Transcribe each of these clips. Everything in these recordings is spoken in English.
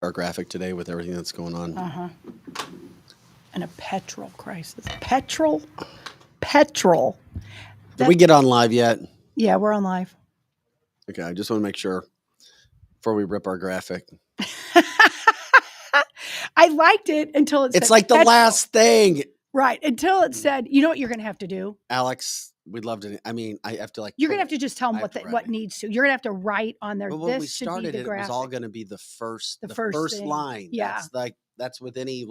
our graphic today with everything that's going on. Uh-huh. And a petrol crisis. Petrol. Did we get on live yet? Yeah, we're on live. Okay, I just want to make sure before we rip our graphic. I liked it until it said it's like the petrol. last thing. Right. Until it said, you know what you're going to have to do? Alex, we'd love to. I mean, I have to like. You're going to have to just tell them what needs to. You're going to have to write on there. But when we This should be started the it, graphic. it was all going to be the first thing. line. Yeah. That's with any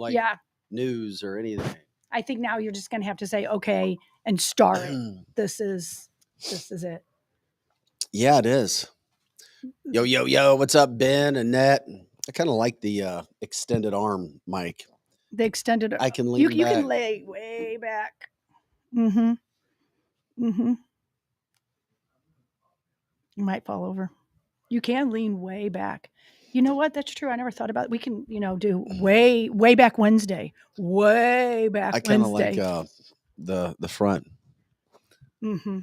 news or anything. I think now you're just going to have to say, okay, and start it. This is it. Yeah, it is. Yo, what's up, Ben, Annette? I kind of like the extended arm mic. The extended. I can lean back. You can lay way back. Mm-hmm. Mm-hmm. You might fall over. You can lean way back. You know what? That's true. I never thought about it. We can, do way back Wednesday. Way back Wednesday. I kind of like the front. Mm-hmm.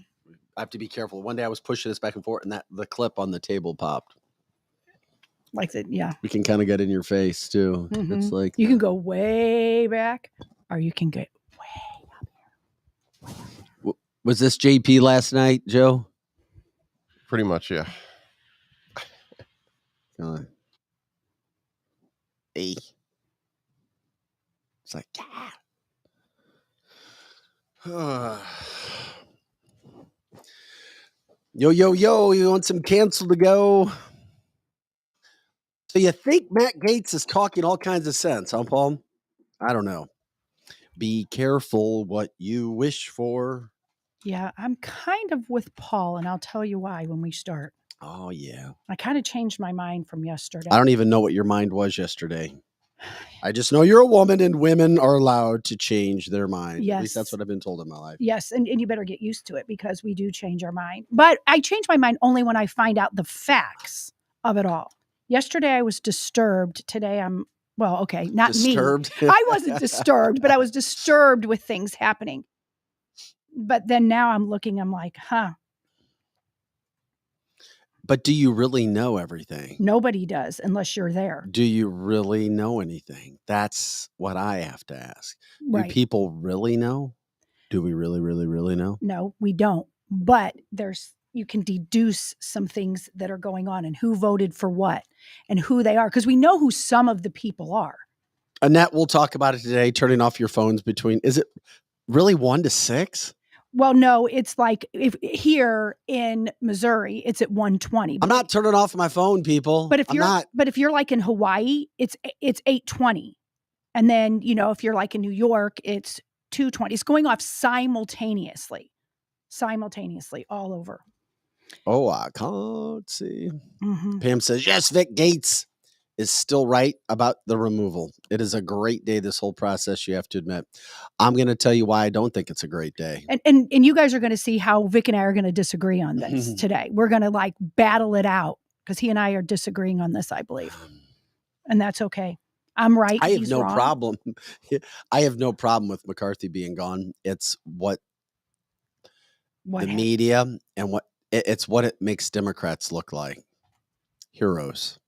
I have to be careful. One day I was pushing this back and forth, and the clip on the table popped. Like that, yeah. We can kind of get in your face too. Mm-hmm. It's like you can go way back, or you can get way up here. Was this JP last night, Joe? Pretty much, yeah. Hey. It's like, yeah. Yo, you want some cancel to go? So you think Matt Gaetz is talking all kinds of sense, huh, Paul? I don't know. Be careful what you wish for. Yeah, I'm kind of with Paul, and I'll tell you why when we start. Oh, yeah. I kind of changed my mind from yesterday. I don't even know what your mind was yesterday. I just know you're a woman, and women are allowed to change their mind. Yes. At least that's what I've been told in my life. Yes, and you better get used to it because we do change our mind. But I change my mind only when I find out the facts of it all. Yesterday I was disturbed. Today not disturbed. Me. I wasn't disturbed, but I was disturbed with things happening. But then now I'm like, huh. But do you really know everything? Nobody does unless you're there. Do you really know anything? That's what I have to ask. Right. Do people really know? Do we really, really, really know? No, we don't. But you can deduce some things that are going on and who voted for what and who they are, because we know who some of the people are. Annette, we'll talk about it today, turning off your phones is it really 1 to 6? Well, no, it's like if here in Missouri, it's at 1:20. I'm not turning off my phone, people. But if you're like in Hawaii, it's 8:20. And then, if you're like in New York, it's 2:20. It's going off simultaneously all over. Oh, I can't see. Mm-hmm. Pam says, yes, Vic Gaetz is still right about the removal. It is a great day, this whole process, you have to admit. I'm going to tell you why I don't think it's a great day. And you guys are going to see how Vic and I are going to disagree on this today. We're going to battle it out because he and I are disagreeing on this, I believe. And that's okay. I'm right. I have no wrong. problem. I have no problem with McCarthy being gone. It's what the happened? Media and it's what it makes Democrats look like. Heroes.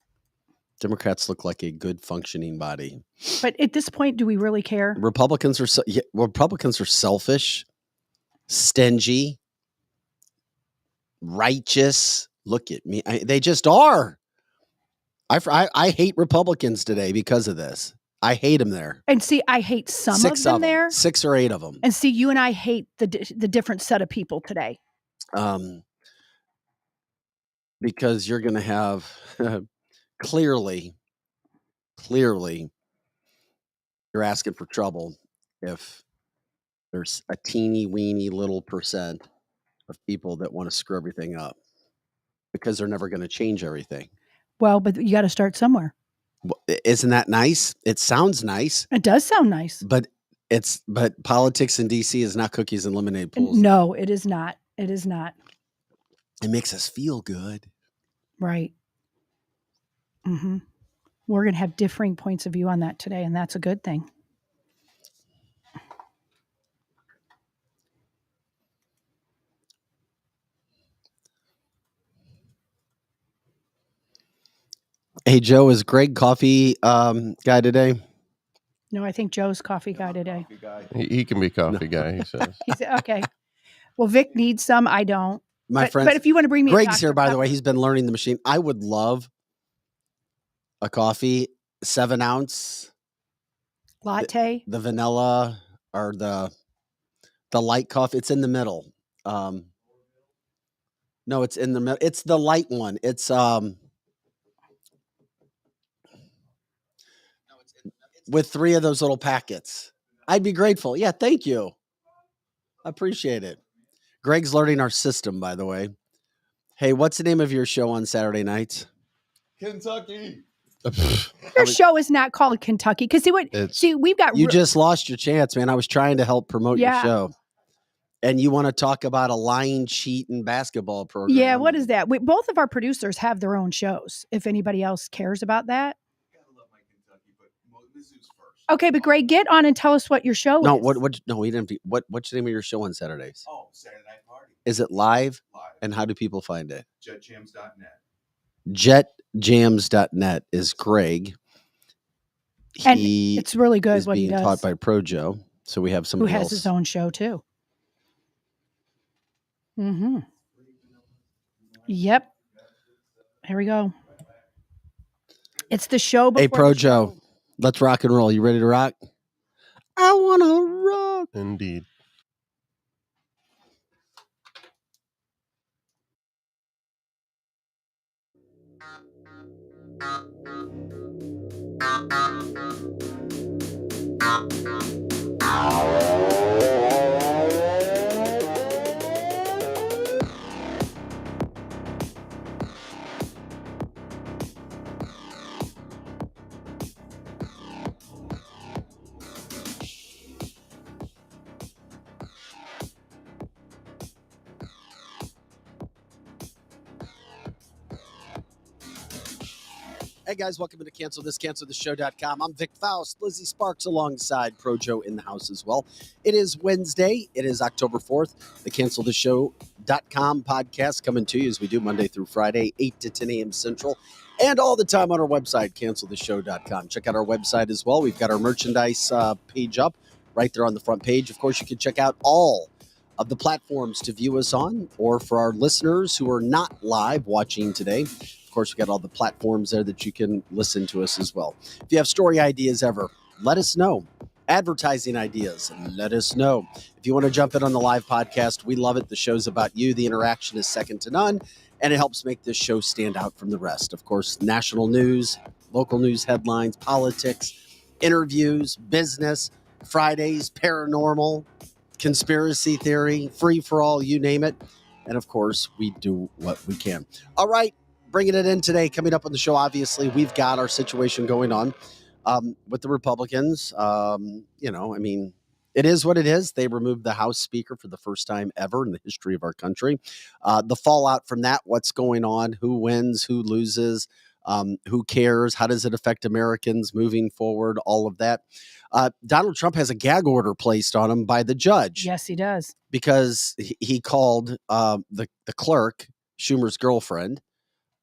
Democrats look like a good functioning body. But at this point, do we really care? Republicans are selfish, stingy, righteous. Look at me. They just are. I hate Republicans today because of this. I hate them there. And see, I hate some of them there. 6 or 8 of them. And see, you and I hate the different set of people today. Because you're going to have clearly, you're asking for trouble if there's a teeny weeny little percent of people that want to screw everything up because they're never going to change everything. Well, but you got to start somewhere. Isn't that nice? It sounds nice. It does sound nice. But politics in DC is not cookies and lemonade pools. No, it is not. It is not. It makes us feel good. Right. Mm-hmm. We're going to have differing points of view on that today, and that's a good thing. Hey, Joe, is Greg coffee guy today? No, I think Joe's coffee guy today. He can be coffee guy, he says. He said, okay. Well, Vic needs some. I don't. My But friends, if you want to bring me Greg's a here, Dr. by the way. Pepper- He's been learning the machine. I would love a coffee, 7 ounce, latte. the vanilla or the light coffee. It's in the middle. No, it's in the middle. It's the light one. It's with 3 of those little packets. I'd be grateful. Yeah, thank you. I appreciate it. Greg's learning our system, by the way. Hey, what's the name of your show on Saturday nights? Kentucky. Your show is not called Kentucky because we've got You just lost your chance, man. I was trying to help promote your Yeah. show. And you want to talk about a lying, cheating basketball program. Yeah, what is that? Both of our producers have their own shows. If anybody else cares about that. Okay, but Greg, get on and tell us what your show No, is. no, we didn't. What's the name of your show on Saturdays? Oh, Saturday Night Party. Is it live? Live. And how do people find it? JetJams.net. Jetjams.net is Greg. And He it's really good is what he being does. taught by Pro Joe. So we have Who somebody has else. his own show too. Mm-hmm. Yep. Here we go. It's the show before Hey, Pro the Joe, show. let's rock and roll. You ready to rock? I want to rock. Indeed. Hey guys, welcome to cancelthisshow.com. I'm Vic Faust, Lizzie Sparks alongside Pro Joe in the house as well. It is Wednesday. It is October 4th. The cancelthisshow.com podcast coming to you as we do Monday through Friday, 8 to 10 a.m. Central, and all the time on our website, cancelthisshow.com. Check out our website as well. We've got our merchandise page up right there on the front page. Of course, you can check out all of the platforms to view us on, or for our listeners who are not live watching today, of course, we got all the platforms there that you can listen to us as well. If you have story ideas ever, let us know. Advertising ideas, let us know. If you want to jump in on the live podcast, we love it. The show's about you. The interaction is second to none, and it helps make this show stand out from the rest. Of course, national news, local news headlines, politics, interviews, business, Fridays, paranormal, conspiracy theory, free for all, you name it. And of course, we do what we can. All right. Bringing it in today, coming up on the show, obviously, we've got our situation going on with the Republicans. It is what it is. They removed the House Speaker for the first time ever in the history of our country. The fallout from that, what's going on, who wins, who loses, who cares, how does it affect Americans moving forward, all of that. Donald Trump has a gag order placed on him by the judge. Yes, he does. Because he called the clerk Schumer's girlfriend.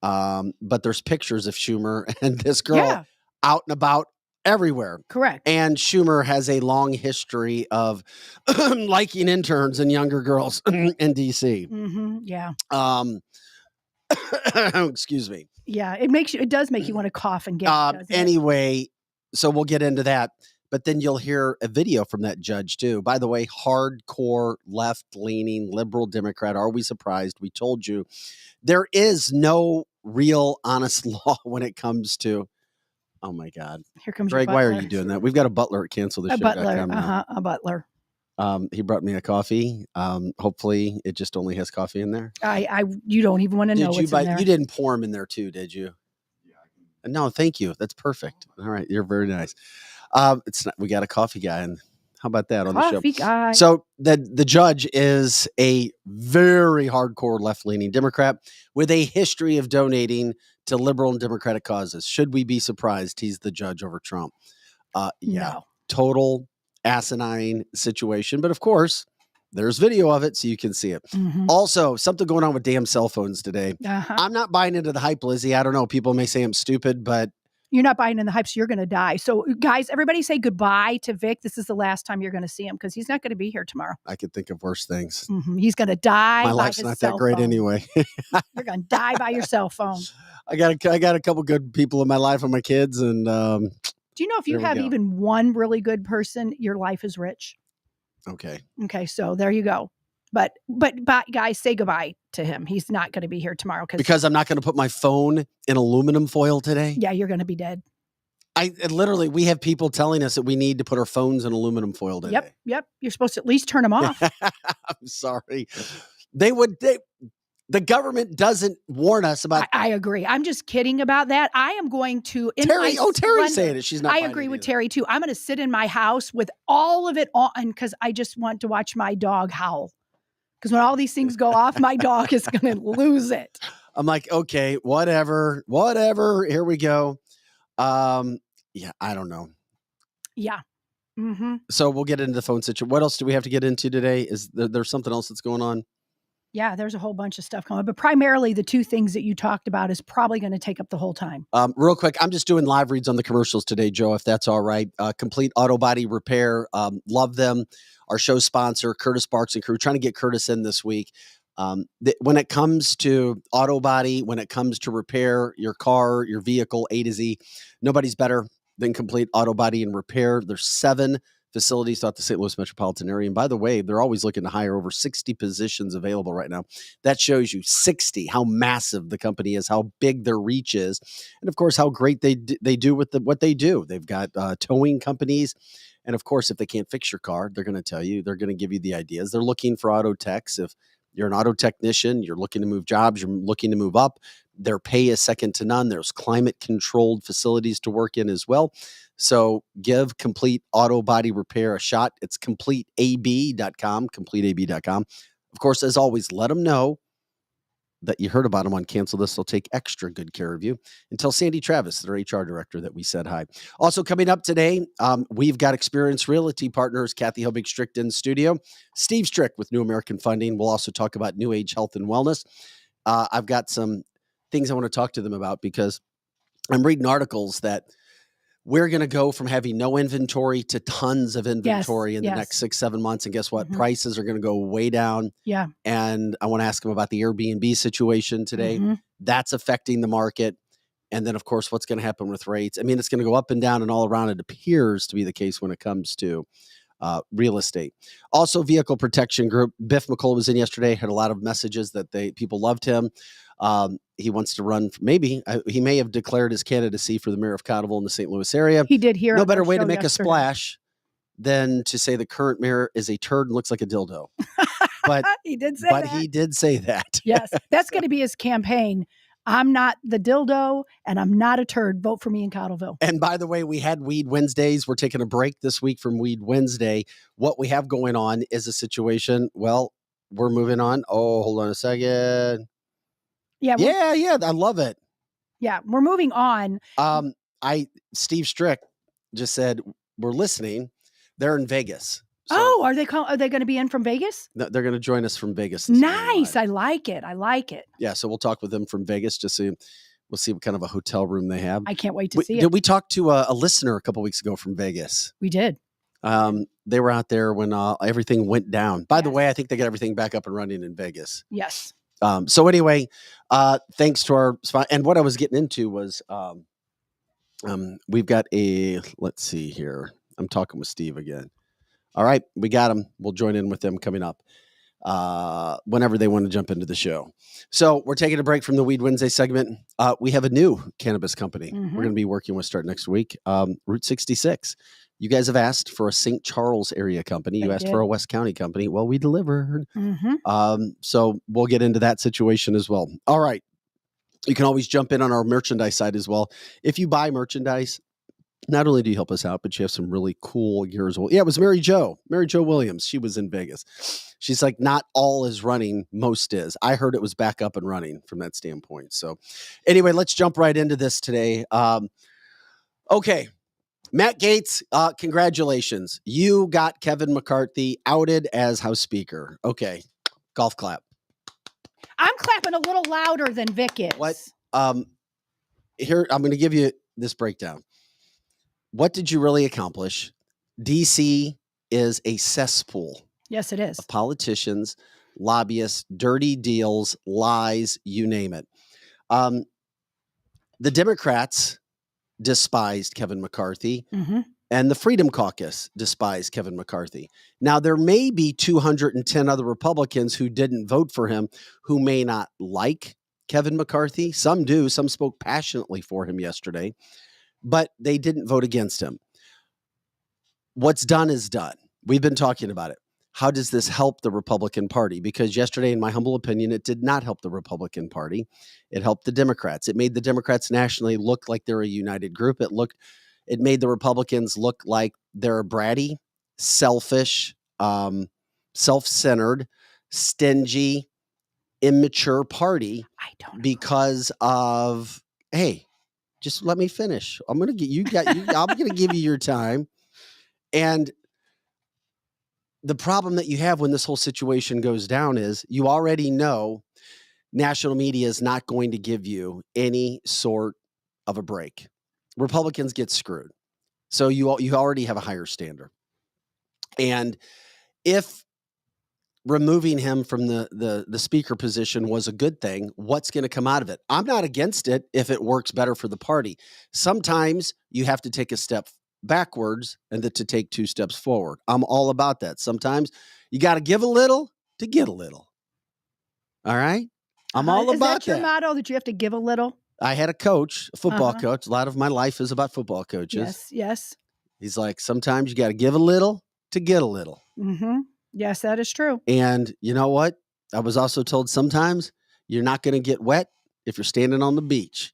But there's pictures of Schumer and this girl out and about everywhere. Correct. And Schumer has a long history of liking interns and younger girls in D.C. Mm-hmm. Yeah. Excuse me. Yeah, it does make you want to cough and get. Anyway, so we'll get into that. But then you'll hear a video from that judge, too. By the way, hardcore, left-leaning, liberal Democrat. Are we surprised? We told you. There is no real honest law when it comes to, oh, my God. Here comes Greg, why are you doing that? We've got a butler at cancelthisshow.com. A butler. He brought me a coffee. Hopefully, it just only has coffee in there. You don't even want to know what's in there. You didn't pour them in there, too, did you? Yeah. No, thank you. That's perfect. All right. You're very nice. It's not, we got a coffee guy, and how about that on the show? Coffee guy. So the judge is a very hardcore left-leaning Democrat with a history of donating to liberal and democratic causes. Should we be surprised he's the judge over Trump? Yeah, no. Total asinine situation. But of course, there's video of it so you can see it. Mhm. Also, something going on with damn cell phones today. Uh-huh. I'm not buying into the hype, Lizzie. I don't know. People may say I'm stupid, but You're not buying in the hype, so you're going to die. So, guys, everybody say goodbye to Vic. This is the last time you're going to see him because he's not going to be here tomorrow. I could think of worse things. He's going to die. My by life's his not cell that great phone. anyway. You're going to die by your cell phone. I got a couple good people in my life and my kids, and do you know if you there we have go. even one really good person, your life is rich? Okay. Okay, so there you go. But guys, say goodbye to him. He's not going to be here tomorrow Because I'm not going to put my phone in aluminum foil today. Yeah, you're going to be dead. Literally, we have people telling us that we need to put our phones in aluminum foil today. Yep. You're supposed to at least turn them off. I'm sorry. The government doesn't warn us about. I agree. I'm just kidding about that. I am going to Terry's saying it. She's not. I agree with Terry too. I'm going to sit in my house with all of it on because I just want to watch my dog howl. Because when all these things go off, my dog is going to lose it. I'm like, okay, whatever. Here we go. Yeah, I don't know. Yeah. Mm-hmm. So we'll get into the phone situation. What else do we have to get into today? Is there's something else that's going on? Yeah, there's a whole bunch of stuff going on, but primarily the two things that you talked about is probably going to take up the whole time. Real quick, I'm just doing live reads on the commercials today, Joe, if that's all right. Complete Auto Body Repair. Love them. Our show sponsor, Curtis Barks and Crew, trying to get Curtis in this week. When it comes to auto body, when it comes to repair your car, your vehicle, A to Z, nobody's better than Complete Auto Body and Repair. There's 7 facilities throughout the St. Louis metropolitan area. And by the way, they're always looking to hire over 60 positions available right now. That shows you 60, how massive the company is, how big their reach is, and of course, how great they do with what they do. They've got towing companies. And of course, if they can't fix your car, they're going to tell you, they're going to give you the ideas. They're looking for auto techs. If you're an auto technician, you're looking to move jobs, you're looking to move up, their pay is second to none. There's climate controlled facilities to work in as well. So give Complete Auto Body Repair a shot. It's CompleteAB.com, CompleteAB.com. Of course, as always, let them know that you heard about them on Cancel This. They'll take extra good care of you. And tell Sandy Travis, their HR director, that we said hi. Also coming up today, we've got Experienced Realty Partners, Kathy Hobig Strict in studio. Steve Strick with New American Funding. We'll also talk about New Age Health and Wellness. I've got some things I want to talk to them about because I'm reading articles that we're going to go from having no inventory to tons of inventory in the next 6-7 months. And guess what? Mm-hmm. Prices are going to go way down. Yeah. And I want to ask them about the Airbnb situation today. Mm-hmm. That's affecting the market. And then, of course, what's going to happen with rates? I mean, it's going to go up and down and all around. It appears to be the case when it comes to real estate. Also, Vehicle Protection Group. Biff McCullough was in yesterday, had a lot of messages that people loved him. He wants to run. He may have declared his candidacy for the mayor of Cottleville in the St. Louis area. He did here. No better way to make a splash than to say the current mayor is a turd and looks like a dildo. But he did say that. He did say that. Yes, that's going to be his campaign. I'm not the dildo and I'm not a turd. Vote for me in Cottleville. And by the way, we had Weed Wednesdays. We're taking a break this week from Weed Wednesday. What we have going on is a situation. Well, we're moving on. Oh, hold on a second. Yeah. I love it. Yeah, we're moving on. Steve Strick just said we're listening. They're in Vegas. So, are they going to be in from Vegas? No, they're going to join us from Vegas. Nice. I like it. Yeah, so we'll talk with them from Vegas to see. We'll see what kind of a hotel room they have. I can't wait to see it. Did we talk to a listener a couple weeks ago from Vegas? We did. They were out there when everything went down. By the way, I think they got everything back up and running in Vegas. Yes. So anyway, thanks to our spot. And what I was getting into was we've got let's see here. I'm talking with Steve again. All right, we got them. We'll join in with them coming up whenever they want to jump into the show. So we're taking a break from the Weed Wednesday segment. We have a new cannabis company we're going to be working with starting next week, Route 66. You guys have asked for a St. Charles area company. You asked for a West County company. Well, we delivered. So we'll get into that situation as well. All right. You can always jump in on our merchandise side as well. If you buy merchandise, not only do you help us out, but you have some really cool gear as well. Yeah, it was Mary Jo Williams. She was in Vegas. She's like, not all is running, most is. I heard it was back up and running from that standpoint. So anyway, let's jump right into this today. Okay. Matt Gaetz, congratulations. You got Kevin McCarthy outed as House Speaker. Okay, golf clap. I'm clapping a little louder than Vic is. What? Here, I'm going to give you this breakdown. What did you really accomplish? DC is a cesspool Yes, it is. of politicians, lobbyists, dirty deals, lies, you name it. The Democrats despised Kevin McCarthy, and the Freedom Caucus despised Kevin McCarthy. Now, there may be 210 other Republicans who didn't vote for him who may not like Kevin McCarthy. Some do. Some spoke passionately for him yesterday, but they didn't vote against him. What's done is done. We've been talking about it. How does this help the Republican Party? Because yesterday, in my humble opinion, it did not help the Republican Party. It helped the Democrats. It made the Democrats nationally look like they're a united group. It made the Republicans look like they're a bratty, selfish, self-centered, stingy, immature party. I don't because of, hey, just let me finish. I'm going to give you your time. And the problem that you have when this whole situation goes down is you already know national media is not going to give you any sort of a break. Republicans get screwed. So you already have a higher standard. And if removing him from the speaker position was a good thing, what's going to come out of it? I'm not against it if it works better for the party. Sometimes you have to take a step backwards and to take 2 steps forward. I'm all about that. Sometimes you got to give a little to get a little. All right? I'm all about that. Is that your motto, that you have to give a little? I had a coach, a football coach. A lot of my life is about football coaches. Yes. He's like, sometimes you got to give a little to get a little. Yes, that is true. And you know what? I was also told sometimes you're not going to get wet if you're standing on the beach.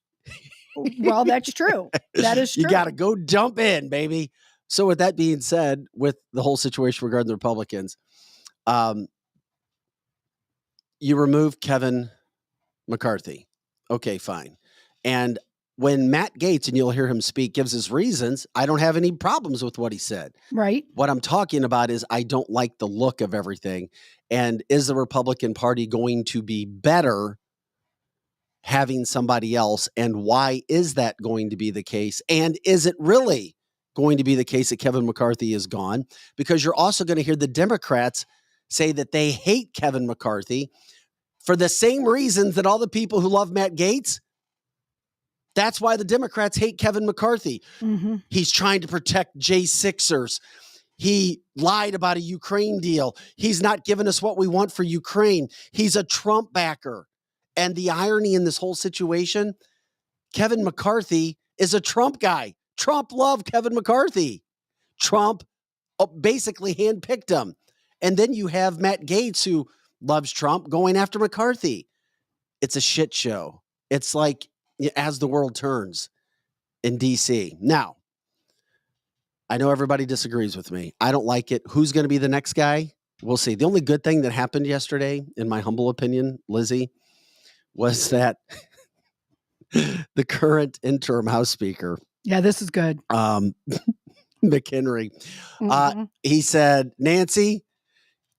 Well, that's true. That is true. You got to go jump in, baby. So with that being said, with the whole situation regarding the Republicans, you remove Kevin McCarthy. Okay, fine. And when Matt Gaetz, and you'll hear him speak, gives his reasons, I don't have any problems with what he said. Right. What I'm talking about is I don't like the look of everything. And is the Republican Party going to be better having somebody else? And why is that going to be the case? And is it really going to be the case that Kevin McCarthy is gone? Because you're also going to hear the Democrats say that they hate Kevin McCarthy for the same reasons that all the people who love Matt Gaetz. That's why the Democrats hate Kevin McCarthy. He's trying to protect J6ers. He lied about a Ukraine deal. He's not giving us what we want for Ukraine. He's a Trump backer. And the irony in this whole situation, Kevin McCarthy is a Trump guy. Trump loved Kevin McCarthy. Trump basically handpicked him. And then you have Matt Gaetz, who loves Trump, going after McCarthy. It's a shit show. It's like as the world turns in DC. Now, I know everybody disagrees with me. I don't like it. Who's going to be the next guy? We'll see. The only good thing that happened yesterday, in my humble opinion, Lizzie, was that the current interim House Speaker. Yeah, this is good. McHenry. He said, Nancy,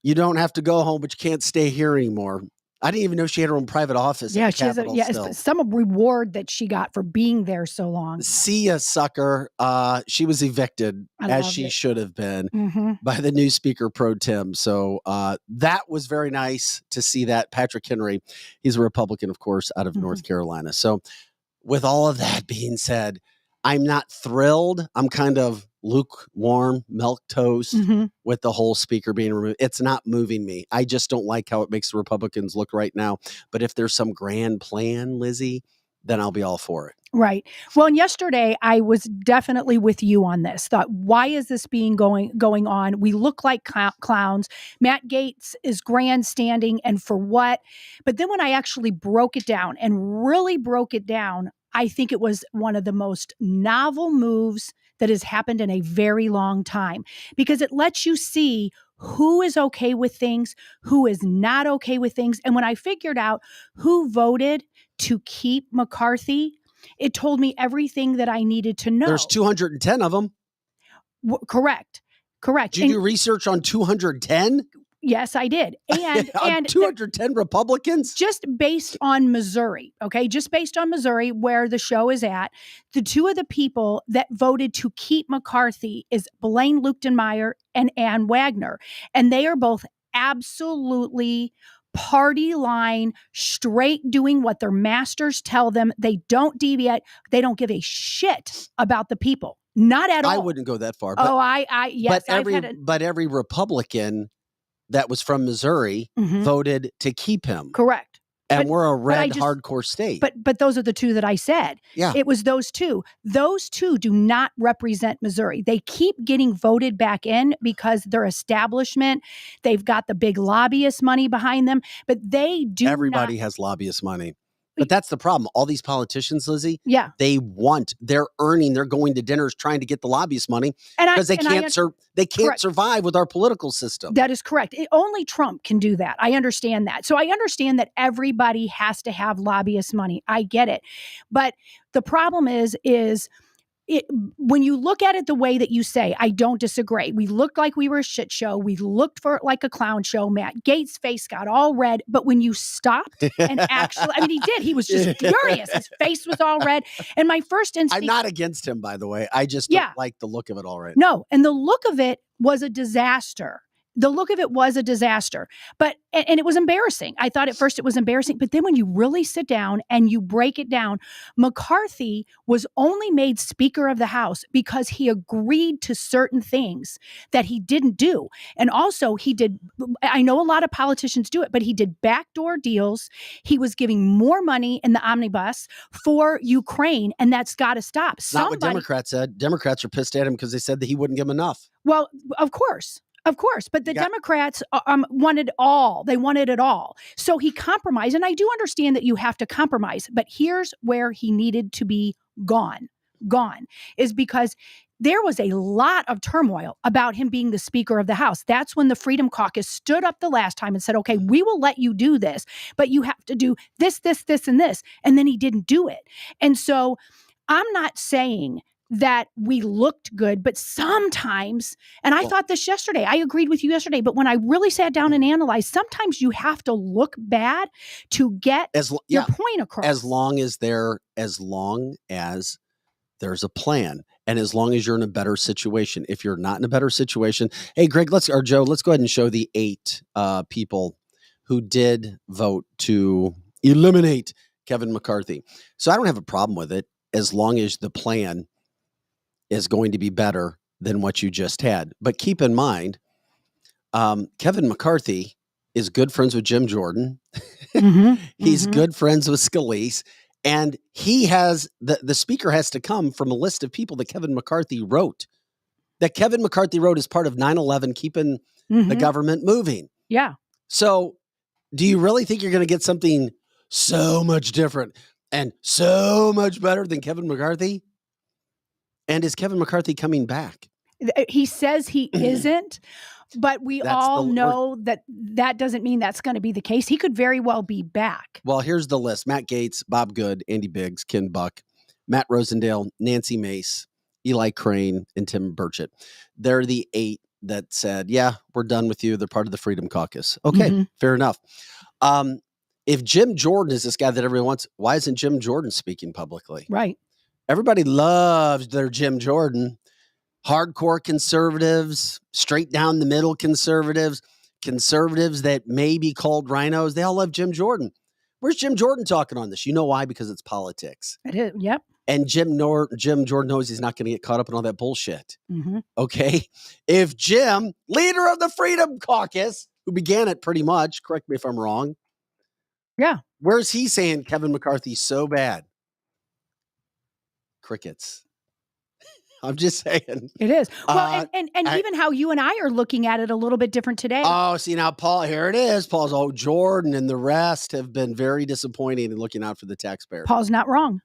you don't have to go home, but you can't stay here anymore. I didn't even know she had her own private office. Yeah, she has it's some reward that she got for being there so long. See ya, sucker. She was evicted, as she should have been, by the new Speaker Pro Tem. So that was very nice to see that. Patrick Henry, he's a Republican, of course, out of North Carolina. So with all of that being said, I'm not thrilled. I'm kind of lukewarm, milquetoast with the whole speaker being removed. It's not moving me. I just don't like how it makes the Republicans look right now. But if there's some grand plan, Lizzie, then I'll be all for it. Right. Well, and yesterday I was definitely with you on this. Thought, why is this going on? We look like clowns. Matt Gaetz is grandstanding, and for what? But then when I actually broke it down and really broke it down, I think it was one of the most novel moves that has happened in a very long time, because it lets you see who is okay with things, who is not okay with things. And when I figured out who voted to keep McCarthy, it told me everything that I needed to know. There's 210 of them. Correct. Did you do research on 210? Yes, I did. And 210 Republicans? Just based on Missouri, okay? Just based on Missouri, where the show is at, the two of the people that voted to keep McCarthy is Blaine Luchtenmeyer and Ann Wagner. And they are both absolutely party line, straight doing what their masters tell them. They don't deviate. They don't give a shit about the people. Not at all. I wouldn't go that far. But, yes. But every Republican that was from Missouri voted to keep him. Correct. And we're a red hardcore state. But those are the two that I said. Yeah. It was those two. Those two do not represent Missouri. They keep getting voted back in because they're establishment. They've got the big lobbyist money behind them, but they do Everybody has lobbyist money. But that's the problem. All these politicians, Lizzie, they're earning, they're going to dinners trying to get the lobbyist money because they can't survive with our political system. That is correct. Only Trump can do that. I understand that. So I understand that everybody has to have lobbyist money. I get it. But the problem is when you look at it the way that you say, I don't disagree. We looked like we were a shit show. We looked for like a clown show. Matt Gaetz' face got all red. But when you stopped and actually, I mean, he did. He was just furious. His face was all red. And my first instinct. I'm not against him, by the way. I just don't like the look of it all right. No. And the look of it was a disaster. The look of it was a disaster, but it was embarrassing. I thought at first it was embarrassing, but then when you really sit down and you break it down, McCarthy was only made Speaker of the House because he agreed to certain things that he didn't do. And also he did, I know a lot of politicians do it, but he did backdoor deals. He was giving more money in the omnibus for Ukraine, and that's got to stop. Not what Democrats said. Democrats are pissed at him because they said that he wouldn't give them enough. Well, of course. Of course, but the Democrats wanted all. They wanted it all. So he compromised. And I do understand that you have to compromise. But here's where he needed to be gone, is because there was a lot of turmoil about him being the Speaker of the House. That's when the Freedom Caucus stood up the last time and said, okay, we will let you do this, but you have to do this, this, this, and this. And then he didn't do it. And so I'm not saying that we looked good, but sometimes, and I thought this yesterday, I agreed with you yesterday, but when I really sat down and analyzed, sometimes you have to look bad to get your point across. As long as there's a plan, and as long as you're in a better situation. If you're not in a better situation, hey, Greg, Joe, let's go ahead and show the 8 people who did vote to eliminate Kevin McCarthy. So I don't have a problem with it as long as the plan is going to be better than what you just had. But keep in mind, Kevin McCarthy is good friends with Jim Jordan. He's good friends with Scalise. And he has, the speaker has to come from a list of people that Kevin McCarthy wrote. That Kevin McCarthy wrote as part of 9/11, keeping the government moving. Yeah. So do you really think you're going to get something so much different and so much better than Kevin McCarthy? And is Kevin McCarthy coming back? He says he isn't, but we all know that doesn't mean that's going to be the case. He could very well be back. Well, here's the list. Matt Gaetz, Bob Good, Andy Biggs, Ken Buck, Matt Rosendale, Nancy Mace, Eli Crane, and Tim Burchett. They're the 8 that said, yeah, we're done with you. They're part of the Freedom Caucus. Okay, fair enough. If Jim Jordan is this guy that everyone wants, why isn't Jim Jordan speaking publicly? Right. Everybody loves their Jim Jordan. Hardcore conservatives, straight down the middle conservatives that may be called rhinos. They all love Jim Jordan. Where's Jim Jordan talking on this? You know why? Because it's politics. It is. Yep. And Jim Jordan knows he's not going to get caught up in all that bullshit. Okay. If Jim, leader of the Freedom Caucus, who began it pretty much, correct me if I'm wrong. Yeah. Where's he saying Kevin McCarthy's so bad? Crickets. I'm just saying. It is. Well, and even how you and I are looking at it a little bit different today. Oh, see now, Paul, here it is. Paul's, Jordan and the rest have been very disappointing in looking out for the taxpayer. Paul's not wrong.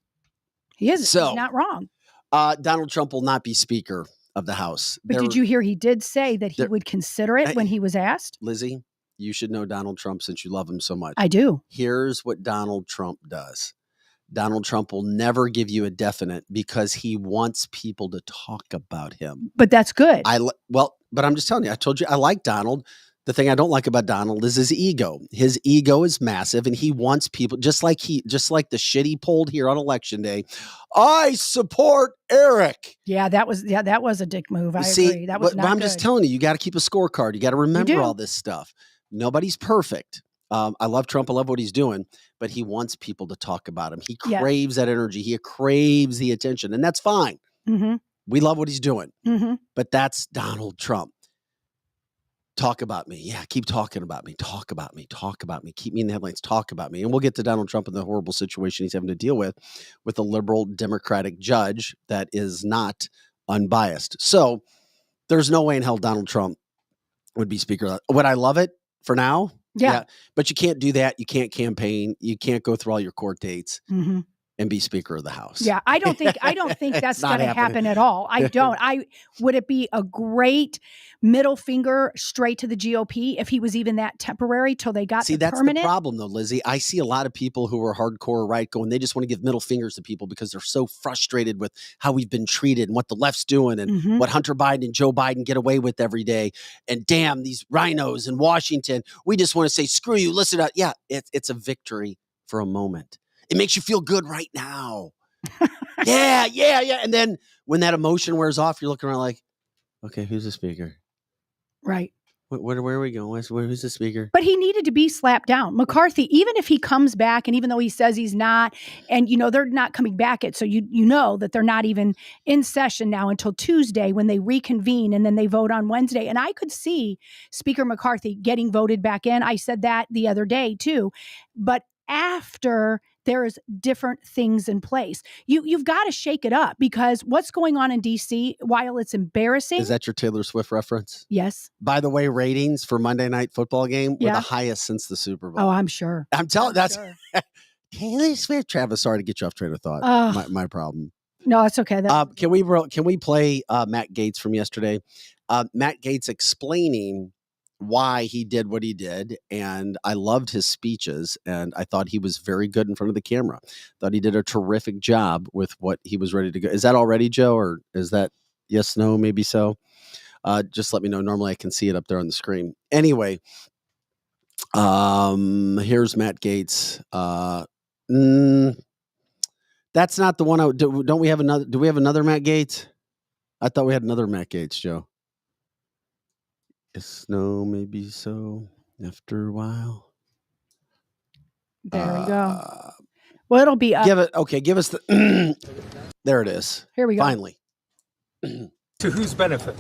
He's not wrong. Donald Trump will not be Speaker of the House. But did you hear he did say that he would consider it when he was asked? Lizzie, you should know Donald Trump since you love him so much. I do. Here's what Donald Trump does. Donald Trump will never give you a definite because he wants people to talk about him. But that's good. But I'm just telling you, I told you I like Donald. The thing I don't like about Donald is his ego. His ego is massive, and he wants people just like the shit he pulled here on election day. I support Eric. Yeah, that was a dick move. I agree. That was not but I'm good. just telling you got to keep a scorecard. You got to remember all this stuff. Nobody's perfect. I love Trump. I love what he's doing, but he wants people to talk about him. He craves that energy. He craves the attention, and that's fine. Mm-hmm. We love what he's doing, mm-hmm. but that's Donald Trump. Talk about me. Yeah, keep talking about me. Talk about me. Talk about me. Keep me in the headlines. Talk about me. And we'll get to Donald Trump and the horrible situation he's having to deal with a liberal Democratic judge that is not unbiased. So there's no way in hell Donald Trump would be speaker. Would I love it for now? Yeah. But you can't do that. You can't campaign. You can't go through all your court dates. Mm-hmm. And be Speaker of the House. Yeah, I don't think that's going to happen at all. I don't. Would it be a great middle finger straight to the GOP if he was even that temporary till they got the that's permanent? The problem though, Lizzie. I see a lot of people who are hardcore right going, they just want to give middle fingers to people because they're so frustrated with how we've been treated and what the left's doing and what Hunter Biden and Joe Biden get away with every day. And damn, these rhinos in Washington, we just want to say, screw you, listen up. Yeah, it's a victory for a moment. It makes you feel good right now. Yeah. And then when that emotion wears off, you're looking around like, okay, who's the speaker? Right. Where are we going? Who's the speaker? But he needed to be slapped down. McCarthy, even if he comes back, and even though he says he's not, and they're not coming back so you know that they're not even in session now until Tuesday when they reconvene and then they vote on Wednesday. And I could see Speaker McCarthy getting voted back in. I said that the other day too. But after there's different things in place, you've got to shake it up because what's going on in DC, while it's embarrassing. Is that your Taylor Swift reference? Yes. By the way, ratings for Monday Night Football game were the highest since the Super Bowl. Oh, I'm sure. I'm telling that's sure. Taylor Swift. Travis, sorry to get you off train of thought. My problem. No, it's okay. Can we play Matt Gaetz from yesterday? Matt Gaetz explaining why he did what he did, and I loved his speeches, and I thought he was very good in front of the camera. Thought he did a terrific job with what he was ready to go. Is that already, Joe, or is that yes, no, maybe so? Just let me know. Normally I can see it up there on the screen. Anyway, here's Matt Gaetz. That's not the one. Don't we have another? Do we have another Matt Gaetz? I thought we had another Matt Gaetz, Joe. Yes, no, maybe so. After a while. There we go. Well, it'll be up. Give us the. There it is. Here we go. Finally. To whose benefit?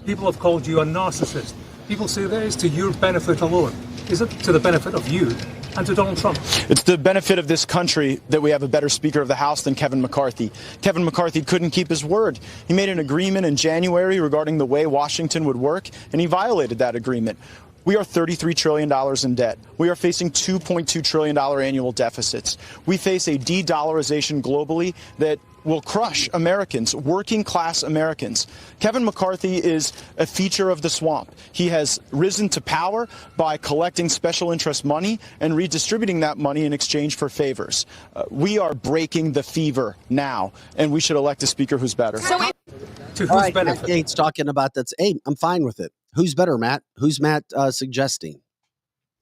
People have called you a narcissist. People say that is to your benefit alone. Is it to the benefit of you and to Donald Trump? It's the benefit of this country that we have a better Speaker of the House than Kevin McCarthy. Kevin McCarthy couldn't keep his word. He made an agreement in January regarding the way Washington would work, and he violated that agreement. We are $33 trillion in debt. We are facing $2.2 trillion annual deficits. We face a de-dollarization globally that will crush Americans, working class Americans. Kevin McCarthy is a feature of the swamp. He has risen to power by collecting special interest money and redistributing that money in exchange for favors. We are breaking the fever now, and we should elect a speaker who's better. To whose benefit? Matt Gaetz talking about that. Hey, I'm fine with it. Who's better, Matt? Who's Matt suggesting?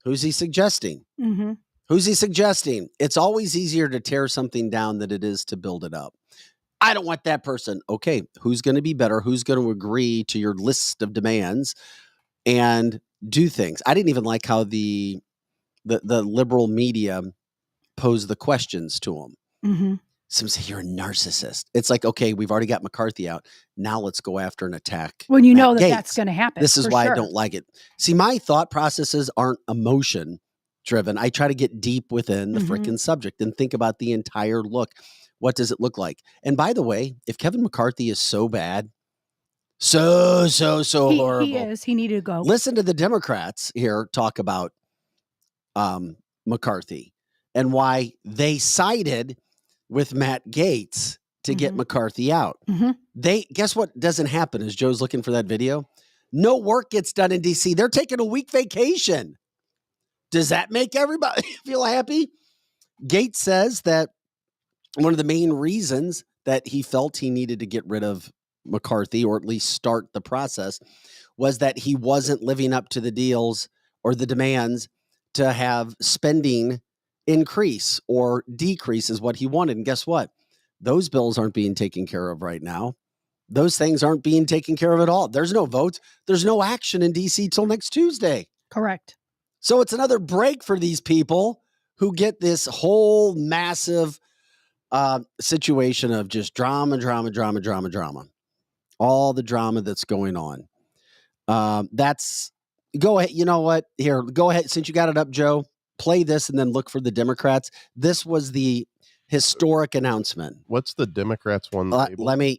Who's he suggesting? Mm-hmm. Who's he suggesting? It's always easier to tear something down than it is to build it up. I don't want that person. Okay, who's going to be better? Who's going to agree to your list of demands and do things? I didn't even like how the liberal media posed the questions to him. Mm-hmm. Some say you're a narcissist. It's like, okay, we've already got McCarthy out. Now let's go after and attack. When you know Gaetz. that's going to happen. This is why I don't like it. See, my thought processes aren't emotion driven. I try to get deep within the frickin' subject and think about the entire look. What does it look like? And by the way, if Kevin McCarthy is so bad, so horrible. He is. He needed to go. Listen to the Democrats here talk about McCarthy and why they sided with Matt Gaetz to get McCarthy out. They guess what doesn't happen as Joe's looking for that video? No work gets done in DC. They're taking a week vacation. Does that make everybody feel happy? Gaetz says that one of the main reasons that he felt he needed to get rid of McCarthy, or at least start the process, was that he wasn't living up to the deals or the demands to have spending increase or decrease is what he wanted. And guess what? Those bills aren't being taken care of right now. Those things aren't being taken care of at all. There's no votes. There's no action in DC till next Tuesday. Correct. So it's another break for these people who get this whole massive situation of just drama. All the drama that's going on. Go ahead. You know what? Here, go ahead. Since you got it up, Joe, play this and then look for the Democrats. This was the historic announcement. What's the Democrats one?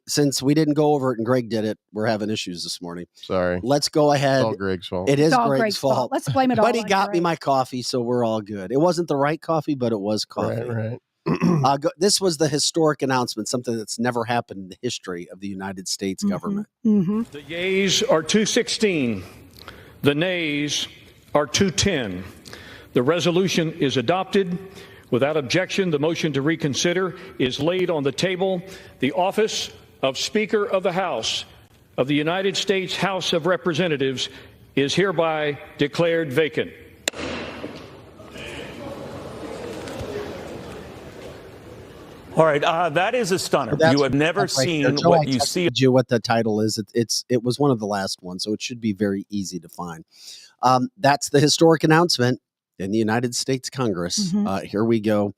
Since we didn't go over it and Greg did it, we're having issues this morning. Sorry. Let's go ahead. It's all Greg's fault. It is Greg's fault. Let's blame it all. But he got me my coffee, so we're all good. It wasn't the right coffee, but it was coffee. Right. This was the historic announcement, something that's never happened in the history of the United States government. Mm-hmm. The yeas are 216. The nays are 210. The resolution is adopted. Without objection, the motion to reconsider is laid on the table. The office of Speaker of the House of the United States House of Representatives is hereby declared vacant. All right, that is a stunner. You have never seen what you see. You what the title is. It was one of the last ones, so it should be very easy to find. That's the historic announcement in the United States Congress. Here we go.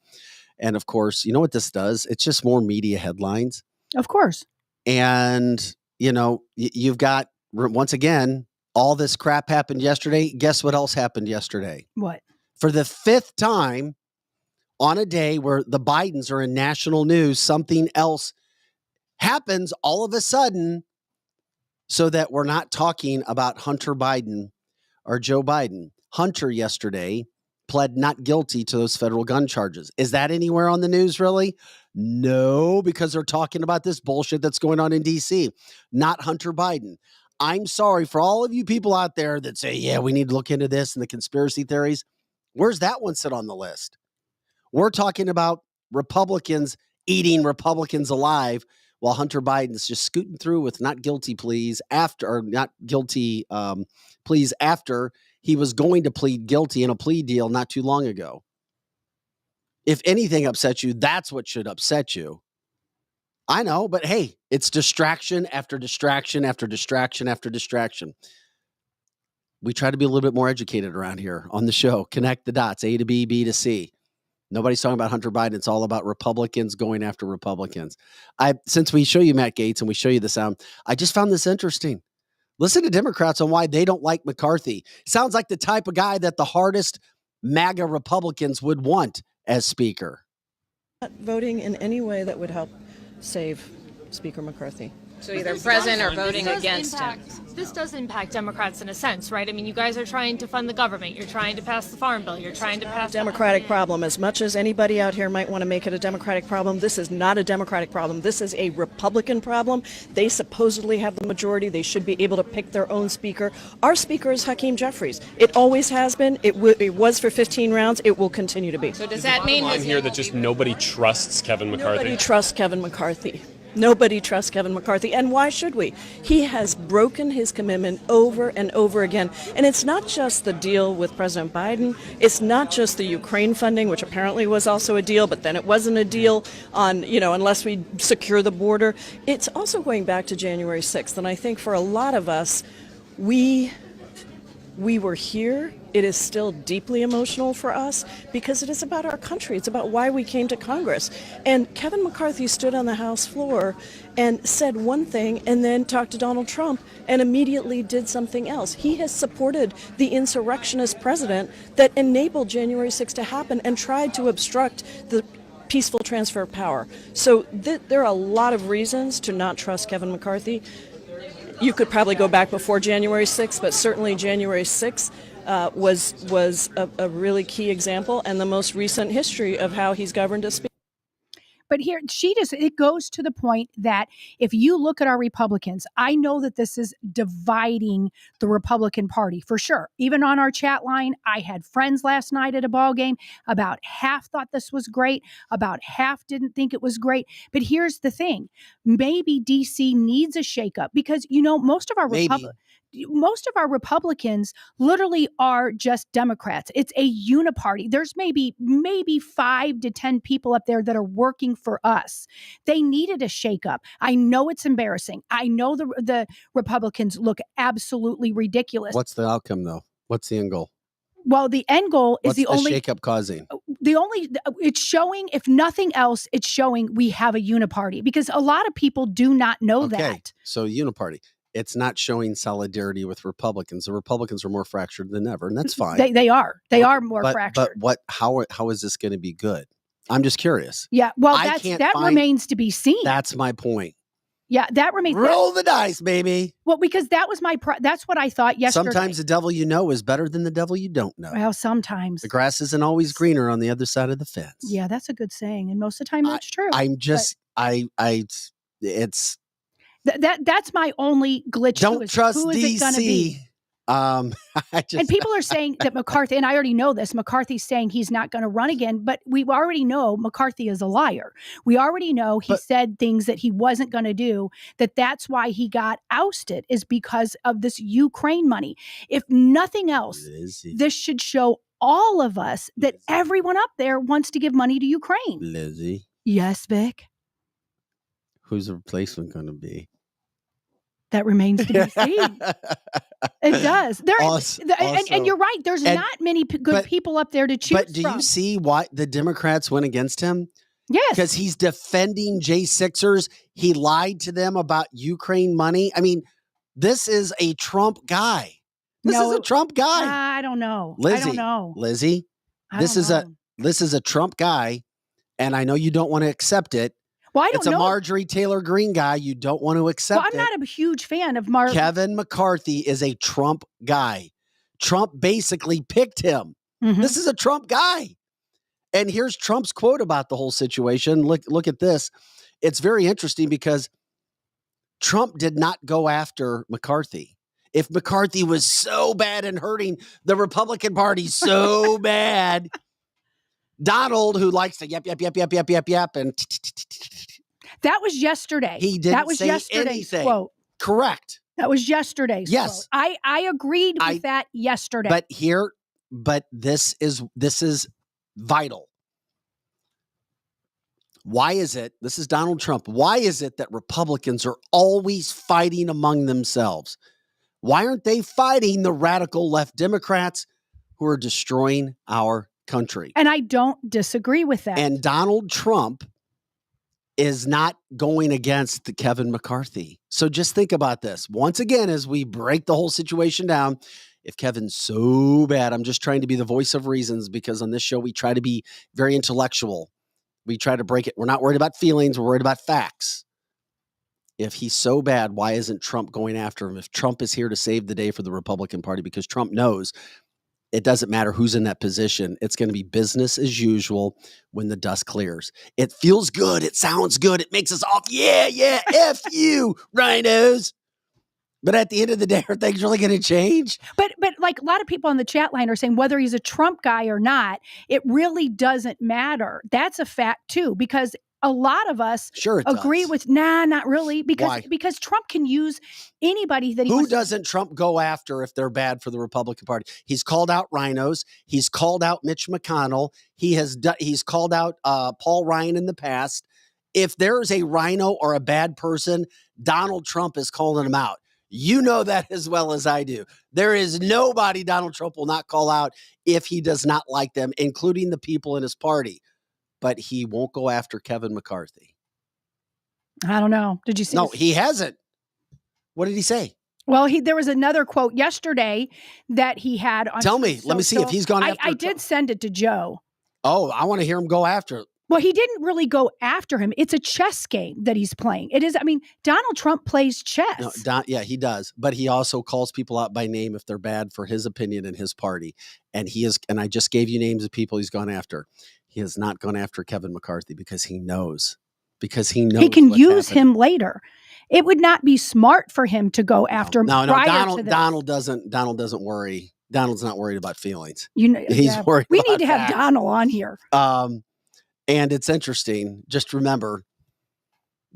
And of course, you know what this does? It's just more media headlines. Of course. And, you've got, once again, all this crap happened yesterday. Guess what else happened yesterday? What? For the fifth time on a day where the Bidens are in national news, something else happens all of a sudden so that we're not talking about Hunter Biden or Joe Biden. Hunter yesterday pled not guilty to those federal gun charges. Is that anywhere on the news, really? No, because they're talking about this bullshit that's going on in D.C., not Hunter Biden. I'm sorry for all of you people out there that say, yeah, we need to look into this and the conspiracy theories. Where's that one sit on the list? We're talking about Republicans eating Republicans alive while Hunter Biden's just scooting through with not guilty pleas after he was going to plead guilty in a plea deal not too long ago. If anything upsets you, that's what should upset you. I know, but hey, it's distraction after distraction after distraction after distraction. We try to be a little bit more educated around here on the show. Connect the dots, A to B, B to C. Nobody's talking about Hunter Biden. It's all about Republicans going after Republicans. Since we show you Matt Gaetz and we show you the sound, I just found this interesting. Listen to Democrats on why they don't like McCarthy. Sounds like the type of guy that the hardest MAGA Republicans would want as Speaker. Not voting in any way that would help save Speaker McCarthy. So either present or voting against him. This does impact Democrats in a sense, right? I mean, you guys are trying to fund the government. You're trying to pass the Farm Bill. You're trying to pass Democratic problem. As much as anybody out here might want to make it a Democratic problem, this is not a Democratic problem. This is a Republican problem. They supposedly have the majority. They should be able to pick their own speaker. Our speaker is Hakeem Jeffries. It always has been. It was for 15 rounds. It will continue to be. So does that mean here that just nobody trusts Kevin McCarthy? Nobody trusts Kevin McCarthy. Nobody trusts Kevin McCarthy, and why should we? He has broken his commitment over and over again, and it's not just the deal with President Biden. It's not just the Ukraine funding, which apparently was also a deal, but then it wasn't a deal on, unless we secure the border. It's also going back to January 6th, and I think for a lot of us, we were here. It is still deeply emotional for us because it is about our country. It's about why we came to Congress. And Kevin McCarthy stood on the House floor and said one thing and then talked to Donald Trump and immediately did something else. He has supported the insurrectionist president that enabled January 6th to happen and tried to obstruct the peaceful transfer of power. So there are a lot of reasons to not trust Kevin McCarthy. You could probably go back before January 6th, but certainly January 6th was a really key example and the most recent history of how he's governed a speaker. But here, it goes to the point that if you look at our Republicans, I know that this is dividing the Republican Party for sure. Even on our chat line, I had friends last night at a ball game. About half thought this was great. About half didn't think it was great. But here's the thing. Maybe DC needs a shakeup because, most of our Republicans literally are just Democrats. It's a uniparty. There's maybe 5 to 10 people up there that are working for us. They needed a shakeup. I know it's embarrassing. I know the Republicans look absolutely ridiculous. What's the outcome, though? What's the end goal? Well, the end goal is What's the shakeup causing? It's showing, if nothing else, it's showing we have a uniparty because a lot of people do not know that. So uniparty. It's not showing solidarity with Republicans. The Republicans are more fractured than ever, and that's fine. They are. They are more fractured. But how is this going to be good? I'm just curious. Yeah, well, that remains to be seen. That's my point. Yeah, that remains. Roll the dice, baby. Well, because that was that's what I thought yesterday. Sometimes the devil you know is better than the devil you don't know. Well, sometimes. The grass isn't always greener on the other side of the fence. Yeah, that's a good saying, and most of the time that's true. It's... That's my only glitch. Don't trust who is DC. It gonna be? And people are saying that McCarthy, and I already know this, McCarthy's saying he's not going to run again, but we already know McCarthy is a liar. We already know he said things that he wasn't going to do, that's why he got ousted is because of this Ukraine money. If nothing else, this should show all of us that everyone up there wants to give money to Ukraine. Lizzie. Yes, Vic. Who's the replacement going to be? That remains to be seen. It does. And you're right. There's not many good people up there to choose from. But do you see why the Democrats went against him? Yes. Because he's defending J6ers. He lied to them about Ukraine money. I mean, this is a Trump guy. This is a Trump guy. I don't know. Lizzie, I don't know. Lizzie, this is a Trump guy, and I know you don't want to accept it. Well, I don't it's a Marjorie Taylor Greene guy. You don't want to accept it. I'm not a huge fan of Kevin McCarthy is a Trump guy. Trump basically picked him. Mm-hmm. This is a Trump guy. And here's Trump's quote about the whole situation. Look at this. It's very interesting because Trump did not go after McCarthy. If McCarthy was so bad and hurting the Republican Party so bad, Donald, who likes to yep, and that was yesterday. He didn't say yesterday's anything. Quote. Correct. That was yesterday's quote. I agreed with that yesterday. But this is vital. Why is it? This is Donald Trump. Why is it that Republicans are always fighting among themselves? Why aren't they fighting the radical left Democrats who are destroying our country? And I don't disagree with that. And Donald Trump is not going against Kevin McCarthy. So just think about this. Once again, as we break the whole situation down, if Kevin's so bad, I'm just trying to be the voice of reasons because on this show, we try to be very intellectual. We try to break it. We're not worried about feelings. We're worried about facts. If he's so bad, why isn't Trump going after him? If Trump is here to save the day for the Republican Party, because Trump knows it doesn't matter who's in that position. It's going to be business as usual when the dust clears. It feels good. It sounds good. It makes us off. Yeah, F you, rhinos. But at the end of the day, are things really going to change? But like a lot of people on the chat line are saying whether he's a Trump guy or not, it really doesn't matter. That's a fact too, because a lot of us agree with not really, because Trump can use anybody that he Who wants. doesn't Trump go after if they're bad for the Republican Party? He's called out rhinos. He's called out Mitch McConnell. He's called out Paul Ryan in the past. If there's a rhino or a bad person, Donald Trump is calling him out. You know that as well as I do. There is nobody Donald Trump will not call out if he does not like them, including the people in his party. But he won't go after Kevin McCarthy. I don't know. Did you see? No, he hasn't. What did he say? Well, there was another quote yesterday that he had on. Tell me. Let me see if he's gone after. I did send it to Joe. Oh, I want to hear him go after it. Well, he didn't really go after him. It's a chess game that he's playing. It is. I mean, Donald Trump plays chess. No, yeah, he does. But he also calls people out by name if they're bad for his opinion and his party. And I just gave you names of people he's gone after. He has not gone after Kevin McCarthy because he knows. Because he knows he can what's use happening. him later. It would not be smart for him to go after him. No. prior to this. Donald doesn't worry. Donald's not worried about feelings. He's worried. We about need to have facts. Donald on here. And it's interesting. Just remember,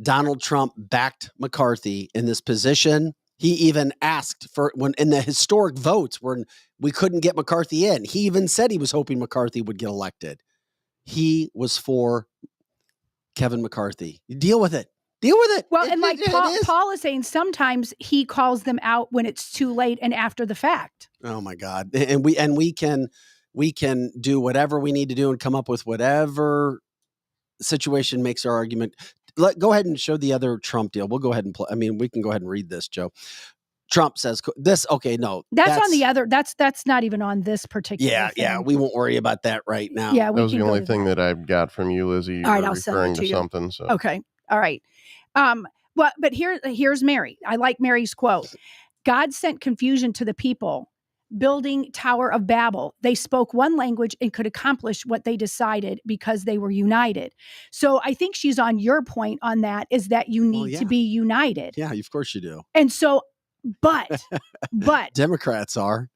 Donald Trump backed McCarthy in this position. He even asked for when in the historic votes when we couldn't get McCarthy in. He even said he was hoping McCarthy would get elected. He was for Kevin McCarthy. Deal with it. Deal with it. Well, and like Paul is saying, sometimes he calls them out when it's too late and after the fact. Oh my God. And we can do whatever we need to do and come up with whatever situation makes our argument. Go ahead and show the other Trump deal. We'll go ahead and play. I mean, we can go ahead and read this, Joe. Trump says this. Okay, no, that's on the other. That's not even on this particular. Yeah, thing. yeah. We won't worry about that right now. Yeah, that was the only thing that I got from you, Lizzie. You all right, were I'll send referring it to to you. something. So okay, all right. Well, but here's Mary. I like Mary's quote. God sent confusion to the people, building Tower of Babel. They spoke one language and could accomplish what they decided because they were united. So I think she's on your point on that, is that you need to be united. Yeah, of course you do. And so, but Democrats are.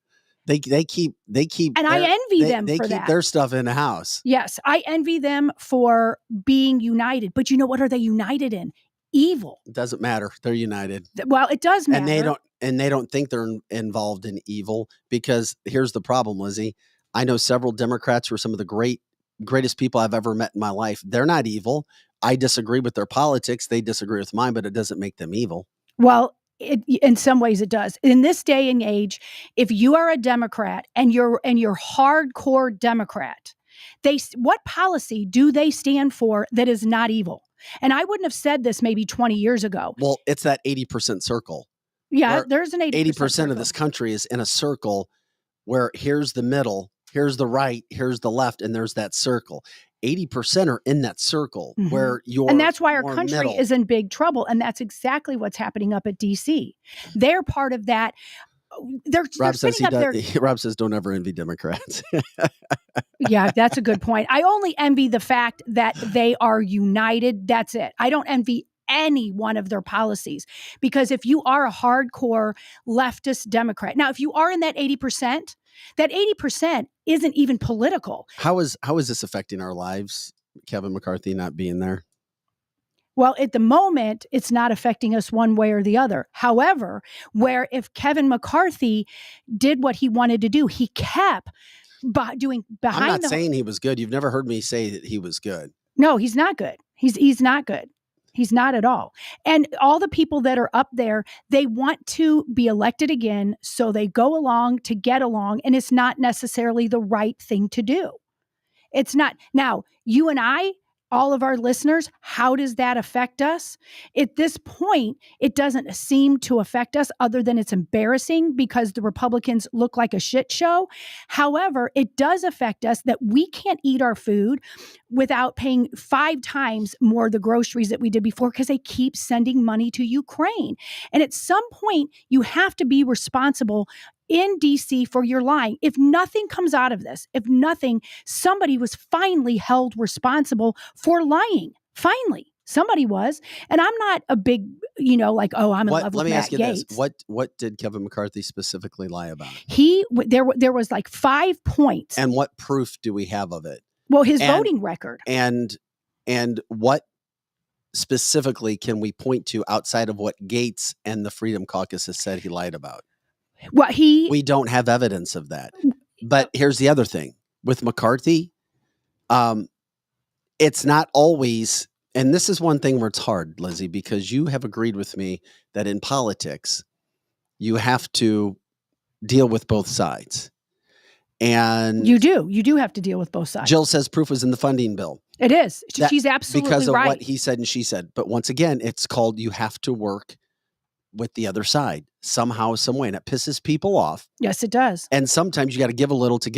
They keep and I envy them they for keep that. their stuff in the house. Yes, I envy them for being united. But you know what are they united in? Evil. It doesn't matter. They're united. Well, it does matter. And they don't think they're involved in evil, because here's the problem, Lizzie. I know several Democrats who are some of the greatest people I've ever met in my life. They're not evil. I disagree with their politics. They disagree with mine, but it doesn't make them evil. Well, in some ways it does. In this day and age, if you are a Democrat and you're hardcore Democrat, what policy do they stand for that is not evil? And I wouldn't have said this maybe 20 years ago. Well, it's that 80% circle. Yeah, there's an 80% of this country is in a circle where here's the middle, here's the right, here's the left, and there's that circle. 80% are in that circle where you're. And that's why our country is in big trouble. And that's exactly what's happening up at DC. They're part of that. Rob says Rob says don't ever envy Democrats. Yeah, that's a good point. I only envy the fact that they are united. That's it. I don't envy any one of their policies, because if you are a hardcore leftist Democrat, now if you are in that 80%, that 80% isn't even political. How is this affecting our lives, Kevin McCarthy not being there? Well, at the moment, it's not affecting us one way or the other. However, where if Kevin McCarthy did what he wanted to do, he kept doing behind. I'm not saying he was good. You've never heard me say that he was good. No, he's not good. He's not good. He's not at all. And all the people that are up there, they want to be elected again, so they go along to get along, and it's not necessarily the right thing to do. It's not. Now, you and I, all of our listeners, how does that affect us? At this point, it doesn't seem to affect us, other than it's embarrassing because the Republicans look like a shit show. However, it does affect us that we can't eat our food without paying 5 times more the groceries that we did before, because they keep sending money to Ukraine. And at some point, you have to be responsible in DC for your lying. If nothing comes out of this, somebody was finally held responsible for lying. Finally, somebody was. And I'm not a big, I'm in love with Matt Gaetz. Let me ask you this. What did Kevin McCarthy specifically lie about? There was like 5 points. And what proof do we have of it? Well, his voting record. And what specifically can we point to outside of what Gaetz and the Freedom Caucus has said he lied about? We don't have evidence of that. But here's the other thing with McCarthy. It's not always, and this is one thing where it's hard, Lizzie, because you have agreed with me that in politics, you have to deal with both sides. And you do have to deal with both sides. Jill says proof was in the funding bill. It is. She's absolutely right. Because of what he said and she said. But once again, it's called, you have to work with the other side somehow, some way. And it pisses people off. Yes, it does. And sometimes you got to give a little to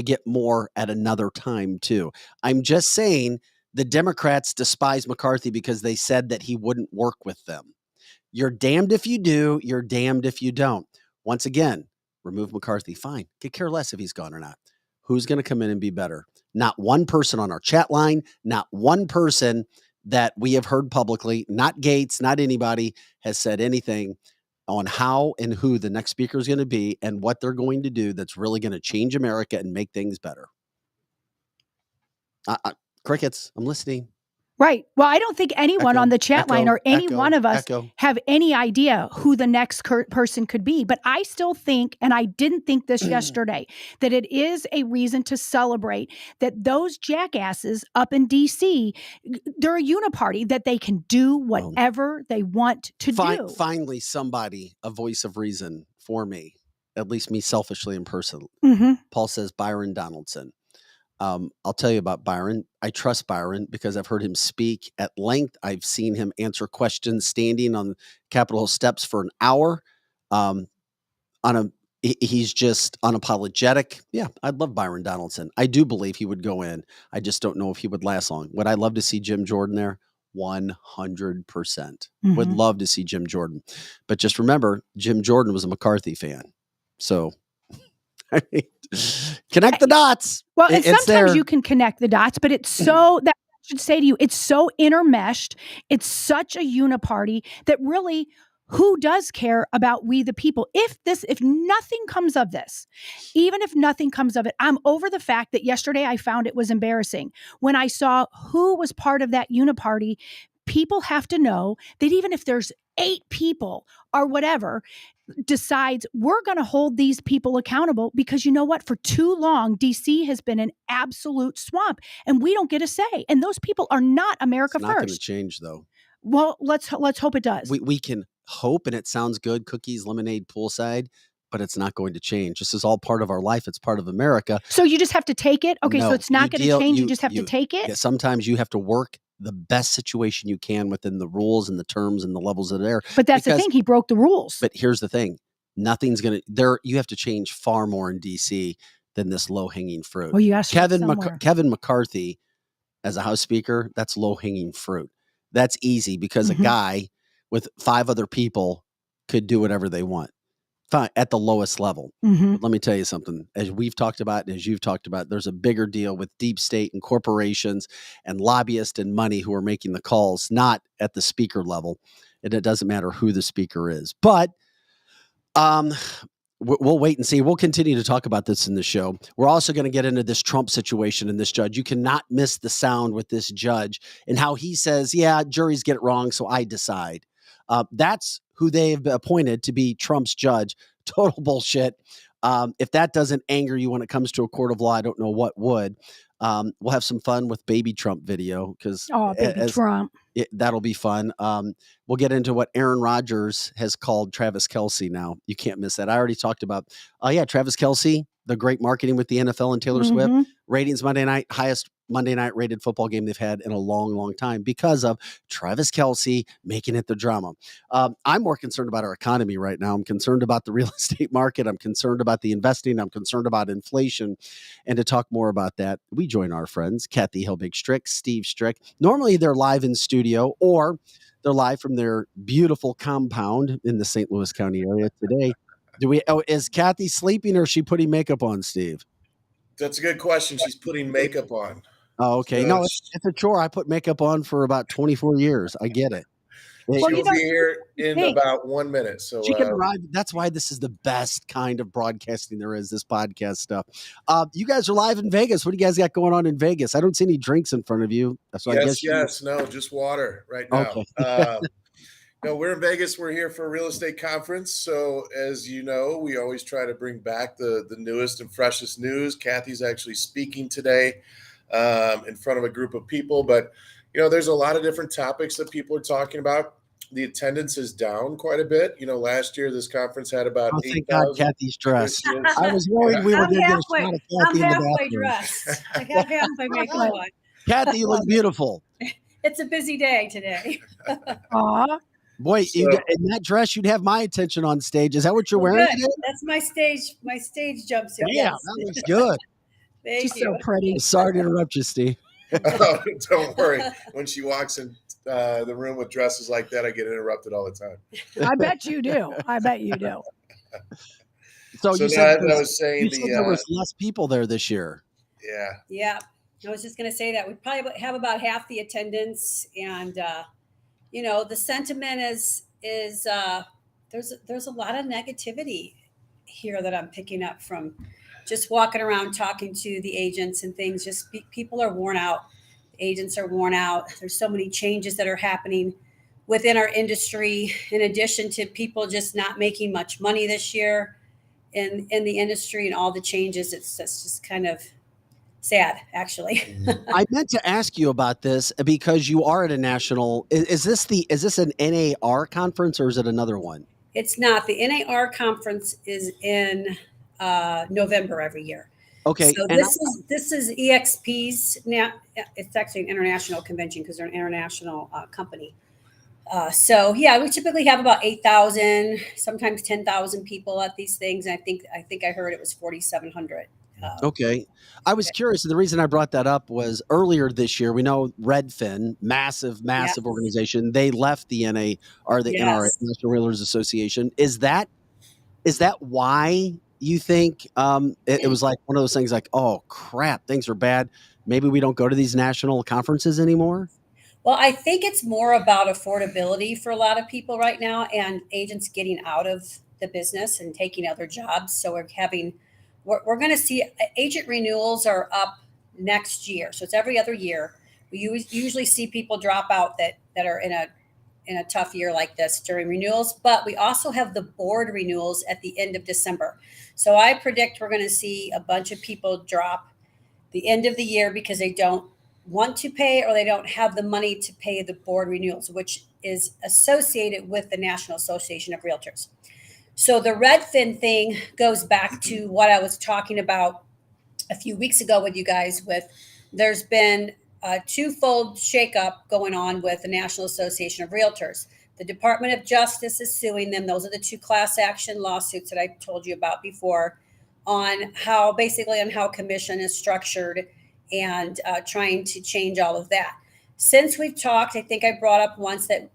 get more at another time too. I'm just saying the Democrats despise McCarthy because they said that he wouldn't work with them. You're damned if you do. You're damned if you don't. Once again, remove McCarthy. Fine. Could care less if he's gone or not. who's going to come in and be better. Not one person on our chat line, not one person that we have heard publicly, not Gates, not anybody has said anything on how and who the next speaker is going to be and what they're going to do that's really going to change America and make things better. Crickets, I'm listening. Right. Well, I don't think anyone on the chat line or any one of us have any idea who the next person could be. But I still think, and I didn't think this yesterday, that it is a reason to celebrate that those jackasses up in D.C., they're a uniparty, that they can do whatever they want to do. Finally, somebody, a voice of reason for me, at least me selfishly and personally. Paul says Byron Donaldson. I'll tell you about Byron. I trust Byron because I've heard him speak at length. I've seen him answer questions standing on Capitol steps for an hour. He's just unapologetic. Yeah, I'd love Byron Donaldson. I do believe he would go in. I just don't know if he would last long. Would I love to see Jim Jordan there? 100%. Would love to see Jim Jordan. But just remember, Jim Jordan was a McCarthy fan. So I mean, connect the dots. Well, and sometimes you can connect the dots, but it's so that I should say to you, it's so intermeshed. It's such a uniparty that really, who does care about we the people? If nothing comes of this, even if nothing comes of it, I'm over the fact that yesterday I found it was embarrassing when I saw who was part of that uniparty. People have to know that even if there's 8 people or whatever decides we're going to hold these people accountable, because you know what? For too long, DC has been an absolute swamp and we don't get a say. And those people are not America first. It's not going to change though. Well, let's hope it does. We can hope, and it sounds good. Cookies, lemonade, poolside, but it's not going to change. This is all part of our life. It's part of America. So you just have to take it. Okay. So it's not going to change. You just have to take it. Yeah, sometimes you have to work the best situation you can within the rules and the terms and the levels that are there. But that's the thing. He broke the rules. But here's the thing. Nothing's going to there. You have to change far more in DC than this low hanging fruit. Well, you got Kevin McCarthy as a House Speaker. That's low hanging fruit. That's easy because a guy with 5 other people could do whatever they want. Fine, at the lowest level. But let me tell you something. As we've talked about, and as you've talked about, there's a bigger deal with deep state and corporations and lobbyists and money who are making the calls, not at the speaker level. And it doesn't matter who the speaker is. But we'll wait and see. We'll continue to talk about this in the show. We're also going to get into this Trump situation and this judge. You cannot miss the sound with this judge and how he says, yeah, juries get it wrong, so I decide. That's who they've appointed to be Trump's judge. Total bullshit. If that doesn't anger you when it comes to a court of law, I don't know what would. We'll have some fun with baby Trump video because Trump. That'll be fun. We'll get into what Aaron Rodgers has called Travis Kelce now. You can't miss that. I already talked about, Travis Kelce, the great marketing with the NFL and Taylor Swift. Ratings Monday night, highest Monday night rated football game they've had in a long, long time because of Travis Kelce making it the drama. I'm more concerned about our economy right now. I'm concerned about the real estate market. I'm concerned about the investing. I'm concerned about inflation. And to talk more about that, we join our friends, Kathy Helbig-Strick, Steve Strick. Normally they're live in studio or they're live from their beautiful compound in the St. Louis County area today. Is Kathy sleeping or is she putting makeup on, Steve? That's a good question. She's putting makeup on. Oh, okay. No, it's a chore. I put makeup on for about 24 years. I get it. She'll be here in about 1 minute. So she can arrive. That's why this is the best kind of broadcasting there is, this podcast stuff. You guys are live in Vegas. What do you guys got going on in Vegas? I don't see any drinks in front of you. So No, just water right now. Okay. No, we're in Vegas. We're here for a real estate conference. So as you know, we always try to bring back the newest and freshest news. Kathy's actually speaking today in front of a group of people. But, there's a lot of different topics that people are talking about. The attendance is down quite a bit. Last year this conference had about 8,000. Thank God Kathy's dressed. I was worried we were going to get a shot of Kathy in the bathroom. Dressed. I got halfway makeup on. Kathy, you look beautiful. It's a busy day today. Aw. Boy, in that dress, you'd have my attention on stage. Is that what you're wearing today? That's my stage jumpsuit. Yeah, that looks good. She's so pretty. Sorry to interrupt you, Steve. Oh, don't worry. When she walks in the room with dresses like that, I get interrupted all the time. I bet you do. So So you now, said as I was saying, there was less people there this year. yeah. Yeah. I was just going to say that we probably have about half the attendance, and the sentiment is there's a lot of negativity here that I'm picking up from just walking around talking to the agents and things. Just people are worn out. Agents are worn out. There's so many changes that are happening within our industry, in addition to people just not making much money this year in the industry and all the changes. It's just kind of sad, actually. I meant to ask you about this because you are at a national. Is this an NAR conference or is it another one? It's not. The NAR conference is in November every year. Okay, So this is EXP's now. It's actually an international convention because they're an international company. So yeah, we typically have about 8,000, sometimes 10,000 people at these things. And I think I heard it was 4,700. Okay. I was curious. And the reason I brought that up was earlier this year, we know Redfin, massive organization. They left the NA or the NRA, National Realtors Association. Is that why you think it was like one of those things like, oh crap, things are bad. Maybe we don't go to these national conferences anymore? Well, I think it's more about affordability for a lot of people right now, and agents getting out of the business and taking other jobs. So we're going to see agent renewals are up next year. So it's every other year. We usually see people drop out that are in a tough year like this during renewals, but we also have the board renewals at the end of December. So I predict we're going to see a bunch of people drop the end of the year because they don't want to pay or they don't have the money to pay the board renewals, which is associated with the National Association of Realtors. So the Redfin thing goes back to what I was talking about a few weeks ago with you guys. There's been a twofold shakeup going on with the National Association of Realtors. The Department of Justice is suing them. Those are the two class action lawsuits that I told you about before on how commission is structured and trying to change all of that. Since we've talked, I think I brought up once that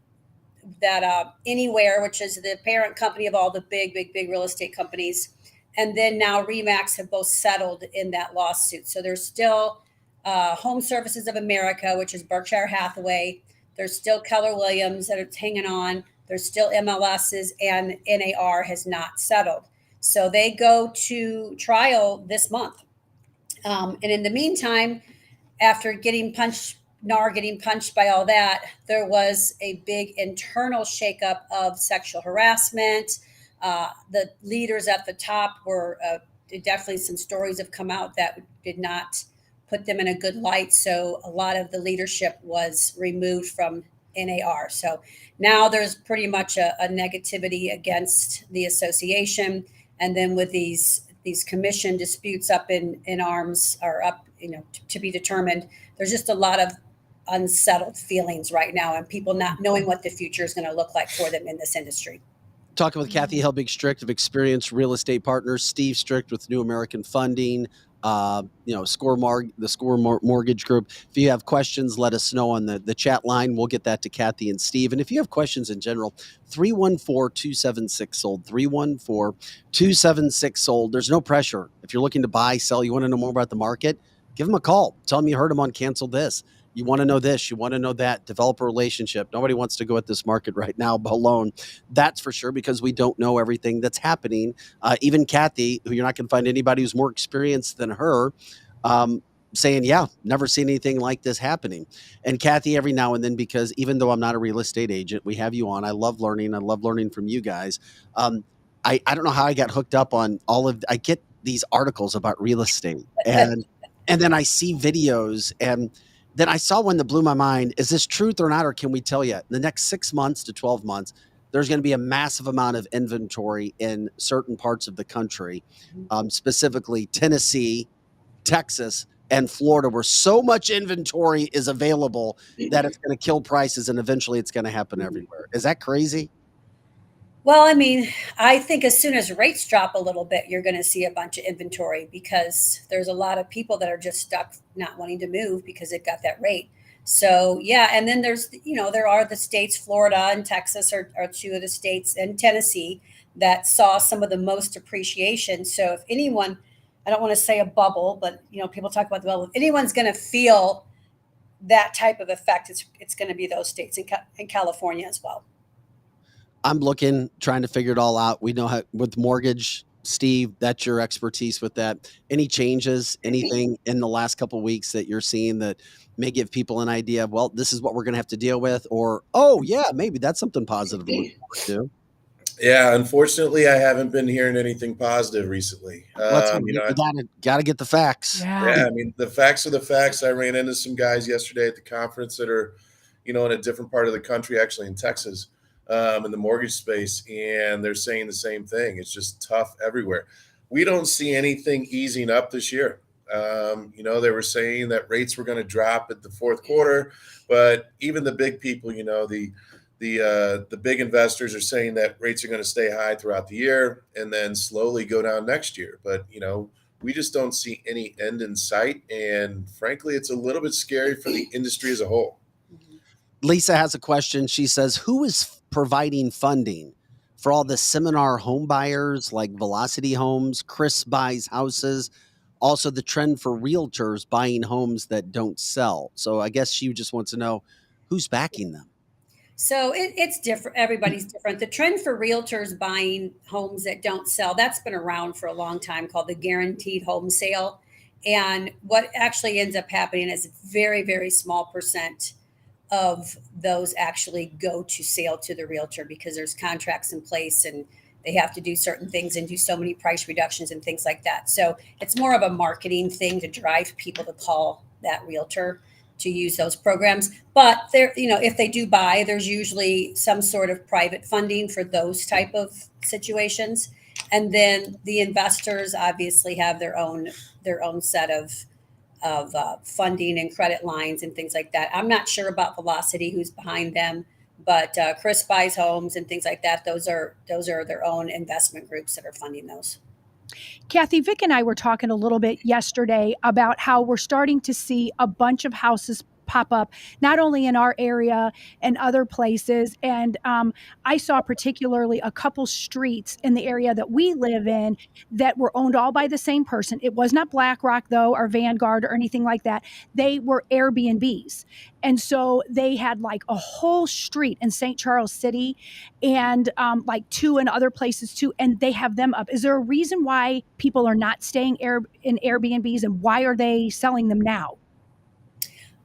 Anywhere, which is the parent company of all the big real estate companies, and then now Remax have both settled in that lawsuit. So there's still Home Services of America, which is Berkshire Hathaway. There's still Keller Williams that are hanging on. There's still MLSs, and NAR has not settled. So they go to trial this month. And in the meantime, after NAR getting punched by all that, there was a big internal shakeup of sexual harassment. The leaders at the top were definitely, some stories have come out that did not put them in a good light. So a lot of the leadership was removed from NAR. So now there's pretty much a negativity against the association. And then with these commission disputes up in arms, or up, to be determined, there's just a lot of unsettled feelings right now, and people not knowing what the future is going to look like for them in this industry. Talking with Kathy Helbig Strict of Experienced Real Estate Partners, Steve Strict with New American Funding, the Score Mortgage Group. If you have questions, let us know on the chat line. We'll get that to Kathy and Steve. And if you have questions in general, 314-276-SOLD, 314-276-SOLD. There's no pressure. If you're looking to buy, sell, you want to know more about the market, give them a call. Tell them you heard them on Cancel This. You want to know this, you want to know that, develop a relationship. Nobody wants to go at this market right now alone. That's for sure, because we don't know everything that's happening. Even Kathy, who you're not going to find anybody who's more experienced than her, saying, yeah, never seen anything like this happening. And Kathy, every now and then, because even though I'm not a real estate agent, we have you on. I love learning. I love learning from you guys. I don't know how I got hooked up on I get these articles about real estate, and then I see videos, and then I saw one that blew my mind. Is this truth or not, or can we tell you? In the next 6 months to 12 months, there's going to be a massive amount of inventory in certain parts of the country, specifically Tennessee, Texas, and Florida, where so much inventory is available that it's going to kill prices, and eventually it's going to happen everywhere. Is that crazy? Well, I mean, I think as soon as rates drop a little bit, you're going to see a bunch of inventory, because there's a lot of people that are just stuck not wanting to move because they've got that rate. So, yeah. And then there are the states, Florida and Texas are two of the states, and Tennessee, that saw some of the most appreciation. So if anyone, I don't want to say a bubble, but people talk about the bubble. If anyone's going to feel that type of effect, it's going to be those states in California as well. I'm trying to figure it all out. We know how with mortgage, Steve, that's your expertise with that. Any changes, anything in the last couple of weeks that you're seeing that may give people an idea of, well, this is what we're going to have to deal with, or, oh yeah, maybe that's something positive to look forward to. Yeah, unfortunately, I haven't been hearing anything positive recently. Gotta get the facts. Yeah, I mean, the facts are the facts. I ran into some guys yesterday at the conference that are, in a different part of the country, actually in Texas, in the mortgage space, and they're saying the same thing. It's just tough everywhere. We don't see anything easing up this year. They were saying that rates were going to drop at the fourth quarter, but even the big people, the big investors are saying that rates are going to stay high throughout the year and then slowly go down next year. But, we just don't see any end in sight. And frankly, it's a little bit scary for the industry as a whole. Lisa has a question. She says, who is providing funding for all the seminar home buyers like Velocity Homes, Chris Buys Houses, also the trend for realtors buying homes that don't sell? So I guess she just wants to know who's backing them. So it's different. Everybody's different. The trend for realtors buying homes that don't sell, that's been around for a long time, called the guaranteed home sale. And what actually ends up happening is a very, very small percent of those actually go to sale to the realtor because there's contracts in place and they have to do certain things and do so many price reductions and things like that. So it's more of a marketing thing to drive people to call that realtor to use those programs. But there, if they do buy, there's usually some sort of private funding for those type of situations. And then the investors obviously have their own set of funding and credit lines and things like that. I'm not sure about Velocity, who's behind them, but Chris Buys Homes and things like that. Those are their own investment groups that are funding those. Kathy, Vic and I were talking a little bit yesterday about how we're starting to see a bunch of houses pop up, not only in our area and other places. And I saw particularly a couple streets in the area that we live in that were owned all by the same person. It was not BlackRock, though, or Vanguard or anything like that. They were Airbnbs. And so they had like a whole street in St. Charles City and like two in other places too. And they have them up. Is there a reason why people are not staying in Airbnbs, and why are they selling them now?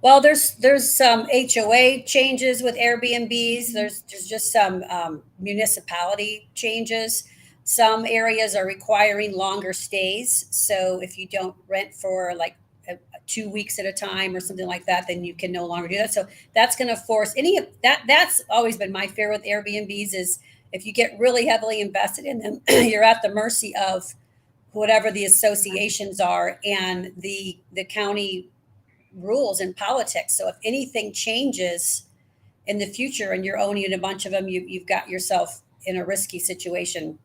Well, there's some HOA changes with Airbnbs. There's just some municipality changes. Some areas are requiring longer stays. So if you don't rent for like 2 weeks at a time or something like that, then you can no longer do that. So that's going to force any of that. That's always been my fear with Airbnbs is if you get really heavily invested in them, you're at the mercy of whatever the associations are and the county rules and politics. So if anything changes in the future and you're owning a bunch of them, you've got yourself in a risky situation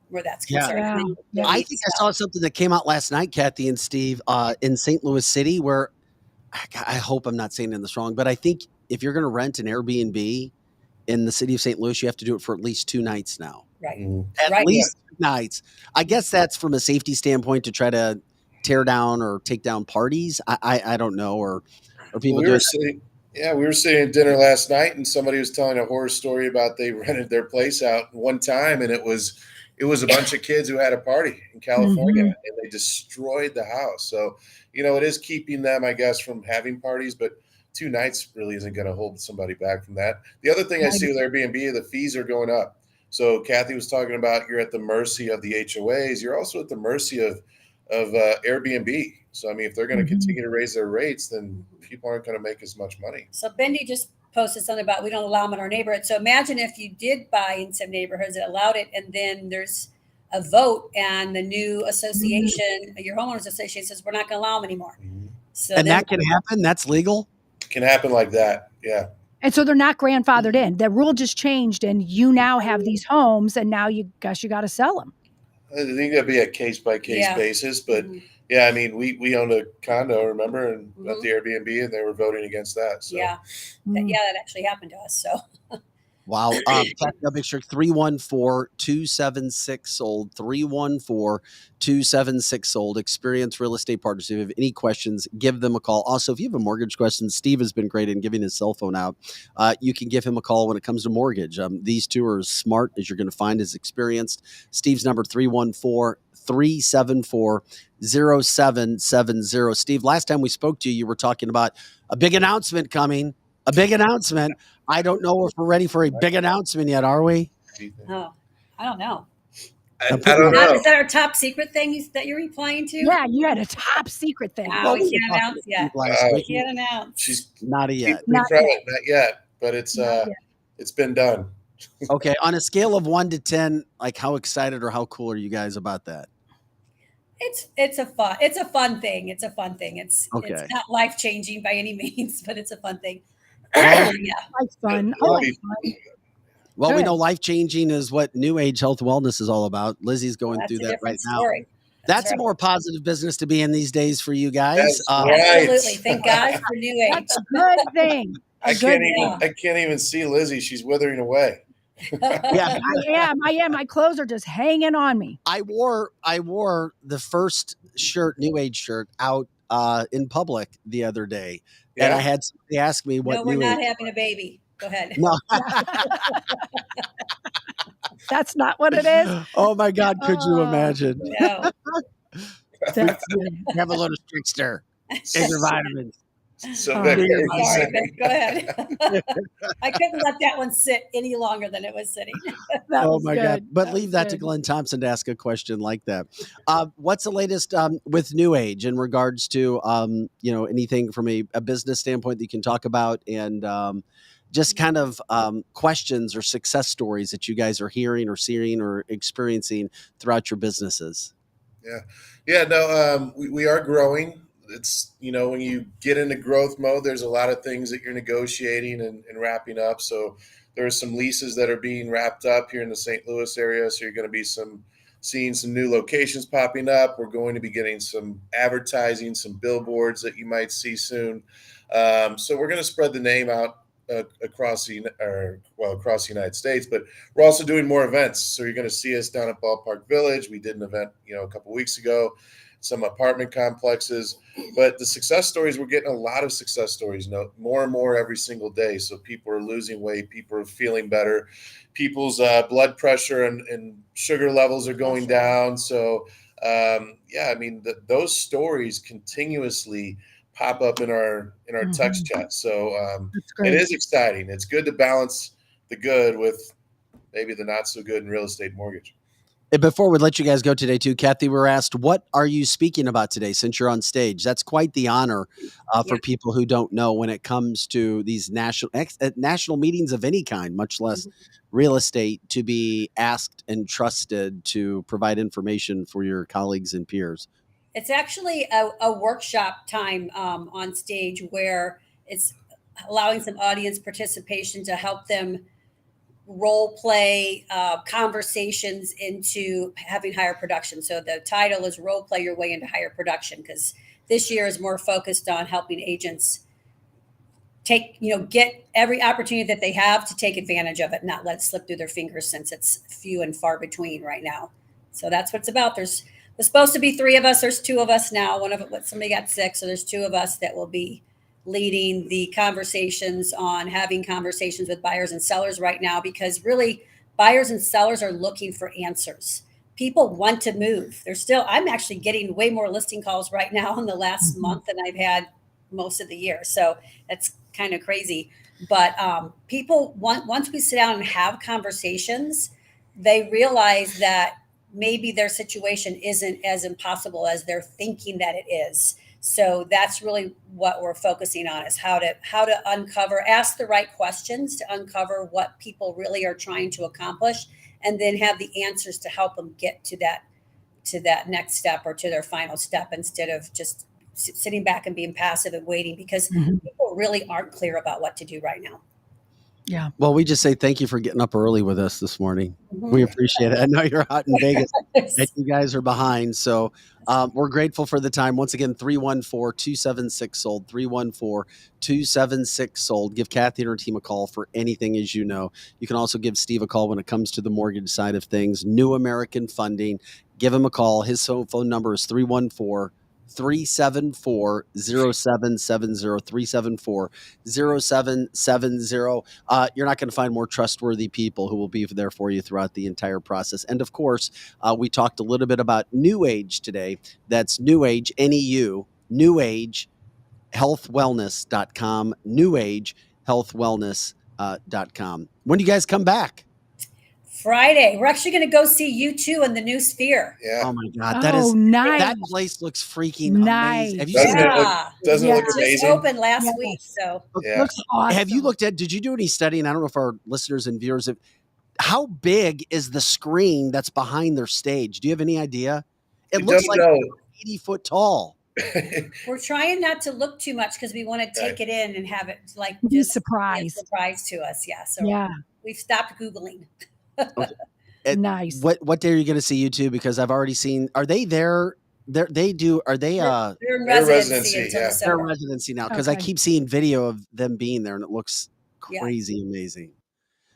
where that's concerned. Yeah. I think I saw something that came out last night, Kathy and Steve, in St. Louis City, where I hope I'm not saying this wrong, but I think if you're going to rent an Airbnb in the city of St. Louis, you have to do it for at least 2 nights now. Right. At least 2 nights. I guess that's from a safety standpoint to try to tear down or take down parties. I don't know, or people we were sitting at dinner last night and somebody was telling a horror story about they rented their place out one time and it was a bunch of kids who had a party in California and they destroyed the house. So, it is keeping them, I guess, from having parties, but 2 nights really isn't going to hold somebody back from that. The other thing I see with Airbnb, the fees are going up. So Kathy was talking about you're at the mercy of the HOAs. You're also at the mercy of Airbnb. So, I mean, if they're going to continue to raise their rates, then people aren't going to make as much money. So Bendy just posted something about we don't allow them in our neighborhood. So imagine if you did buy in some neighborhoods that allowed it, and then there's a vote and the new association, your homeowners association says, we're not going to allow them anymore. So and that can happen. That's legal. It can happen like that. Yeah. And so they're not grandfathered in. The rule just changed and you now have these homes and now you got to sell them. I think that'd be a case by case basis, but yeah, I mean, we owned a condo, remember, and at the Airbnb, and they were voting against that. So. Yeah, that actually happened to us. So Wow. Kathy Upmixture, 314-276-SOLD, 314-276-SOLD. Experienced Real Estate Partners. If you have any questions, give them a call. Also, if you have a mortgage question, Steve has been great in giving his cell phone out. You can give him a call when it comes to mortgage. These two are as smart as you're going to find, as experienced. Steve's number, 314-374-0770. Steve, last time we spoke to you, you were talking about a big announcement coming. A big announcement. I don't know if we're ready for a big announcement yet, are we? Oh, I don't know. I don't know. Is that our top secret thing that you're replying to? Yeah, you had a top secret thing. No, we can't announce yet. We can't announce. She's not yet. Not yet, but it's been done. Okay, on a scale of 1 to 10, like how excited or how cool are you guys about that? It's a fun thing. It's a fun thing. It's not life changing by any means, but it's a fun thing. Yeah, it's fun. Well, we know life changing is what New Age health wellness is all about. Lizzie's going through that right now. That's a more positive business to be in these days for you guys. Absolutely. Thank God for New Age. That's a good thing. I can't even see Lizzie. She's withering away. Yeah, I am. My clothes are just hanging on me. I wore the first New Age shirt out in public the other day. And I had somebody ask me what. No, we're not having a baby. Go ahead. No. That's not what it is. Oh my God! Could you imagine? No. Have a little trickster. Take your vitamins. So sorry, go ahead. I couldn't let that one sit any longer than it was sitting. Oh my God. But leave that to Glenn Thompson to ask a question like that. What's the latest with New Age in regards to anything from a business standpoint that you can talk about, and just kind of questions or success stories that you guys are hearing or seeing or experiencing throughout your businesses? No, we are growing. It's, when you get into growth mode, there's a lot of things that you're negotiating and wrapping up. So there are some leases that are being wrapped up here in the St. Louis area. So you're going to be seeing some new locations popping up. We're going to be getting some advertising, some billboards that you might see soon. So we're going to spread the name out across the United States, but we're also doing more events. So you're going to see us down at Ballpark Village. We did an event, a couple weeks ago, some apartment complexes, but the success stories, we're getting a lot of success stories, more and more every single day. So people are losing weight, people are feeling better, people's blood pressure and sugar levels are going down. So those stories continuously pop up in our text chat. So it is exciting. It's good to balance the good with maybe the not so good in real estate mortgage. And before we let you guys go today too, Kathy, we're asked, what are you speaking about today since you're on stage? That's quite the honor for people who don't know when it comes to these national meetings of any kind, much less real estate, to be asked and trusted to provide information for your colleagues and peers. It's actually a workshop time on stage where it's allowing some audience participation to help them role play conversations into having higher production. So the title is Role Play Your Way into Higher Production, because this year is more focused on helping agents get every opportunity that they have to take advantage of it, not let it slip through their fingers, since it's few and far between right now. So that's what it's about. There's supposed to be 3 of us. There's 2 of us now. Somebody got sick. So there's 2 of us that will be leading the conversations on having conversations with buyers and sellers right now, because really buyers and sellers are looking for answers. People want to move. I'm actually getting way more listing calls right now in the last month than I've had most of the year. So that's kind of crazy. But people once we sit down and have conversations, they realize that maybe their situation isn't as impossible as they're thinking that it is. So that's really what we're focusing on, is how to ask the right questions to uncover what people really are trying to accomplish, and then have the answers to help them get to that next step or to their final step, instead of just sitting back and being passive and waiting, because people really aren't clear about what to do right now. Yeah. Well, we just say thank you for getting up early with us this morning. We appreciate it. I know you're out in Vegas and you guys are behind. So we're grateful for the time. Once again, 314-276-SOLD, 314-276-SOLD. Give Kathy and her team a call for anything, as you know. You can also give Steve a call when it comes to the mortgage side of things. New American Funding. Give him a call. His phone number is 314-374-0770, 374-0770. You're not going to find more trustworthy people who will be there for you throughout the entire process. And of course, we talked a little bit about New Age today. That's New Age, N-E-U, New Age, healthwellness.com, New Age, healthwellness.com. When do you guys come back? Friday. We're actually going to go see U2 in the new Sphere. Yeah. Oh my God. Nice. That place looks freaking nice. amazing. Have you seen Yeah. Doesn't it look amazing? Just opened last week. So Looks awesome. Have you looked at, did you do any studying? I don't know if our listeners and viewers have, how big is the screen that's behind their stage? Do you have any idea? It looks like 80 foot tall. We're trying not to look too much because we want to take it in and have it like Be just surprised. be a surprise to us. Yeah. So we've stopped Googling. Nice. What day are you going to see U2? Because I've already seen, are they there? They're in residency until They're December. in residency now because I keep seeing video of them being there and it looks crazy amazing.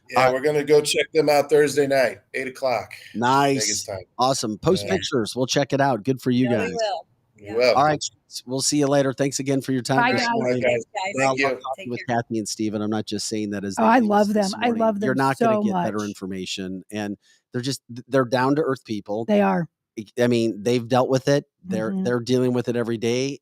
Yeah, we're gonna go check them out Thursday night, 8:00. Nice. Vegas time. Awesome. Post pictures. We'll check it out. Good for you guys. We will. You will. All right. We'll see you later. Thanks again for your time. Bye, this guys. morning. Thanks, guys. Well, Thank you. I love talking with Kathy and Steven. I'm not just saying that as they I lead us love them. this I morning. love them You're not so going to get much. better information, and they're down to earth people. They are. I mean, they've dealt with it. They're Mhm. they're dealing with it every day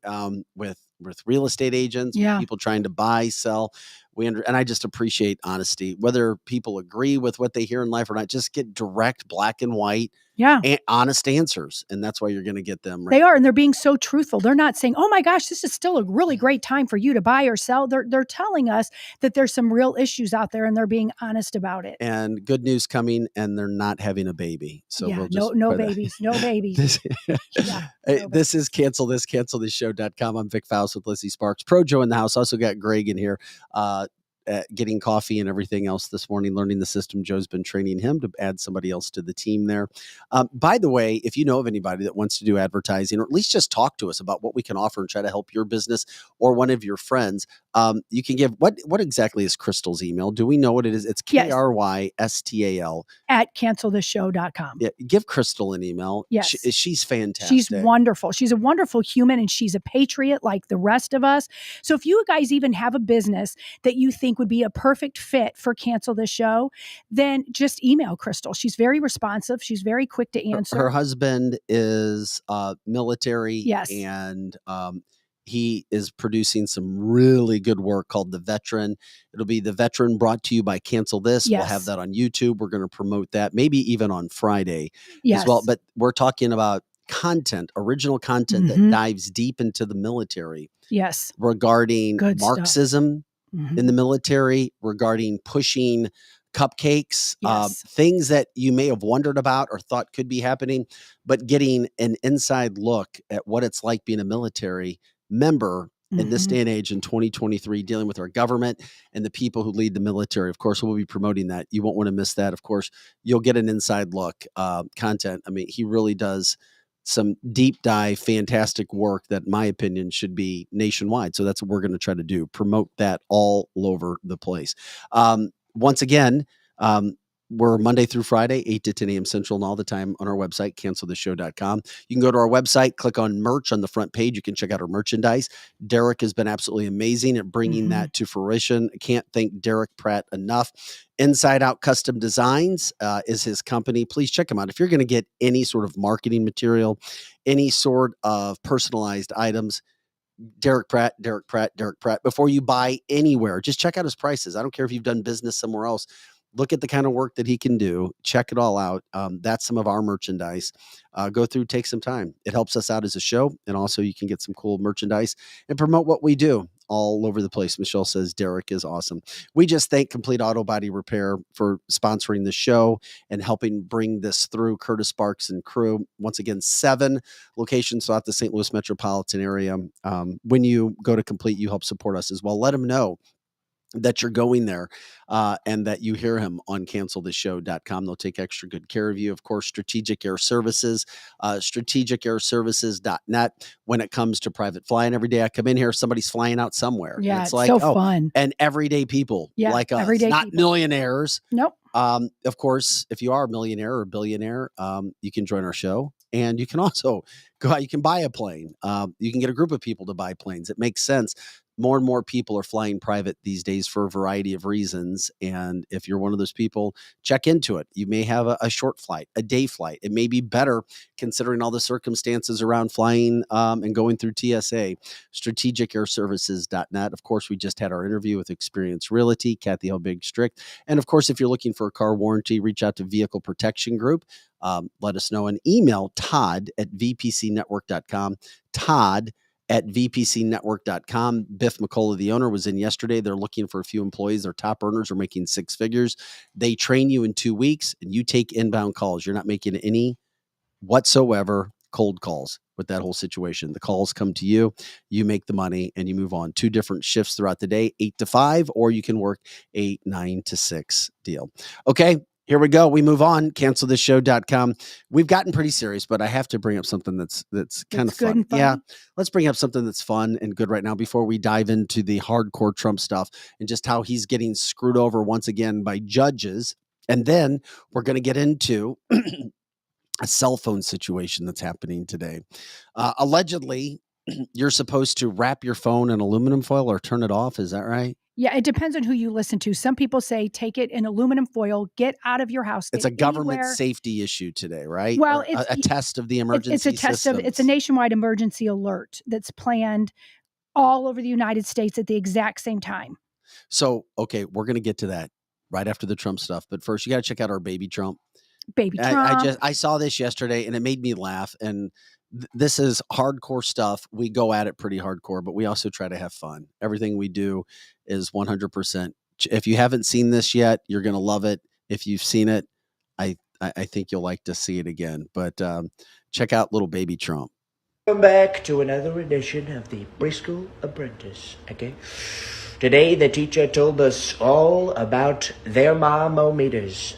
with real estate agents, Yeah. people trying to buy, sell. And I just appreciate honesty. Whether people agree with what they hear in life or not, just get direct, black and white, and honest answers, and that's why you're going to get them. Right? They are, and they're being so truthful. They're not saying, "Oh my gosh, this is still a really great time for you to buy or sell." They're telling us that there's some real issues out there, and they're being honest about it. And good news coming, and they're not having a baby. So Yeah, we'll just no pray that- babies, no babies. This is cancelthisshow.com. I'm Vic Faust with Lizzie Sparks. Pro Joe in the house. Also got Greg in here. Getting coffee and everything else this morning, learning the system. Joe's been training him to add somebody else to the team there. By the way, if you know of anybody that wants to do advertising, or at least just talk to us about what we can offer and try to help your business or one of your friends, you can give, what exactly is Crystal's email? Do we know what it is? It's KRYSTAL at cancelthisshow.com. Yeah, give Crystal an email. Yes. She's fantastic. She's wonderful. She's a wonderful human, and she's a patriot like the rest of us. So if you guys even have a business that you think would be a perfect fit for Cancel the Show, then just email Crystal. She's very responsive. She's very quick to answer. Her husband is military. Yes. And he is producing some really good work called The Veteran. It'll be The Veteran, brought to you by Cancel This. Yes. We'll have that on YouTube. We're going to promote that maybe even on Friday Yes. as well. But we're talking about content, original content that dives deep into the military. Yes. Regarding Good stuff. Marxism in the military, regarding pushing cupcakes, Yes. things that you may have wondered about or thought could be happening, but getting an inside look at what it's like being a military member in this day and age in 2023, dealing with our government and the people who lead the military. Of course, we'll be promoting that. You won't want to miss that. Of course, you'll get an inside look content. I mean, he really does some deep dive, fantastic work that, in my opinion, should be nationwide. So that's what we're going to try to do, promote that all over the place. Once again, we're Monday through Friday, 8 to 10 a.m. Central, and all the time on our website, cancelthisshow.com. You can go to our website, click on merch on the front page. You can check out our merchandise. Derek has been absolutely amazing at bringing that to fruition. I can't thank Derek Pratt enough. Inside Out Custom Designs is his company. Please check him out. If you're going to get any sort of marketing material, any sort of personalized items, Derek Pratt. Before you buy anywhere, just check out his prices. I don't care if you've done business somewhere else. Look at the kind of work that he can do. Check it all out. That's some of our merchandise. Go through, take some time. It helps us out as a show. And also you can get some cool merchandise and promote what we do all over the place. Michelle says Derek is awesome. We just thank Complete Auto Body Repair for sponsoring the show and helping bring this through. Curtis Sparks and crew. Once again, 7 locations throughout the St. Louis metropolitan area. When you go to Complete, you help support us as well. Let them know that you're going there and that you hear him on canceltheshow.com. They'll take extra good care of you. Of course, Strategic Air Services, strategicairservices.net. When it comes to private flying, every day I come in here, somebody's flying out somewhere. Yeah, and it's like, so fun. And everyday people like us, everyday not people. Millionaires. Nope. Of course, if you are a millionaire or billionaire, you can join our show. And you can also go out, you can buy a plane. You can get a group of people to buy planes. It makes sense. More and more people are flying private these days for a variety of reasons. And if you're one of those people, check into it. You may have a short flight, a day flight. It may be better considering all the circumstances around flying and going through TSA. Strategicairservices.net. Of course, we just had our interview with Experience Realty, Kathy Helbig Strict. And of course, if you're looking for a car warranty, reach out to Vehicle Protection Group. Let us know and email Todd@vpcnetwork.com. Todd@vpcnetwork.com. Biff McCullough, the owner, was in yesterday. They're looking for a few employees. Their top earners are making six figures. They train you in 2 weeks and you take inbound calls. You're not making any whatsoever cold calls with that whole situation. The calls come to you, you make the money, and you move on. 2 different shifts throughout the day, 8 to 5, or you can work a 9 to 6 deal. Okay. Here we go. We move on. Canceltheshow.com. We've gotten pretty serious, but I have to bring up something that's kind of fun. Yeah. Let's bring up something that's fun and good right now before we dive into the hardcore Trump stuff and just how he's getting screwed over once again by judges. And then we're going to get into a cell phone situation that's happening today. Allegedly, you're supposed to wrap your phone in aluminum foil or turn it off. Is that right? Yeah, it depends on who you listen to. Some people say take it in aluminum foil, get out of your house. It's a government safety issue today, right? Well, it's a test of the emergency It's a test of, it's a nationwide emergency alert that's planned all over the United States at the exact same time. So, okay, we're going to get to that right after the Trump stuff. But first, you got to check out our baby Trump. Baby Trump. I saw this yesterday and it made me laugh. And this is hardcore stuff. We go at it pretty hardcore, but we also try to have fun. Everything we do is 100%. If you haven't seen this yet, you're going to love it. If you've seen it, I think you'll like to see it again. But check out little baby Trump. Welcome back to another edition of the Preschool Apprentice. Okay. Today, the teacher told us all about their momometers.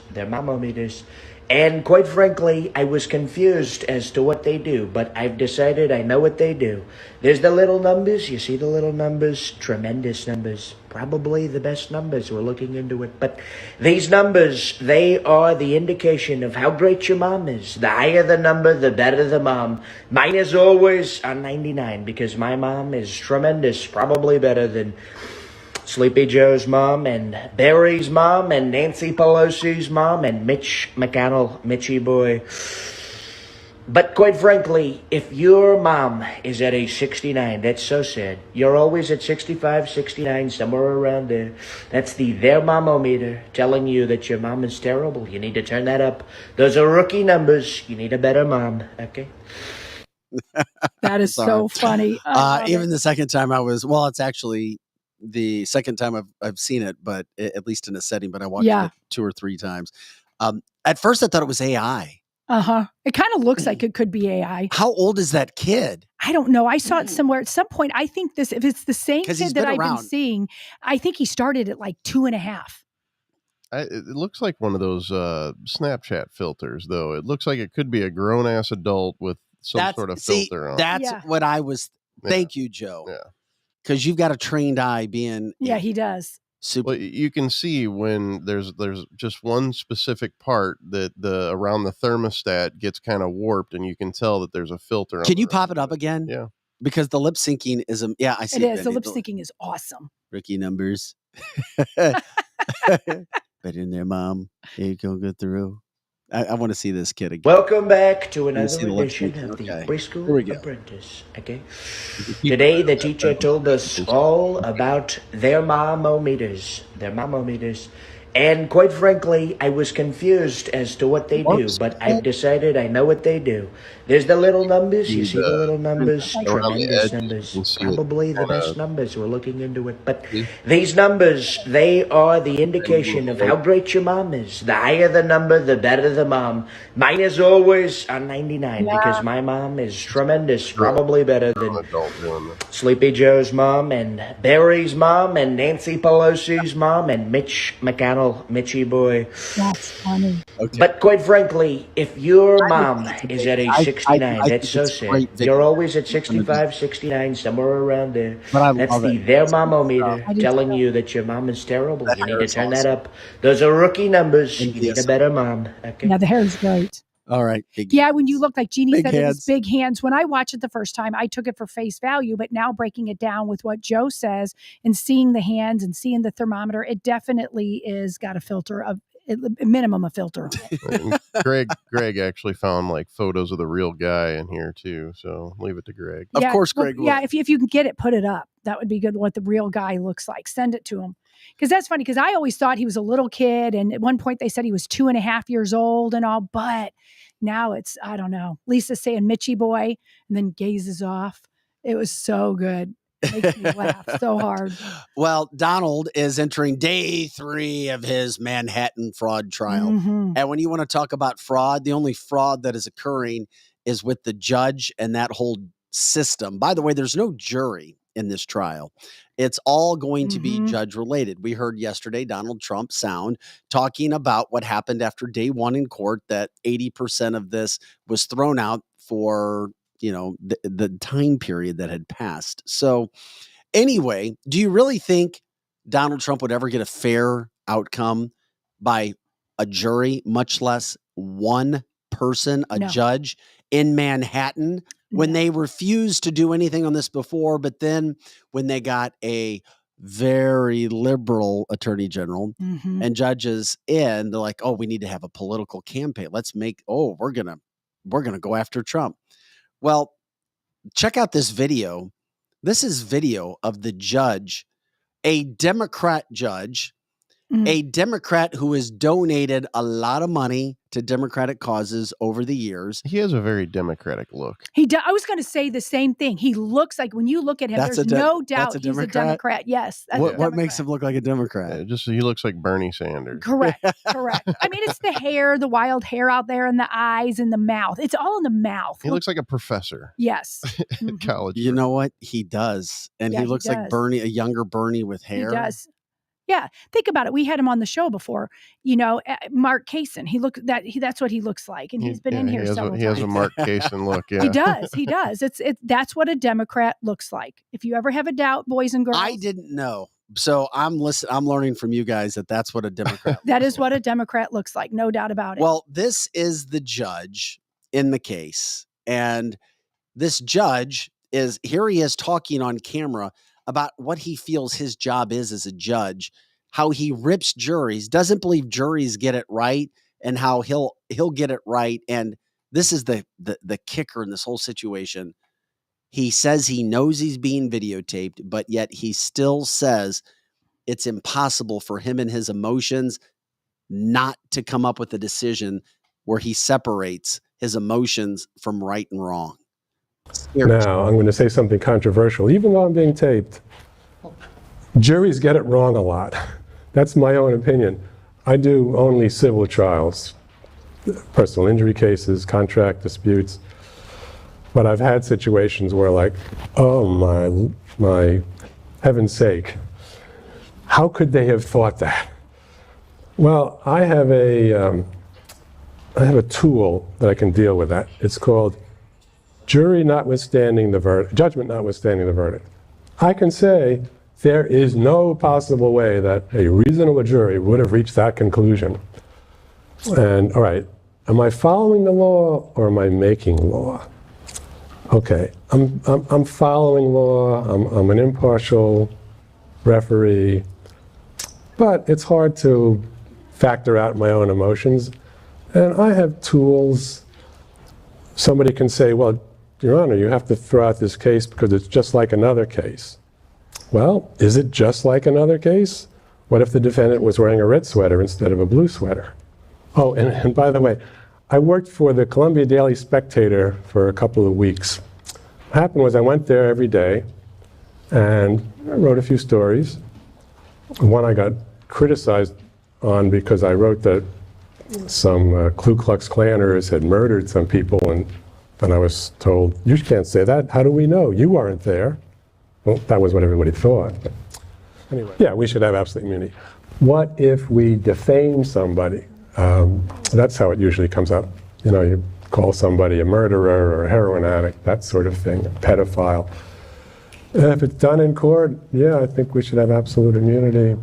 And quite frankly, I was confused as to what they do, but I've decided I know what they do. There's the little numbers. You see the little numbers? Tremendous numbers. Probably the best numbers. We're looking into it. But these numbers, they are the indication of how great your mom is. The higher the number, the better the mom. Mine is always on 99 because my mom is tremendous. Probably better than Sleepy Joe's mom and Barry's mom and Nancy Pelosi's mom and Mitch McConnell, Mitchie boy. But quite frankly, if your mom is at a 69, that's so sad. You're always at 65, 69, somewhere around there. That's the their momometer telling you that your mom is terrible. You need to turn that up. Those are rookie numbers. You need a better mom, okay? That is so funny. Even the second time it's actually the second time I've seen it, but at least in a setting, but I watched it 2 or 3 times. At first I thought it was AI. It kind of looks like it could be AI. How old is that kid? I don't know. I saw it somewhere at some point. I think if it's the same kid that I've been seeing, I think he started at like 2.5. It looks like one of those Snapchat filters, though. It looks like it could be a grown-ass adult with some sort of filter on. That's what I was. Thank you, Joe. Yeah. Because you've got a trained eye being. Yeah, he does. Super. Well, you can see when there's just one specific part that around the thermostat gets kind of warped, and you can tell that the's a filter. Can you pop it up again? Yeah. Because the lip syncing is I see it is. The lip syncing is awesome. Rookie numbers. But in there, Mom. You can go through. I want to see this kid again. Welcome back to another edition of the Preschool Apprentice. Okay. Today, the teacher told us all about their momometers. And quite frankly, I was confused as to what they do, but I've decided I know what they do. There's the little numbers. You see the little numbers? Tremendous numbers. Probably the best numbers. We're looking into it. But these numbers, they are the indication of how great your mom is. The higher the number, the better the mom. Mine is always on 99 because my mom is tremendous. Probably better than Sleepy Joe's mom and Barry's mom and Nancy Pelosi's mom and Mitch McConnell, Mitchie boy. That's funny. But quite frankly, if your mom is at age 69, that's so sad. You're always at 65, 69, somewhere around there. That's the their momometer telling you that your mom is terrible. You need to turn that up. Those are rookie numbers. You need a better mom. Okay. Yeah, the hair is great. All right. Yeah, when you look like Jeannie said, hands. it's big hands. When I watched it the first time, I took it for face value, but now breaking it down with what Joe says and seeing the hands and seeing the thermometer, it definitely is got a filter of a minimum a filter. Greg actually found like photos of the real guy in here too. So leave it to Greg. Of course, Greg. Yeah, if you can get it, put it up. That would be good. What the real guy looks like. Send it to him. Because that's funny, because I always thought he was a little kid. And at one point they said he was 2.5 years old and all, but now it's, I don't know. Lisa's saying Mitchie boy and then gazes off. It was so good. Makes me laugh so hard. Well, Donald is entering day 3 of his Manhattan fraud trial. Mm-hmm. And when you want to talk about fraud, the only fraud that is occurring is with the judge and that whole system. By the way, there's no jury in this trial. It's all going to be judge related. We heard yesterday Donald Trump sound talking about what happened after day 1 in court, that 80% of this was thrown out for, you know, the time period that had passed. So anyway, do you really think Donald Trump would ever get a fair outcome by a jury, much less one person, a judge in Manhattan, when they refused to do anything on this before, but then when they got a very liberal attorney general and judges in, they're like, oh, we need to have a political campaign. Let's make, we're going to go after Trump. Well, check out this video. This is video of the judge, a Democrat judge, a Democrat who has donated a lot of money to Democratic causes over the years. He has a very Democratic look. I was going to say the same thing. He looks like, when you look at him, there's no doubt he's a Democrat. Yes. What makes him look like a Democrat? He looks like Bernie Sanders. Correct. I mean, it's the hair, the wild hair out there, and the eyes and the mouth. It's all in the mouth. He looks like a professor. Yes. At college. You know what? He does. And he looks like Bernie, a younger Bernie with hair. He does. Yeah, think about it. We had him on the show before. You know, Mark Kaysen. That's what he looks like, and he's been in here several times. He has a Mark Kaysen look. Yeah, he does. That's what a Democrat looks like. If you ever have a doubt, boys and girls, I didn't know. So I'm learning from you guys that's what a Democrat. That is what a Democrat looks like, no doubt about it. Well, this is the judge in the case, and this judge he is talking on camera about what he feels his job is as a judge, how he rips juries, doesn't believe juries get it right, and how he'll get it right. And this is the kicker in this whole situation. He says he knows he's being videotaped, but yet he still says it's impossible for him and his emotions not to come up with a decision where he separates his emotions from right and wrong. Now, I'm going to say something controversial, even though I'm being taped. Juries get it wrong a lot. That's my own opinion. I do only civil trials, personal injury cases, contract disputes. But I've had situations where, like, oh my heaven's sake, how could they have thought that? Well, I have a tool that I can deal with that. It's called judgment notwithstanding the verdict. I can say there is no possible way that a reasonable jury would have reached that conclusion. And all right, am I following the law or am I making law? Okay, I'm following law. I'm an impartial referee, but it's hard to factor out my own emotions. And I have tools. Somebody can say, well, Your Honor, you have to throw out this case because it's just like another case. Well, is it just like another case? What if the defendant was wearing a red sweater instead of a blue sweater? Oh, and by the way, I worked for the Columbia Daily Spectator for a couple of weeks. What happened was I went there every day and I wrote a few stories. One I got criticized on because I wrote that some Ku Klux Klanners had murdered some people, and then I was told, you can't say that. How do we know? You weren't there. Well, that was what everybody thought. But anyway, yeah, we should have absolute immunity. What if we defame somebody? That's how it usually comes up. You know, you call somebody a murderer or a heroin addict, that sort of thing, a pedophile. If it's done in court, yeah, I think we should have absolute immunity.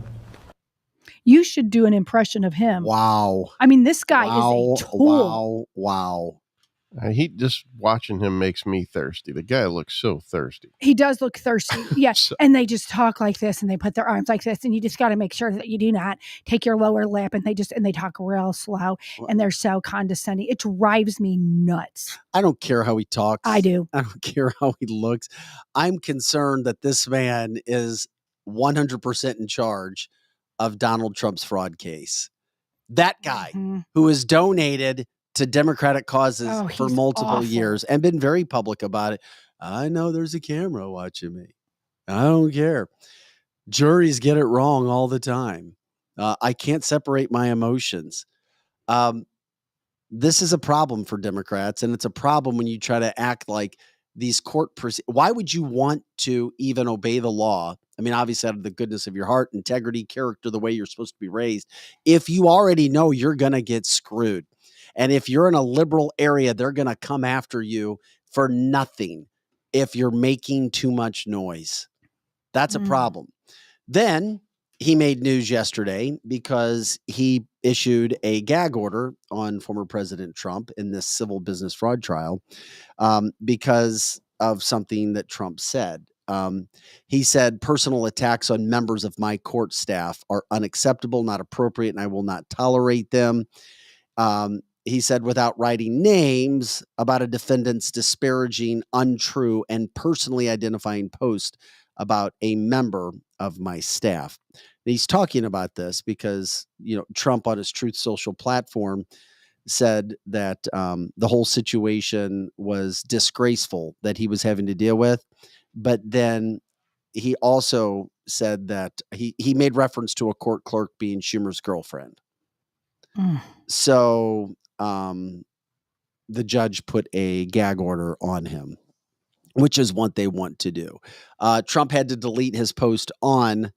You should do an impression of him. Wow. I mean, this guy is a tool. Wow. He just watching him makes me thirsty. The guy looks so thirsty. He does look thirsty. Yes. And they just talk like this and they put their arms like this. And you just got to make sure that you do not take your lower lip, and they talk real slow and they're so condescending. It drives me nuts. I don't care how he talks. I do. I don't care how he looks. I'm concerned that this man is 100% in charge of Donald Trump's fraud case. That guy who has donated to Democratic causes for multiple years and been very public about it. I know there's a camera watching me. I don't care. Juries get it wrong all the time. I can't separate my emotions. This is a problem for Democrats, and it's a problem when you try to act like these court why would you want to even obey the law? I mean, obviously, out of the goodness of your heart, integrity, character, the way you're supposed to be raised, if you already know you're going to get screwed. And if you're in a liberal area, they're going to come after you for nothing if you're making too much noise. That's a problem. Then he made news yesterday because he issued a gag order on former President Trump in this civil business fraud trial because of something that Trump said. He said personal attacks on members of my court staff are unacceptable, not appropriate, and I will not tolerate them. He said, without writing names, about a defendant's disparaging, untrue, and personally identifying post about a member of my staff. And he's talking about this because, Trump on his Truth Social platform said that the whole situation was disgraceful that he was having to deal with. But then he also said that he made reference to a court clerk being Schumer's girlfriend. So the judge put a gag order on him, which is what they want to do. Trump had to delete his post on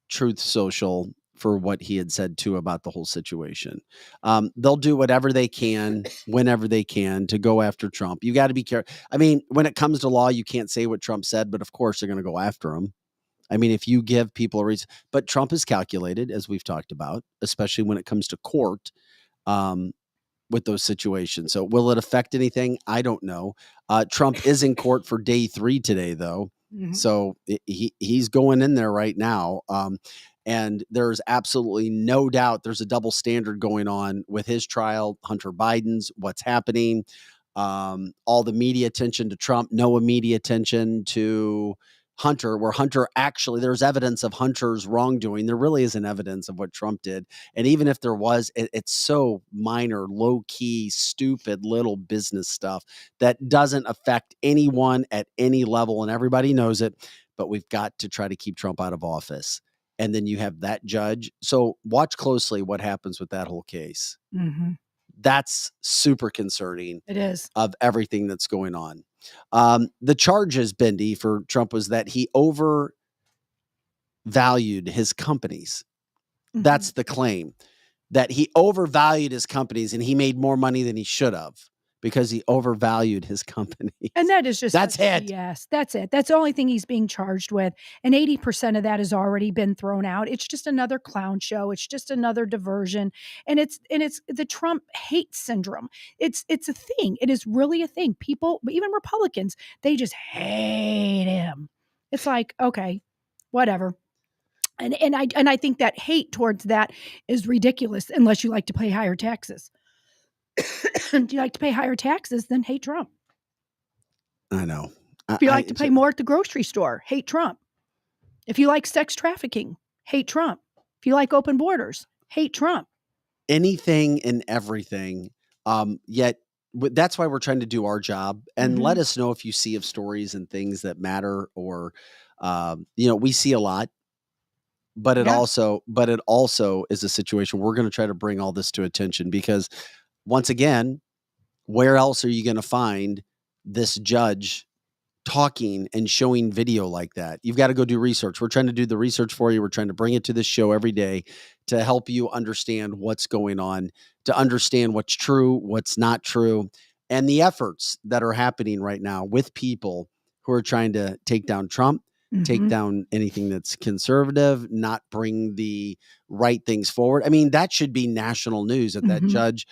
Truth Social for what he had said too about the whole situation. They'll do whatever they can, whenever they can, to go after Trump. You got to be careful. I mean, when it comes to law, you can't say what Trump said, but of course they're going to go after him. I mean, if you give people a reason, but Trump is calculated, as we've talked about, especially when it comes to court. With those situations. So will it affect anything? I don't know. Trump is in court for day 3 today, though. So he's going in there right now. And there's absolutely no doubt there's a double standard going on with his trial, Hunter Biden's, what's happening, all the media attention to Trump, no media attention to Hunter, where Hunter actually, there's evidence of Hunter's wrongdoing. There really isn't evidence of what Trump did. And even if there was, it's so minor, low key, stupid little business stuff that doesn't affect anyone at any level. And everybody knows it, but we've got to try to keep Trump out of office. And then you have that judge. So watch closely what happens with that whole case. That's super concerning. It is. Of everything that's going on. The charges, Bendy, for Trump was that he overvalued his companies. That's the claim, that he overvalued his companies and he made more money than he should have because he overvalued his company. And that is just, that's it. Yes, that's it. That's the only thing he's being charged with. And 80% of that has already been thrown out. It's just another clown show. It's just another diversion. And it's the Trump hate syndrome. It's a thing. It is really a thing. People, even Republicans, they just hate him. It's like, okay, whatever. And I think that hate towards that is ridiculous unless you like to pay higher taxes. Do you like to pay higher taxes, then hate Trump. I know. If you like to pay more at the grocery store, hate Trump. If you like sex trafficking, hate Trump. If you like open borders, hate Trump. Anything and everything. Yet that's why we're trying to do our job, and let us know if you see of stories and things that matter, or we see a lot, but it also is a situation we're going to try to bring all this to attention, because once again, where else are you going to find this judge talking and showing video like that? You've got to go do research. We're trying to do the research for you. We're trying to bring it to this show every day to help you understand what's going on, to understand what's true, what's not true, and the efforts that are happening right now with people who are trying to take down Trump, take down anything that's conservative, not bring the right things forward. I mean, that should be national news that that judge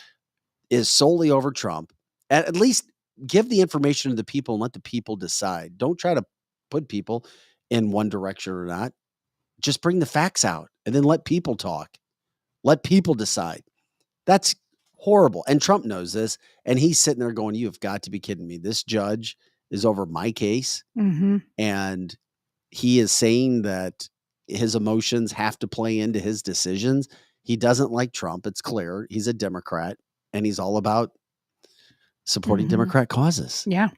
is solely over Trump. At least give the information to the people and let the people decide. Don't try to put people in one direction or not. Just bring the facts out and then let people talk. Let people decide. That's horrible. And Trump knows this. And he's sitting there going, "You have got to be kidding me. This judge is over my case." And he is saying that his emotions have to play into his decisions. He doesn't like Trump. It's clear. He's a Democrat, and he's all about supporting Democrat causes. Yeah.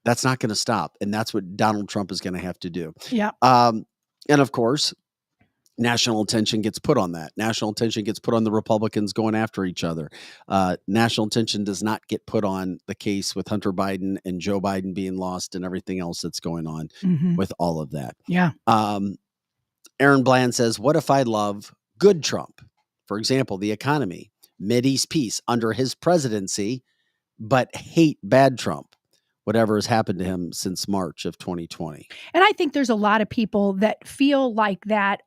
That's not going to stop. And that's what Donald Trump is going to have to do. Yeah. And of course, national attention gets put on that. National attention gets put on the Republicans going after each other. National attention does not get put on the case with Hunter Biden and Joe Biden being lost and everything else that's going on with all of that. Yeah. Aaron Bland says, "What if I love good Trump? For example, the economy, Mideast peace under his presidency, but hate bad Trump, whatever has happened to him since March of 2020. And I think there's a lot of people that feel like that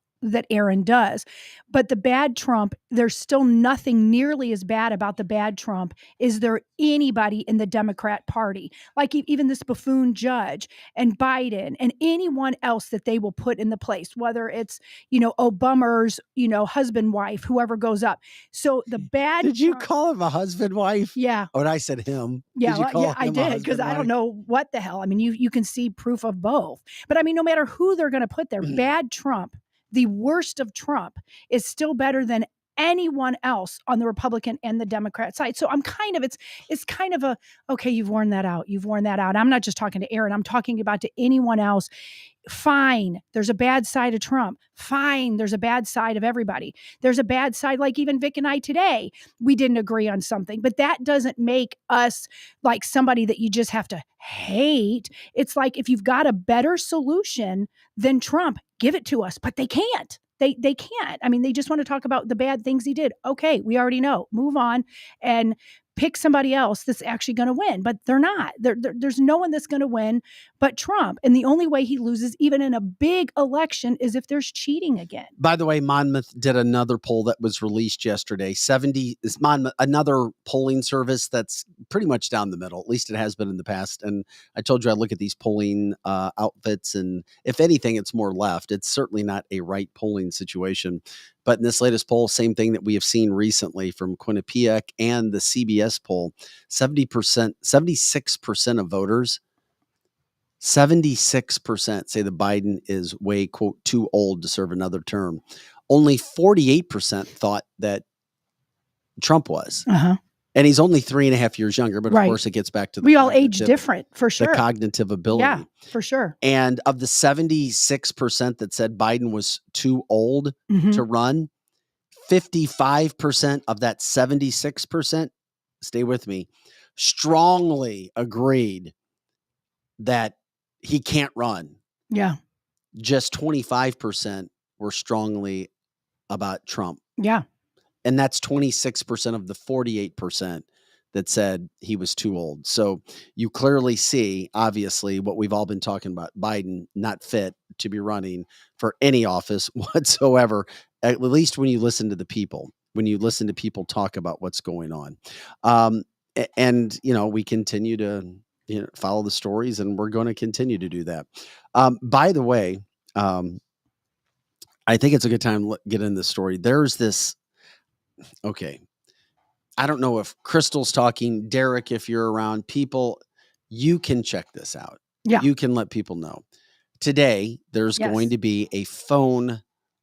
Aaron does. But the bad Trump, there's still nothing nearly as bad about the bad Trump. Is there anybody in the Democrat Party, like even this buffoon judge and Biden and anyone else that they will put in the place, whether it's, Obama's, husband, wife, whoever goes up. So the bad Did you call him a husband, wife? Yeah. Oh, and I said him. Yeah, Did you call him I a did, because I don't know what the hell. I mean, you can see proof of both. But I mean, no matter who they're going to put there, bad Trump, the worst of Trump, is still better than anyone else on the Republican and the Democrat side. So it's kind of a, okay, you've worn that out. I'm not just talking to Aaron. I'm talking about to anyone else. Fine, there's a bad side of Trump. Fine, there's a bad side of everybody. There's a bad side, like even Vic and I today, we didn't agree on something, but that doesn't make us like somebody that you just have to hate. It's like, if you've got a better solution than Trump, give it to us, but they can't. They can't. I mean, they just want to talk about the bad things he did. Okay, we already know. Move on and pick somebody else that's actually going to win, but they're not. There's no one that's going to win but Trump. And the only way he loses, even in a big election, is if there's cheating again. By the way, Monmouth did another poll that was released yesterday. Another polling service that's pretty much down the middle. At least it has been in the past. And I told you I look at these polling outfits, and if anything, it's more left. It's certainly not a right polling situation. But in this latest poll, same thing that we have seen recently from Quinnipiac and the CBS poll, 76% of voters, 76% say that Biden is way, quote, too old to serve another term. Only 48% thought that Trump was. And he's only 3.5 years younger, but of course it gets back to we all age different, for sure. The cognitive ability. Yeah, for sure. And of the 76% that said Biden was too old to run, 55% of that 76%, stay with me, strongly agreed that he can't run. Yeah. Just 25% were strongly about Trump. Yeah. And that's 26% of the 48% that said he was too old. So you clearly see, obviously, what we've all been talking about, Biden not fit to be running for any office whatsoever, at least when you listen to the people, when you listen to people talk about what's going on. And, we continue to follow the stories, and we're going to continue to do that. By the way, I think it's a good time to get in this story. There's this, okay, I don't know if Crystal's talking, Derek, if you're around, people, you can check this out. Yeah. You can let people know. Today, there's going to be a phone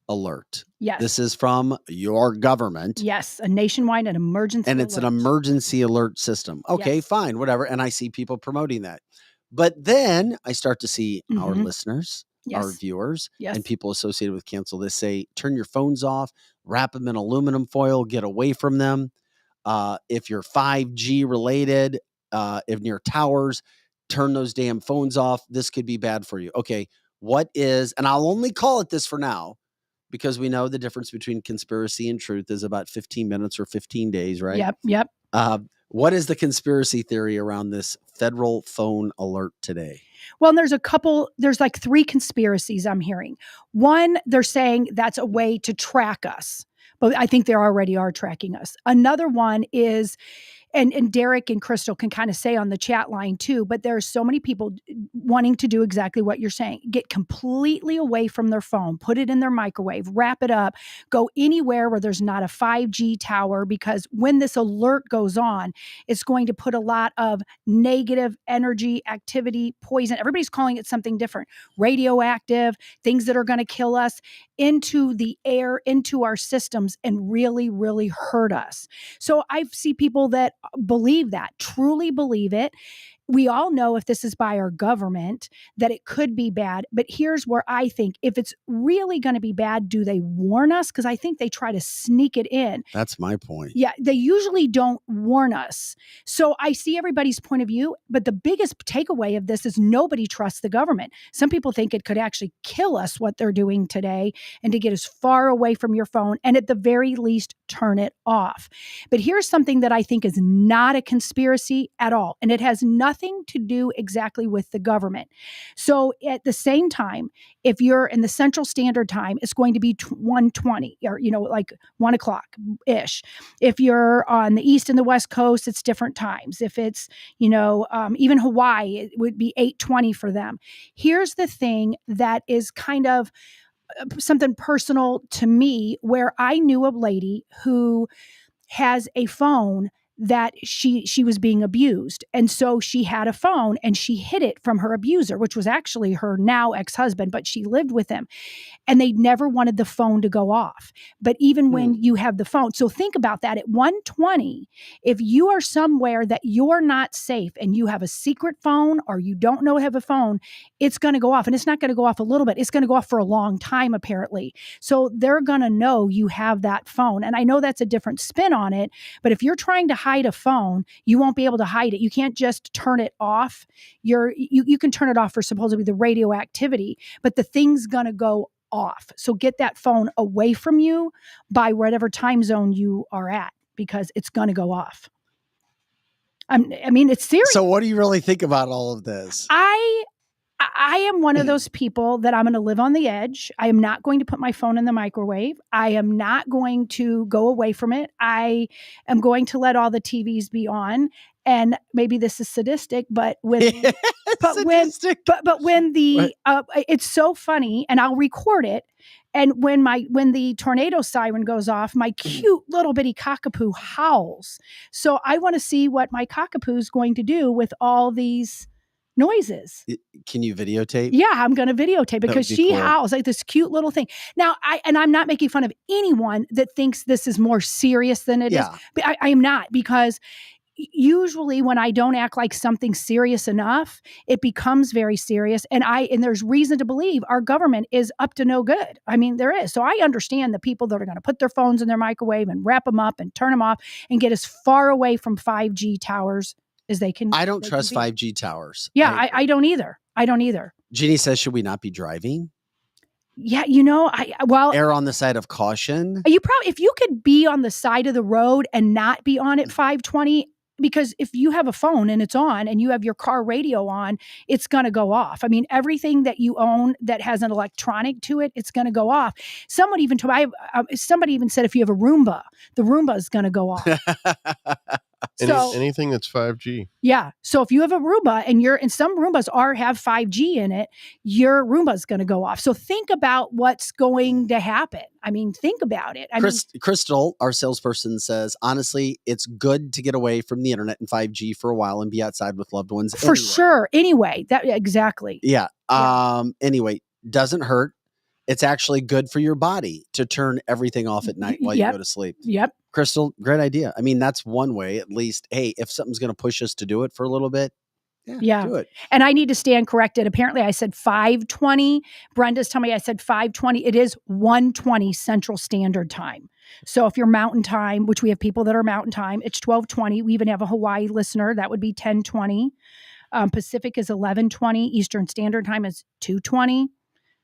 alert. Yes. This is from your government. Yes, a nationwide and emergency and it's alert. an emergency alert system. Okay, Yes. fine, whatever. And I see people promoting that. But then I start to see our listeners, our Yes. viewers, Yes. and people associated with Cancel This say, turn your phones off, wrap them in aluminum foil, get away from them. If you're 5G related, if near towers, turn those damn phones off. This could be bad for you. Okay, what is, and I'll only call it this for now, because we know the difference between conspiracy and truth is about 15 minutes or 15 days, right? Yep. What is the conspiracy theory around this federal phone alert today? Well, there's like 3 conspiracies I'm hearing. One, they're saying that's a way to track us, but I think they already are tracking us. Another one is, and Derek and Crystal can kind of say on the chat line too, but there are so many people wanting to do exactly what you're saying. Get completely away from their phone, put it in their microwave, wrap it up, go anywhere where there's not a 5G tower, because when this alert goes on, it's going to put a lot of negative energy, activity, poison. Everybody's calling it something different. Radioactive, things that are going to kill us into the air, into our systems, and really, really hurt us. So I see people that believe that, truly believe it. We all know if this is by our government that it could be bad. But here's where I think if it's really going to be bad, do they warn us? Because I think they try to sneak it in. That's my point. Yeah, they usually don't warn us. So I see everybody's point of view, but the biggest takeaway of this is nobody trusts the government. Some people think it could actually kill us, what they're doing today, and to get us far away from your phone, and at the very least, turn it off. But here's something that I think is not a conspiracy at all, and it has nothing to do exactly with the government. So at the same time, if you're in the Central Standard Time, it's going to be 1:20 or, like 1 o'clock ish. If you're on the East and the West Coast, it's different times. If it's, even Hawaii, it would be 8:20 for them. Here's the thing that is kind of something personal to me, where I knew a lady who has a phone that she was being abused. And so she had a phone and she hid it from her abuser, which was actually her now ex-husband, but she lived with him. And they never wanted the phone to go off. But even when you have the phone, so think about that at 1:20, if you are somewhere that you're not safe and you have a secret phone or you don't know have a phone, it's going to go off. And it's not going to go off a little bit. It's going to go off for a long time, apparently. So they're going to know you have that phone. And I know that's a different spin on it, but if you're trying to hide a phone, you won't be able to hide it. You can't just turn it off. You can turn it off for supposedly the radioactivity, but the thing's going to go off. So get that phone away from you by whatever time zone you are at, because it's going to go off. I mean, it's serious. So what do you really think about all of this? I am one of those people that I'm going to live on the edge. I am not going to put my phone in the microwave. I am not going to go away from it. I am going to let all the TVs be on. And maybe this is sadistic, but when it's so funny, and I'll record it. And when the tornado siren goes off, my cute little bitty cockapoo howls. So I want to see what my cockapoo is going to do with all these noises. Can you videotape? Yeah, I'm going to videotape because she howls like this cute little thing. Now, I'm not making fun of anyone that thinks this is more serious than it is. But I am not, because usually when I don't act like something serious enough, it becomes very serious. And there's reason to believe our government is up to no good. I mean, there is. So I understand the people that are going to put their phones in their microwave and wrap them up and turn them off and get as far away from 5G towers as they can. I don't trust 5G towers. Yeah, I don't either. I don't either. Jeannie says, should we not be driving? Yeah, err on the side of caution. If you could be on the side of the road and not be on at 5:20, because if you have a phone and it's on and you have your car radio on, it's going to go off. I mean, everything that you own that has an electronic to it, it's going to go off. Somebody even said if you have a Roomba, the Roomba is going to go off. Anything that's 5G. Yeah. So if you have a Roomba and some Roombas have 5G in it, your Roomba is going to go off. So think about what's going to happen. I mean, think about it. Crystal, our salesperson, says, honestly, it's good to get away from the internet and 5G for a while and be outside with loved ones. For sure. Anyway, exactly. Yeah. Anyway, doesn't hurt. It's actually good for your body to turn everything off at night while you go to sleep. Yep. Crystal, great idea. I mean, that's one way, at least. Hey, if something's going to push us to do it for a little bit, do it. And I need to stand corrected. Apparently I said 5:20. Brenda's telling me I said 5:20. It is 1:20 Central Standard Time. So if you're Mountain Time, which we have people that are Mountain Time, it's 12:20. We even have a Hawaii listener. That would be 10:20. Pacific is 11:20. Eastern Standard Time is 2:20.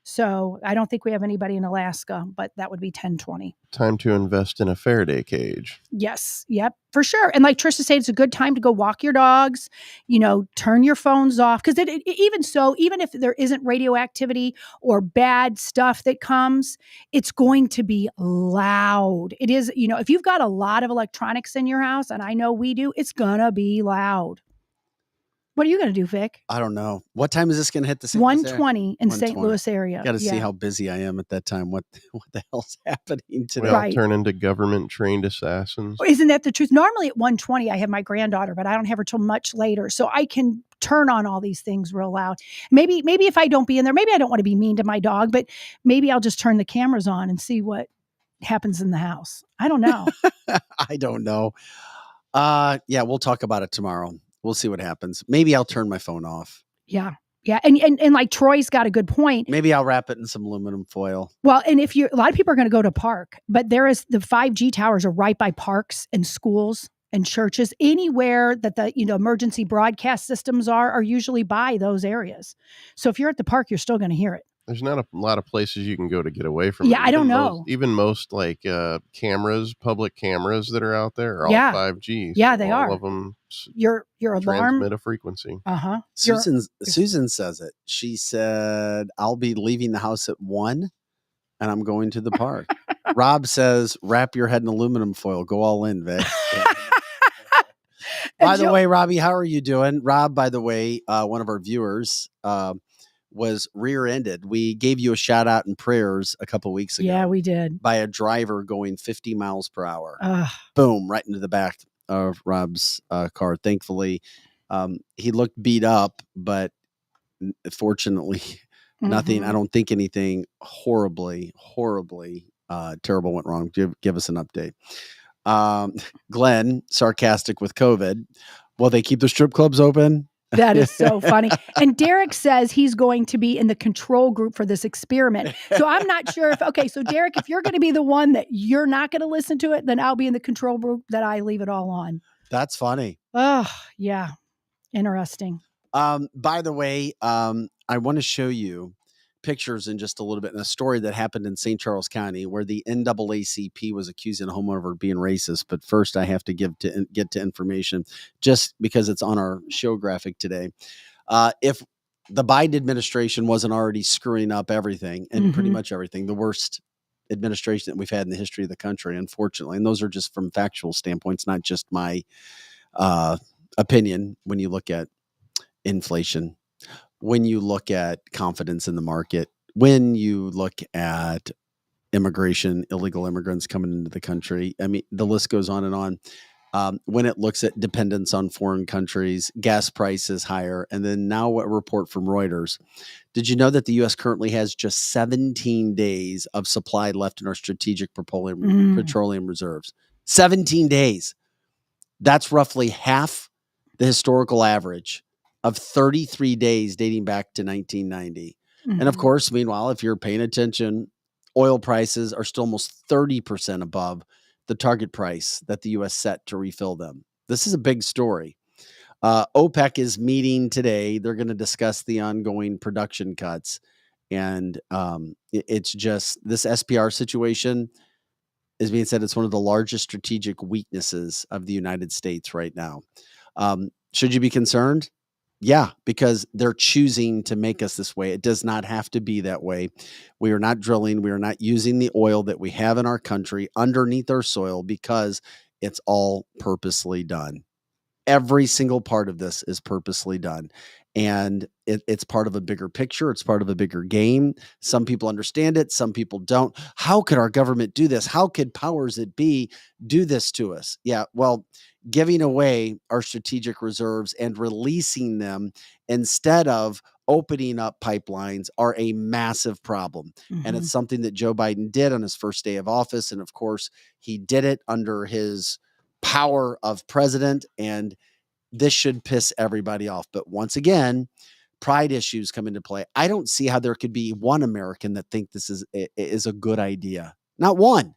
So I don't think we have anybody in Alaska, but that would be 10:20. Time to invest in a Faraday cage. Yes. Yep. For sure. And like Trisha said, it's a good time to go walk your dogs, turn your phones off. Because even if there isn't radioactivity or bad stuff that comes, it's going to be loud. It is, if you've got a lot of electronics in your house, and I know we do, it's going to be loud. What are you going to do, Vic? I don't know. What time is this going to hit the St. Louis 1:20 in St. Louis area. Got to see how busy I am at that time. What the hell's happening today? We all turn into government-trained assassins. Isn't that the truth? Normally at 1:20, I have my granddaughter, but I don't have her till much later. So I can turn on all these things real loud. Maybe if I don't be in there, maybe I don't want to be mean to my dog, but maybe I'll just turn the cameras on and see what happens in the house. I don't know. I don't know. Yeah, we'll talk about it tomorrow. We'll see what happens. Maybe I'll turn my phone off. Yeah. Yeah. And like Troy's got a good point. Maybe I'll wrap it in some aluminum foil. Well, and a lot of people are going to go to park, but the 5G towers are right by parks and schools and churches. Anywhere that the, emergency broadcast systems are usually by those areas. So if you're at the park, you're still going to hear it. There's not a lot of places you can go to get away from it. Yeah, I don't know. Even most like public cameras that are out there are all 5G. Yeah, they are. All of them your alarm transmit a frequency. Uh-huh. Susan says it. She said, I'll be leaving the house at 1 and I'm going to the park. Rob says, wrap your head in aluminum foil. Go all in, Vic. By the way, Robbie, how are you doing? Rob, by the way, one of our viewers, was rear-ended. We gave you a shout out in prayers a couple weeks ago. Yeah, we did. By a driver going 50 miles per hour. Boom, right into the back of Rob's car. Thankfully, he looked beat up, but fortunately, nothing. I don't think anything horribly terrible went wrong. Give us an update. Glenn, sarcastic with COVID. Will they keep the strip clubs open? That is so funny. And Derek says he's going to be in the control group for this experiment. So I'm not sure so Derek, if you're going to be the one that you're not going to listen to it, then I'll be in the control group that I leave it all on. That's funny. Oh, yeah. Interesting. By the way, I want to show you pictures in just a little bit in a story that happened in St. Charles County where the NAACP was accusing a homeowner of being racist. But first I have to get to information just because it's on our show graphic today. If the Biden administration wasn't already screwing up everything and pretty much everything, the worst administration that we've had in the history of the country, unfortunately, and those are just from factual standpoints, not just my opinion. When you look at inflation, when you look at confidence in the market, when you look at immigration, illegal immigrants coming into the country, I mean, the list goes on and on. When it looks at dependence on foreign countries, gas prices higher, and then now a report from Reuters. Did you know that the U.S. currently has just 17 days of supply left in our strategic petroleum reserves? 17 days. That's roughly half the historical average of 33 days dating back to 1990. And of course, meanwhile, if you're paying attention, oil prices are still almost 30% above the target price that the U.S. set to refill them. This is a big story. OPEC is meeting today. They're going to discuss the ongoing production cuts. And it's just this SPR situation is being said it's one of the largest strategic weaknesses of the United States right now. Should you be concerned? Yeah, because they're choosing to make us this way. It does not have to be that way. We are not drilling. We are not using the oil that we have in our country underneath our soil because it's all purposely done. Every single part of this is purposely done. And it's part of a bigger picture. It's part of a bigger game. Some people understand it. Some people don't. How could our government do this? How could powers that be do this to us? Yeah, well, giving away our strategic reserves and releasing them instead of opening up pipelines are a massive problem. And it's something that Joe Biden did on his first day of office. And of course, he did it under his power of president. And this should piss everybody off. But once again, pride issues come into play. I don't see how there could be one American that think this is a good idea. Not one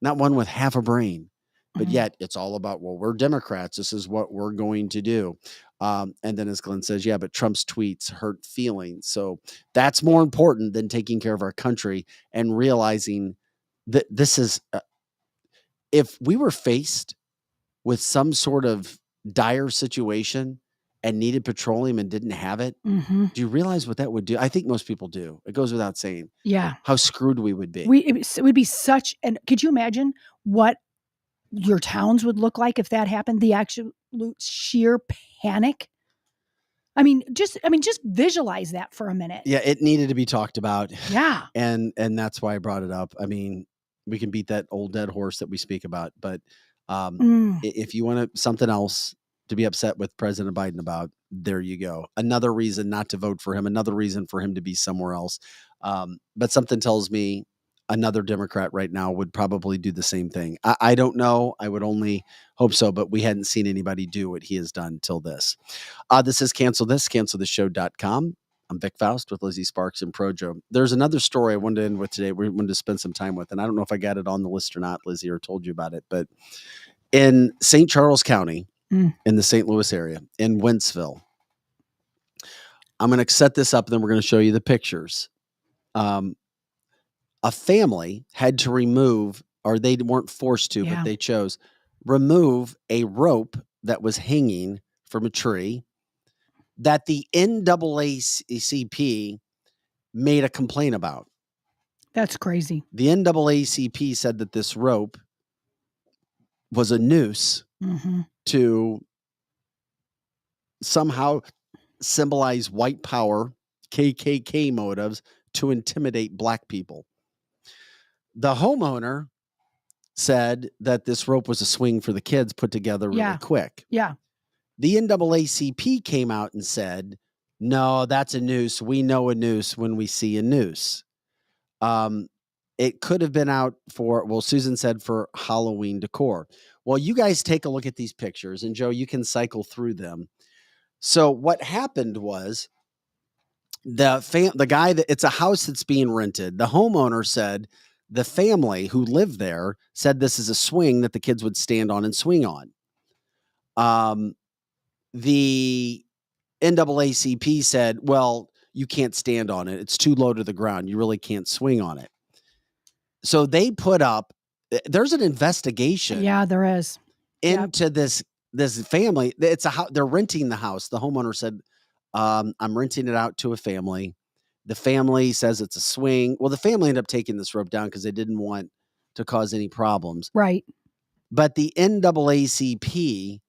with half a brain. But yet it's all about, well, we're Democrats. This is what we're going to do. And then as Glenn says, yeah, but Trump's tweets hurt feelings. So that's more important than taking care of our country and realizing that this is, if we were faced with some sort of dire situation and needed petroleum and didn't have it, do you realize what that would do? I think most people do. It goes without saying. Yeah. How screwed we would be. It would be such, and could you imagine what your towns would look like if that happened? The absolute sheer panic. I mean, just visualize that for a minute. Yeah, it needed to be talked about. Yeah. And that's why I brought it up. I mean, we can beat that old dead horse that we speak about, but if you want something else to be upset with President Biden about, there you go. Another reason not to vote for him, another reason for him to be somewhere else. But something tells me another Democrat right now would probably do the same thing. I don't know. I would only hope so, but we hadn't seen anybody do what he has done till this. This is cancelthisshow.com. I'm Vic Faust with Lizzie Sparks and Projo. There's another story I wanted to end with today. We wanted to spend some time with, and I don't know if I got it on the list or not, Lizzie, or told you about it, but in St. Charles County, in the St. Louis area, in Wentzville, I'm going to set this up, and then we're going to show you the pictures. A family had to remove, or they weren't forced to, but they chose, remove a rope that was hanging from a tree that the NAACP made a complaint about. That's crazy. The NAACP said that this rope was a noose to somehow symbolize white power, KKK motives to intimidate black people. The homeowner said that this rope was a swing for the kids put together really quick. Yeah. The NAACP came out and said, no, that's a noose. We know a noose when we see a noose. It could have been out for, well, Susan said for Halloween decor. Well, you guys take a look at these pictures, and Joe, you can cycle through them. So what happened was the guy that it's a house that's being rented. The homeowner said the family who lived there said this is a swing that the kids would stand on and swing on. The NAACP said, well, you can't stand on it. It's too low to the ground. You really can't swing on it. So they put up, there's an investigation. Yeah, there is. Into this family. It's they're renting the house. The homeowner said, I'm renting it out to a family. The family says it's a swing. Well, the family ended up taking this rope down because they didn't want to cause any problems. Right. But the NAACP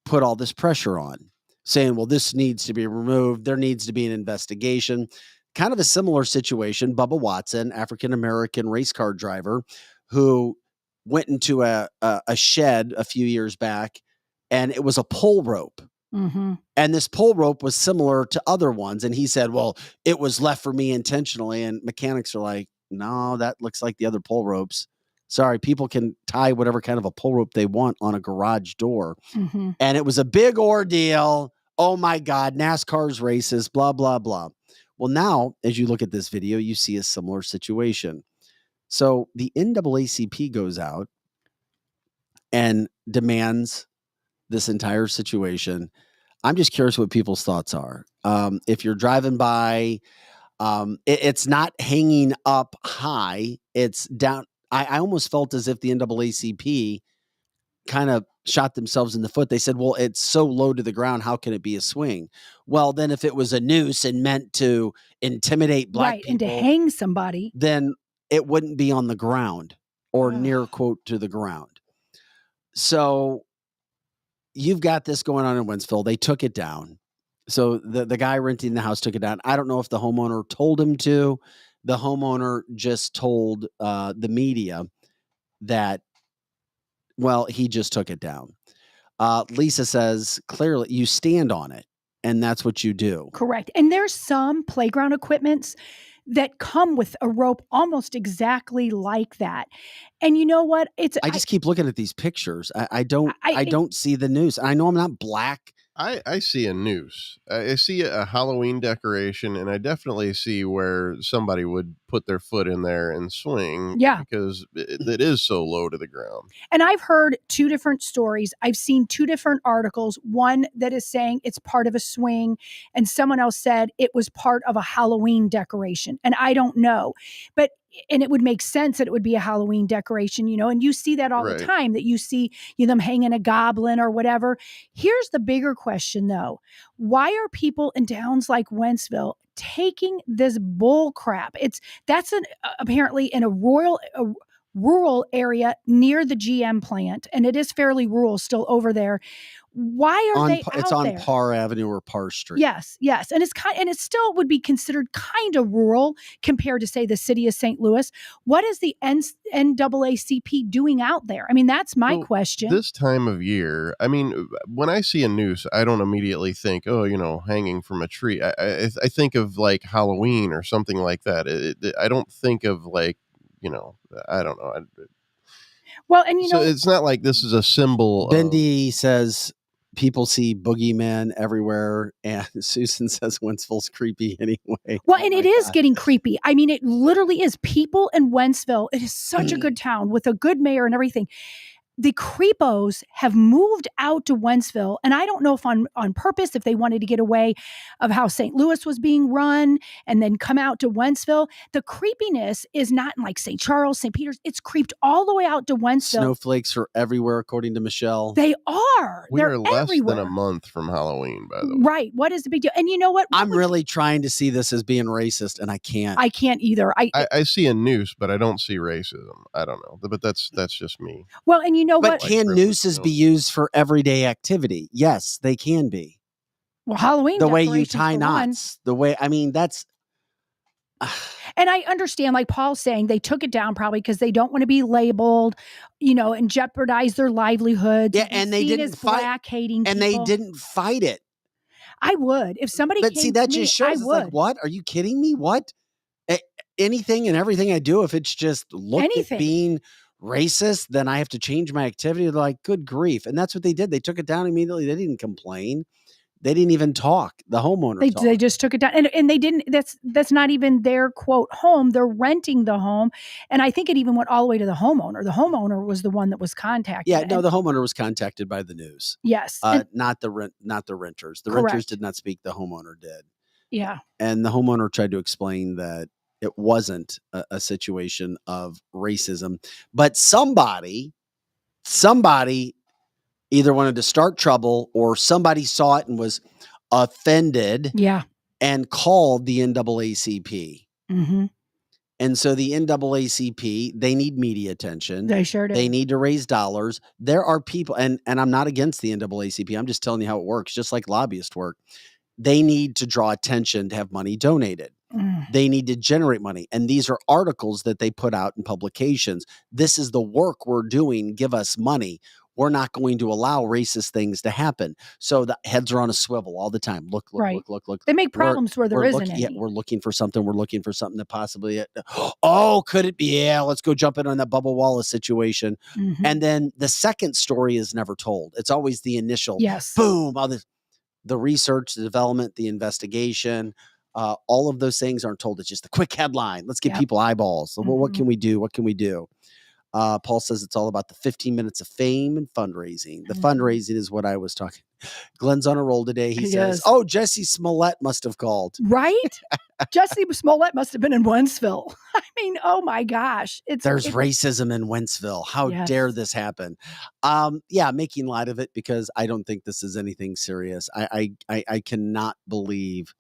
put all this pressure on, saying, well, this needs to be removed. There needs to be an investigation. Kind of a similar situation. Bubba Watson, African-American race car driver, who went into a shed a few years back, and it was a pole rope. And this pole rope was similar to other ones. And he said, well, it was left for me intentionally. And mechanics are like, no, that looks like the other pole ropes. Sorry, people can tie whatever kind of a pole rope they want on a garage door. And it was a big ordeal. Oh my God, NASCAR's races, blah, blah, blah. Well, now, as you look at this video, you see a similar situation. So the NAACP goes out and demands this entire situation. I'm just curious what people's thoughts are. If you're driving by, it's not hanging up high. It's down. I almost felt as if the NAACP kind of shot themselves in the foot. They said, well, it's so low to the ground. How can it be a swing? Well, then if it was a noose and meant to intimidate black people and to hang somebody, then it wouldn't be on the ground or near quote to the ground. So you've got this going on in Wentzville. They took it down. So the guy renting the house took it down. I don't know if the homeowner told him to. The homeowner just told the media that, well, he just took it down. Lisa says, clearly, you stand on it. and that's what you do. Correct. And there's some playground equipments that come with a rope almost exactly like that. And you know what? I just keep looking at these pictures. I don't see the noose. I know I'm not black. I see a noose. I see a Halloween decoration, and I definitely see where somebody would put their foot in there and swing. Yeah. Because it is so low to the ground. And I've heard two different stories. I've seen two different articles. One that is saying it's part of a swing, and someone else said it was part of a Halloween decoration. And I don't know. And it would make sense that it would be a Halloween decoration, and you see that all the time, that you see them hanging a goblin or whatever. Here's the bigger question, though. Why are people in towns like Wentzville taking this bull crap? That's apparently in a rural area near the GM plant, and it is fairly rural still over there. Why are they out there? It's on Parr Avenue or Parr Street. Yes, and it still would be considered kind of rural compared to, say, the city of St. Louis. What is the NAACP doing out there? I mean, that's my question. This time of year, I mean, when I see a noose, I don't immediately think, hanging from a tree. I think of like Halloween or something like that. I don't think of like, I don't know. Well, and so it's not like this is a symbol. Bendy says people see boogeymen everywhere, and Susan says Wentzville's creepy anyway. Well, and it is getting creepy. I mean, it literally is. People in Wentzville, it is such a good town with a good mayor and everything. The creepos have moved out to Wentzville, and I don't know if on purpose, if they wanted to get away of how St. Louis was being run and then come out to Wentzville. The creepiness is not in like St. Charles, St. Peter's. It's creeped all the way out to Wentzville. Snowflakes are everywhere, according to Michelle. They are. They're less everywhere. than a month from Halloween, by the way. Right. What is the big deal? And you know what? I'm really trying to see this as being racist, and I can't. I can't either. I see a noose, but I don't see racism. I don't know. But that's just me. Well, and you know but what? Can nooses be used for everyday activity? Yes, they can be. Well, Halloween, the way you tie knots, the way, I mean, that's. And I understand, like Paul's saying, they took it down probably because they don't want to be labeled, and jeopardize their livelihoods. Yeah, and they didn't fight. Hating, and they didn't fight it. I would if somebody. But came see, that to just me, shows. It's like, what? Are you kidding me? What? Anything and everything I do, if it's just looked at being racist, then I have to change my activity. They're like, good grief. And that's what they did. They took it down immediately. They didn't complain. They didn't even talk. The homeowner they just took it down. And they didn't, that's not even their quote home. They're renting the home. And I think it even went all the way to the homeowner. The homeowner was the one that was contacted. Yeah, no, the homeowner was contacted by the news. Yes. Not the renters. The renters did not speak. The homeowner did. Yeah. And the homeowner tried to explain that it wasn't a situation of racism, but somebody either wanted to start trouble or somebody saw it and was offended. Yeah. And called the NAACP. Mm-hmm. And so the NAACP, they need media attention. They sure do. They need to raise dollars. There are people, and I'm not against the NAACP. I'm just telling you how it works, just like lobbyist work. They need to draw attention to have money donated. They need to generate money. And these are articles that they put out in publications. This is the work we're doing. Give us money. We're not going to allow racist things to happen. So the heads are on a swivel all the time. Look. They make problems where there isn't any. Yeah, we're looking for something. We're looking for something that possibly, could it be? Yeah, let's go jump in on that Bubba Wallace situation. Mm-hmm. And then the second story is never told. It's always the initial, boom, all this, the research, the development, the investigation. All of those things aren't told. It's just a quick headline. Let's give people eyeballs. So, well, what can we do? What can we do? Paul says it's all about the 15 minutes of fame and fundraising. The fundraising is what I was talking. Glenn's on a roll today. He says, "Oh, Jesse Smollett must have called." Right? Jesse Smollett must have been in Wentzville. I mean, oh my gosh. There's racism in Wentzville. How dare this happen? Making light of it because I don't think this is anything serious. I cannot believe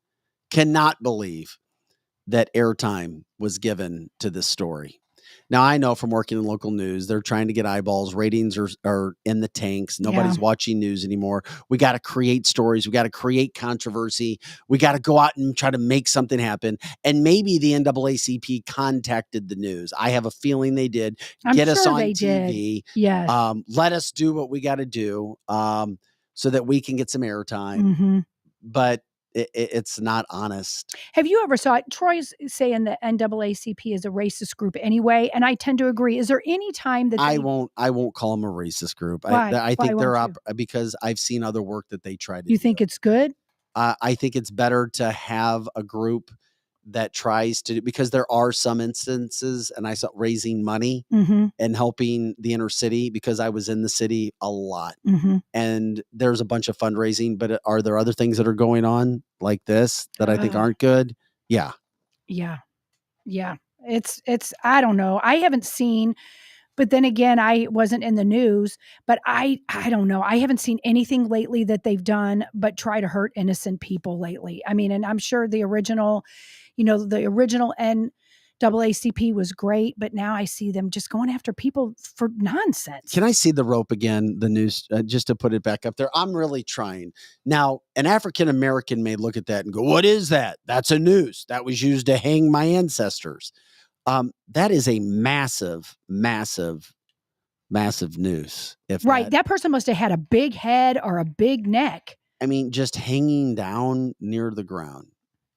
that airtime was given to this story. Now, I know from working in local news, they're trying to get eyeballs. Ratings are in the tanks. Nobody's watching news anymore. We got to create stories. We got to create controversy. We got to go out and try to make something happen. And maybe the NAACP contacted the news. I have a feeling they did. Get us on TV. Yes. Let us do what we got to do so that we can get some airtime. Mm-hmm. but it's not honest. Have you ever saw it? Troy's saying the NAACP is a racist group anyway, and I tend to agree. Is there any time that I won't call them a racist group. Why? I think Why they're won't up because I've seen other work that they try to you do. think it's good? I think it's better to have a group that tries to, because there are some instances, and I saw raising money Mhm. and helping the inner city, because I was in the city a lot. Mhm. And there's a bunch of fundraising, but are there other things that are going on like this that I think aren't good? Yeah. Yeah. Yeah. It's I don't know. I haven't seen, but then again, I wasn't in the news, but I don't know. I haven't seen anything lately that they've done but try to hurt innocent people lately. I mean, and I'm sure the original, the original NAACP was great, but now I see them just going after people for nonsense. Can I see the rope again, the news, just to put it back up there? I'm really trying. Now, an African American may look at that and go, what is that? That's a noose. That was used to hang my ancestors. That is a massive, massive, massive noose. Right. That person must have had a big head or a big neck. I mean, just hanging down near the ground.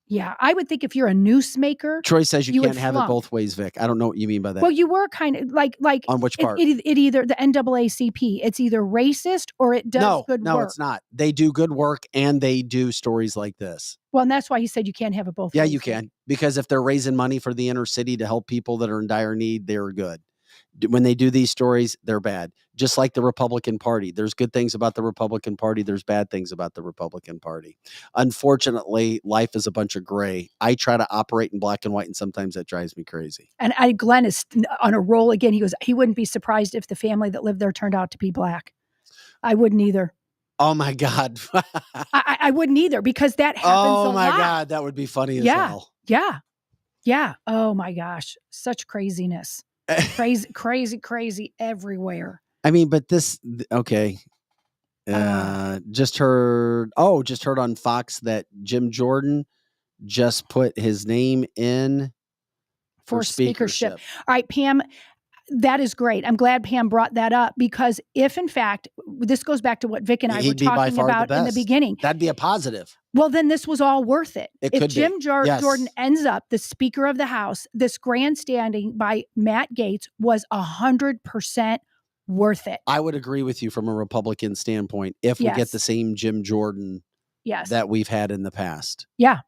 Yeah, I would think if you're a noose maker, Troy says you would can't have it flunk. both ways, Vic. I don't know what you mean by that. Well, you were kind of like on which part? It either the NAACP, it's either racist or it does good work. No, it's not. They do good work and they do stories like this. Well, and that's why he said you can't have it both Yeah, ways. you can. Because if they're raising money for the inner city to help people that are in dire need, they're good. When they do these stories, they're bad. Just like the Republican Party. There's good things about the Republican Party. There's bad things about the Republican Party. Unfortunately, life is a bunch of gray. I try to operate in black and white, and sometimes that drives me crazy. And Glenn is on a roll again. He goes, he wouldn't be surprised if the family that lived there turned out to be black. I wouldn't either. Oh my God. I wouldn't either, because that happens a lot. Oh my God. That would be funny as hell. Yeah. Yeah. Oh my gosh. Such craziness. Crazy everywhere. I mean, but this, okay. Just heard on Fox that Jim Jordan just put his name in for speakership. All right, Pam, that is great. I'm glad Pam brought that up, because if in fact, this goes back to what Vic and I were talking about in the beginning. That'd be a positive. Well, then this was all worth it. If Jim Jordan Yes. ends up the Speaker of the House, this grandstanding by Matt Gaetz was 100% worth it. I would agree with you from a Republican standpoint if we get the same Jim Jordan that we've had in the past. Yeah.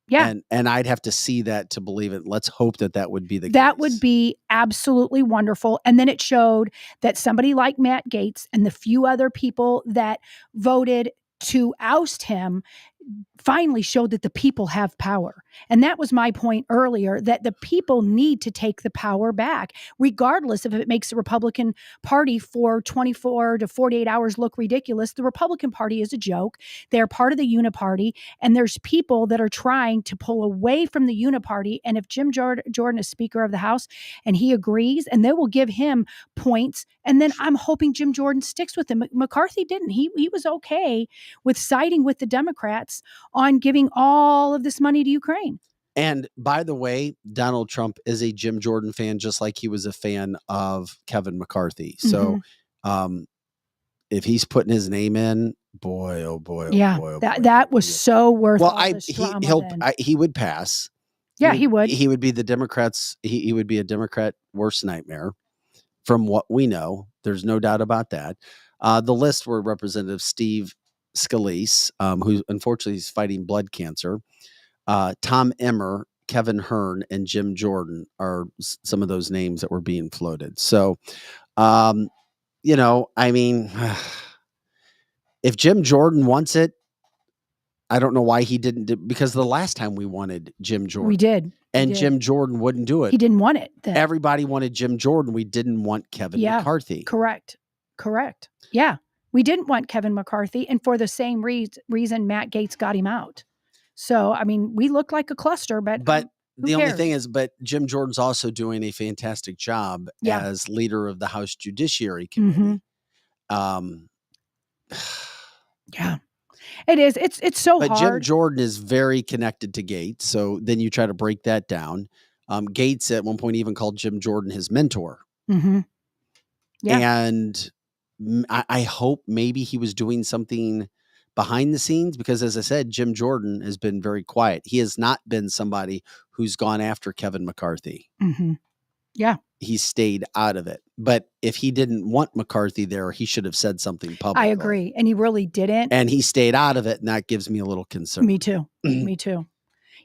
Yeah. And I'd have to see that to believe it. Let's hope that would be the case. That would be absolutely wonderful. And then it showed that somebody like Matt Gaetz and the few other people that voted to oust him finally showed that the people have power. And that was my point earlier, that the people need to take the power back, regardless if it makes the Republican Party for 24 to 48 hours look ridiculous. The Republican Party is a joke. They're part of the Uniparty, and there's people that are trying to pull away from the Uniparty. And if Jim Jordan is Speaker of the House and he agrees, and they will give him points, and then I'm hoping Jim Jordan sticks with him. McCarthy didn't. He was okay with siding with the Democrats on giving all of this money to Ukraine. And by the way, Donald Trump is a Jim Jordan fan, just like he was a fan of Kevin McCarthy. So if he's putting his name in, boy, oh boy, oh yeah, boy, oh that boy. that was so worth. Well, he would pass. Yeah, he would. He would be the Democrats. He would be a Democrat worst nightmare, from what we know. There's no doubt about that. The list were Representative Steve Scalise, who unfortunately is fighting blood cancer. Tom Emmer, Kevin Hearn, and Jim Jordan are some of those names that were being floated. So, I mean, if Jim Jordan wants it, I don't know why he didn't because the last time we wanted Jim Jordan. We did. And Jim Jordan wouldn't do it. He didn't want it. Then. Everybody wanted Jim Jordan. We didn't want Kevin McCarthy. Correct. Yeah. We didn't want Kevin McCarthy, and for the same reason Matt Gaetz got him out. So, I mean, we look like a cluster, but the only thing is, Jim Jordan's also doing a fantastic job as leader of the House Judiciary Committee. Yeah, it is. It's so hard. But Jim Jordan is very connected to Gaetz, so then you try to break that down. Gaetz at one point even called Jim Jordan his mentor. Yeah, and I hope maybe he was doing something behind the scenes, because as I said, Jim Jordan has been very quiet. He has not been somebody who's gone after Kevin McCarthy. Mm-hmm. Yeah. He stayed out of it. But if he didn't want McCarthy there, he should have said something publicly. I agree. And he really didn't. And he stayed out of it. And that gives me a little concern. Me too. Me too.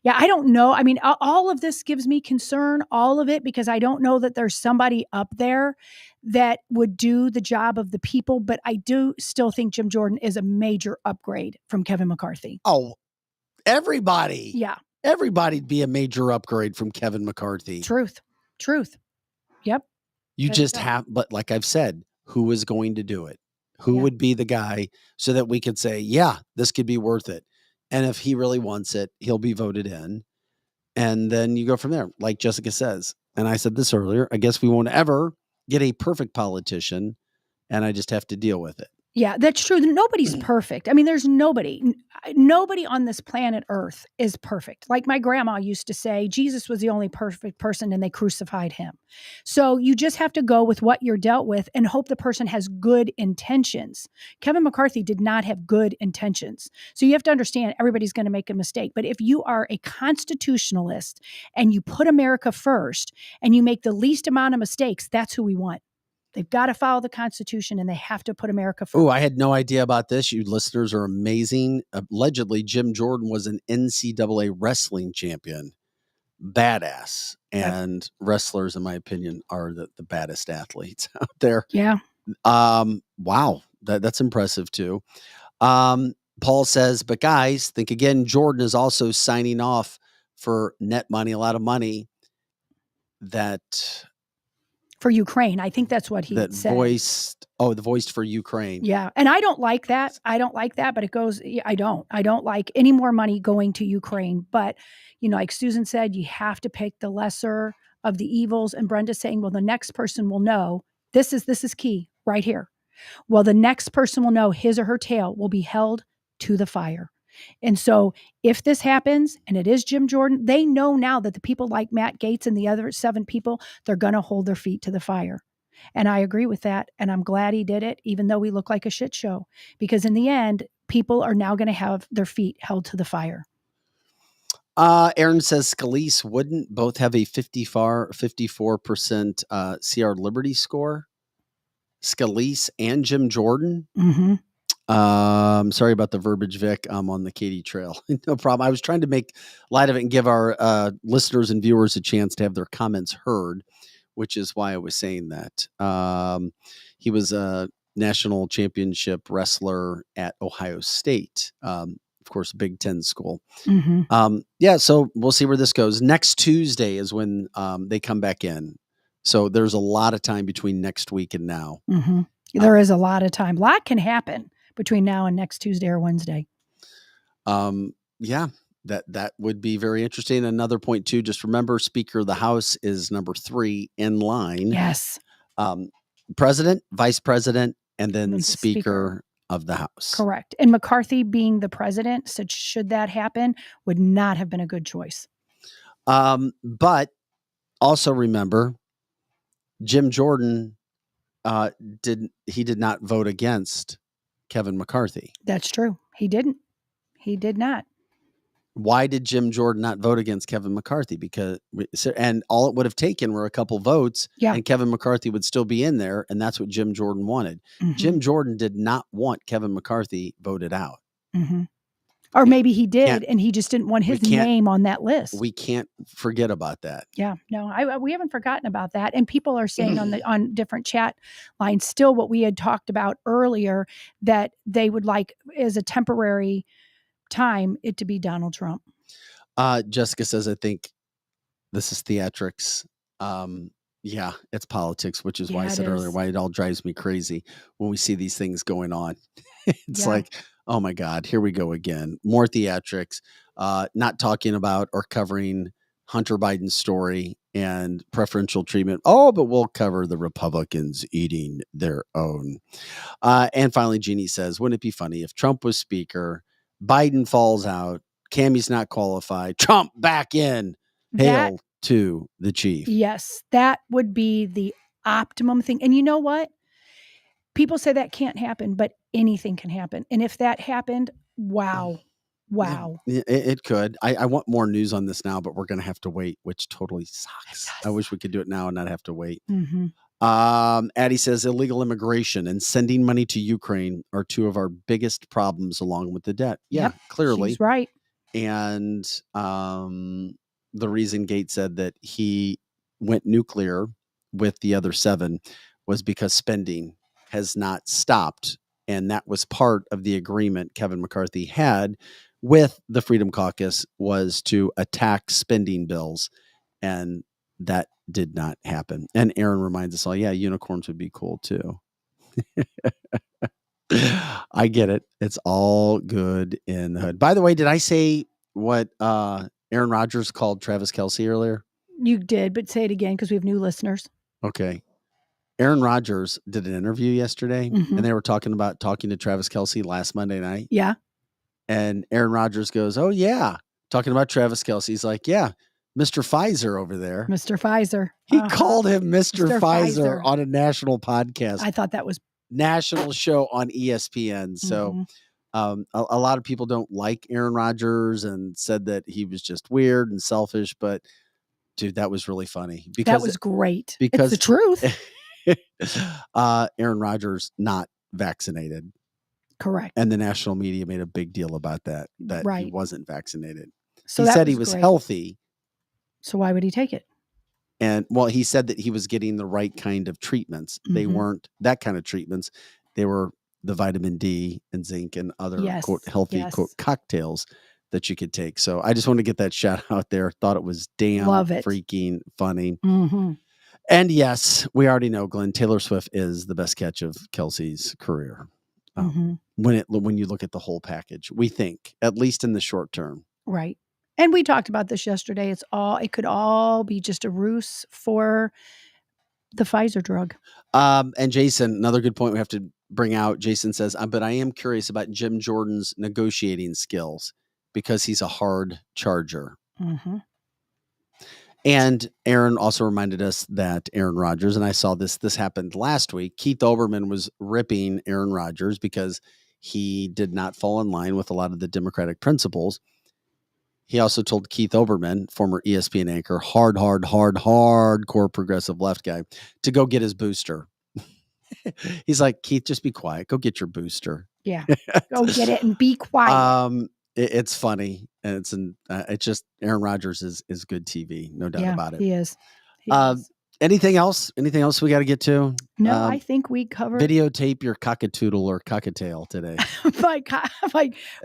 Yeah, I don't know. I mean, all of this gives me concern, all of it, because I don't know that there's somebody up there that would do the job of the people. But I do still think Jim Jordan is a major upgrade from Kevin McCarthy. Oh, everybody. Yeah. Everybody'd be a major upgrade from Kevin McCarthy. Truth. Yep. You just have, but like I've said, who is going to do it? Who would be the guy so that we could say, yeah, this could be worth it. And if he really wants it, he'll be voted in. And then you go from there, like Jessica says. And I said this earlier, I guess we won't ever get a perfect politician, and I just have to deal with it. Yeah, that's true. Nobody's perfect. I mean, there's nobody on this planet Earth is perfect. Like my grandma used to say, Jesus was the only perfect person and they crucified him. So you just have to go with what you're dealt with and hope the person has good intentions. Kevin McCarthy did not have good intentions. So you have to understand everybody's going to make a mistake. But if you are a constitutionalist and you put America first and you make the least amount of mistakes, that's who we want. They've got to follow the Constitution and they have to put America first. Oh, I had no idea about this. You listeners are amazing. Allegedly, Jim Jordan was an NCAA wrestling champion. Badass. And wrestlers, in my opinion, are the baddest athletes out there. Yeah. Wow. That's impressive too. Paul says, but guys, think again, Jordan is also signing off for net money, a lot of money that... For Ukraine. I think that's what he said. The voice for Ukraine. Yeah. And I don't like that. But it goes, I don't like any more money going to Ukraine. But, like Susan said, you have to pick the lesser of the evils. And Brenda's saying, well, the next person will know this is key right here. Well, the next person will know his or her tail will be held to the fire. And so if this happens and it is Jim Jordan, they know now that the people like Matt Gaetz and the other 7 people, they're going to hold their feet to the fire. And I agree with that. And I'm glad he did it, even though we look like a shit show, because in the end, people are now going to have their feet held to the fire. Aaron says Scalise wouldn't both have a 54% CR Liberty score. Scalise and Jim Jordan. Mm-hmm. Sorry about the verbiage, Vic. I'm on the Katy Trail. No problem. I was trying to make light of it and give our listeners and viewers a chance to have their comments heard, which is why I was saying that. He was a national championship wrestler at Ohio State. Of course, Big Ten school. Mm-hmm. So we'll see where this goes. Next Tuesday is when they come back in. So there's a lot of time between next week and now. Mm-hmm. There is a lot of time. A lot can happen between now and next Tuesday or Wednesday. That would be very interesting. Another point too, just remember Speaker of the House is number 3 in line. Yes. President, Vice President, and then Speaker of the House. Correct. And McCarthy being the president, so should that happen, would not have been a good choice. But also remember, Jim Jordan did not vote against Kevin McCarthy. That's true. He didn't. He did not. Why did Jim Jordan not vote against Kevin McCarthy? And all it would have taken were a couple votes, and Kevin McCarthy would still be in there, and that's what Jim Jordan wanted. Mm-hmm. Jim Jordan did not want Kevin McCarthy voted out. Mm-hmm. Or maybe he did, and he just didn't want his name on that list. We can't forget about that. Yeah, no, we haven't forgotten about that. And people are saying on different chat lines still what we had talked about earlier, that they would like as a temporary time it to be Donald Trump. Jessica says, I think this is theatrics. It's politics, which is why I said earlier why it all drives me crazy when we see these things going on. It's like, oh my God, here we go again. More theatrics, not talking about or covering Hunter Biden's story and preferential treatment. Oh, but we'll cover the Republicans eating their own. And finally, Jeannie says, wouldn't it be funny if Trump was speaker, Biden falls out, Cammie's not qualified, Trump back in, hail to the chief. Yes, that would be the optimum thing. And you know what? People say that can't happen, but anything can happen. And if that happened, Wow. Wow. It could. I want more news on this now, but we're going to have to wait, which totally sucks. I wish we could do it now and not have to wait. Mm-hmm. Addie says illegal immigration and sending money to Ukraine are two of our biggest problems, along with the debt. Yeah, Yep, clearly. she's right. And the reason Gates said that he went nuclear with the other 7 was because spending has not stopped. And that was part of the agreement Kevin McCarthy had with the Freedom Caucus, was to attack spending bills. And that did not happen. And Aaron reminds us all, yeah, unicorns would be cool too. I get it. It's all good in the hood. By the way, did I say what Aaron Rodgers called Travis Kelce earlier? You did, but say it again because we have new listeners. Okay. Aaron Rodgers did an interview yesterday, and they were talking to Travis Kelce last Monday night. Yeah. And Aaron Rodgers goes, "Oh, yeah." Talking about Travis Kelce. He's like, "Yeah, Mr. Pfizer over there." Mr. Pfizer. He called him Mr. Pfizer Pfizer on a national podcast. I thought that was national show on ESPN. So a lot of people don't like Aaron Rodgers and said that he was just weird and selfish. But, dude, that was really funny. Because that was great. Because it's the truth. Aaron Rodgers not vaccinated. Correct. And the national media made a big deal about that Right. he wasn't vaccinated. So he that said he was was great. healthy. So why would he take it? And well, he said that he was getting the right kind of treatments. They weren't that kind of treatments. They were the vitamin D and zinc and other quote healthy quote cocktails that you could take. So I just want to get that shout out there. Thought it was damn freaking funny. And yes, we already know, Glenn, Taylor Swift is the best catch of Kelsey's career. When you look at the whole package, we think, at least in the short term. Right. And we talked about this yesterday. It could all be just a ruse for the Pfizer drug. And Jason, another good point we have to bring out. Jason says, but I am curious about Jim Jordan's negotiating skills because he's a hard charger. And Aaron also reminded us that Aaron Rodgers, and I saw this happened last week. Keith Olbermann was ripping Aaron Rodgers because he did not fall in line with a lot of the Democratic principles. He also told Keith Olbermann, former ESPN anchor, hardcore progressive left guy, to go get his booster. He's like, Keith, just be quiet. Go get your booster. Yeah, go get it and be quiet. It's funny, and it's just Aaron Rodgers is good TV, no doubt about it. He is. Anything else? Anything else we got to get to? No, I think we covered. Videotape your cockatoodle or cockatail today.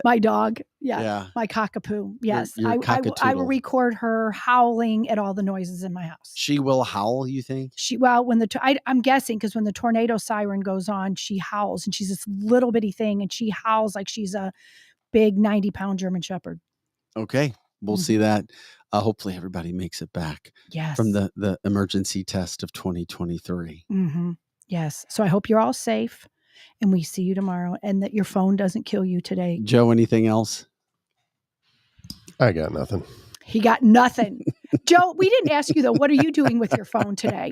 my dog. Yeah. My cockapoo. Yes. I will record her howling at all the noises in my house. She will howl, you think? When I'm guessing because when the tornado siren goes on, she howls, and she's this little bitty thing, and she howls like she's a big 90-pound German Shepherd. Okay. We'll see that. Hopefully everybody makes it back from the emergency test of 2023. Yes. So I hope you're all safe, and we see you tomorrow, and that your phone doesn't kill you today. Joe, anything else? I got nothing. He got nothing. Joe, we didn't ask you though. What are you doing with your phone today?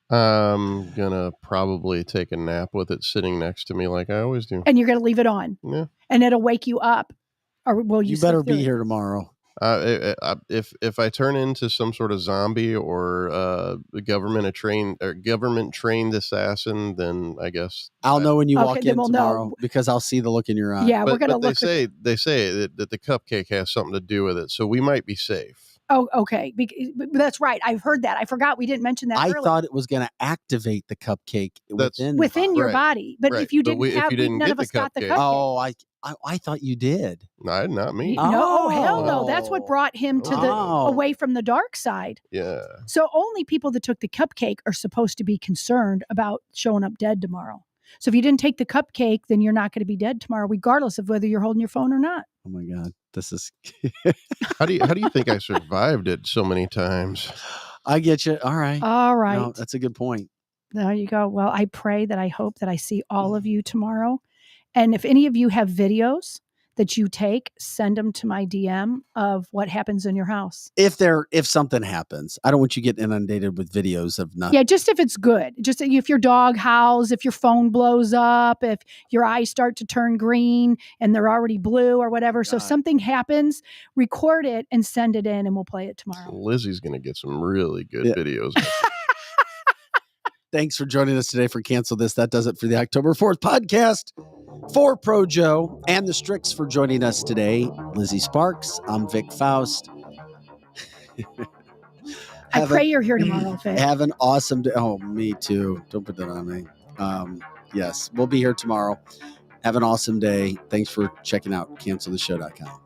I'm gonna probably take a nap with it sitting next to me like I always do. And you're gonna leave it on? Yeah. And it'll wake you up. Or will you? You better be here tomorrow. If I turn into some sort of zombie or government trained assassin, then I guess I'll know when you walk in tomorrow because I'll see the look in your eye. Yeah, we're gonna look. They say that the cupcake has something to do with it, so we might be safe. Oh, okay. That's right. I've heard that. I forgot we didn't mention that. I thought it was going to activate the cupcake within your body, but if you didn't, none of us got the cupcake. Oh, I thought you did. No, not me. No, hell no. That's what brought him to away from the dark side. Yeah. So only people that took the cupcake are supposed to be concerned about showing up dead tomorrow. So if you didn't take the cupcake, then you're not going to be dead tomorrow, regardless of whether you're holding your phone or not. Oh my God, this is. How do you think I survived it so many times? I get you. All right. No, that's a good point. There you go. Well, I hope that I see all of you tomorrow. And if any of you have videos that you take, send them to my DM of what happens in your house. If something happens, I don't want you getting inundated with videos of nothing. Yeah, just if it's good. Just if your dog howls, if your phone blows up, if your eyes start to turn green and they're already blue or whatever. So if something happens, record it and send it in and we'll play it tomorrow. Lizzie's going to get some really good videos. Thanks for joining us today for Cancel This. That does it for the October 4th podcast. For Pro Joe and the Strix for joining us today. Lizzie Sparks, I'm Vic Faust. I pray you're here tomorrow, Vic. Have an awesome day. Oh, me too. Don't put that on me. Yes, we'll be here tomorrow. Have an awesome day. Thanks for checking out canceltheshow.com.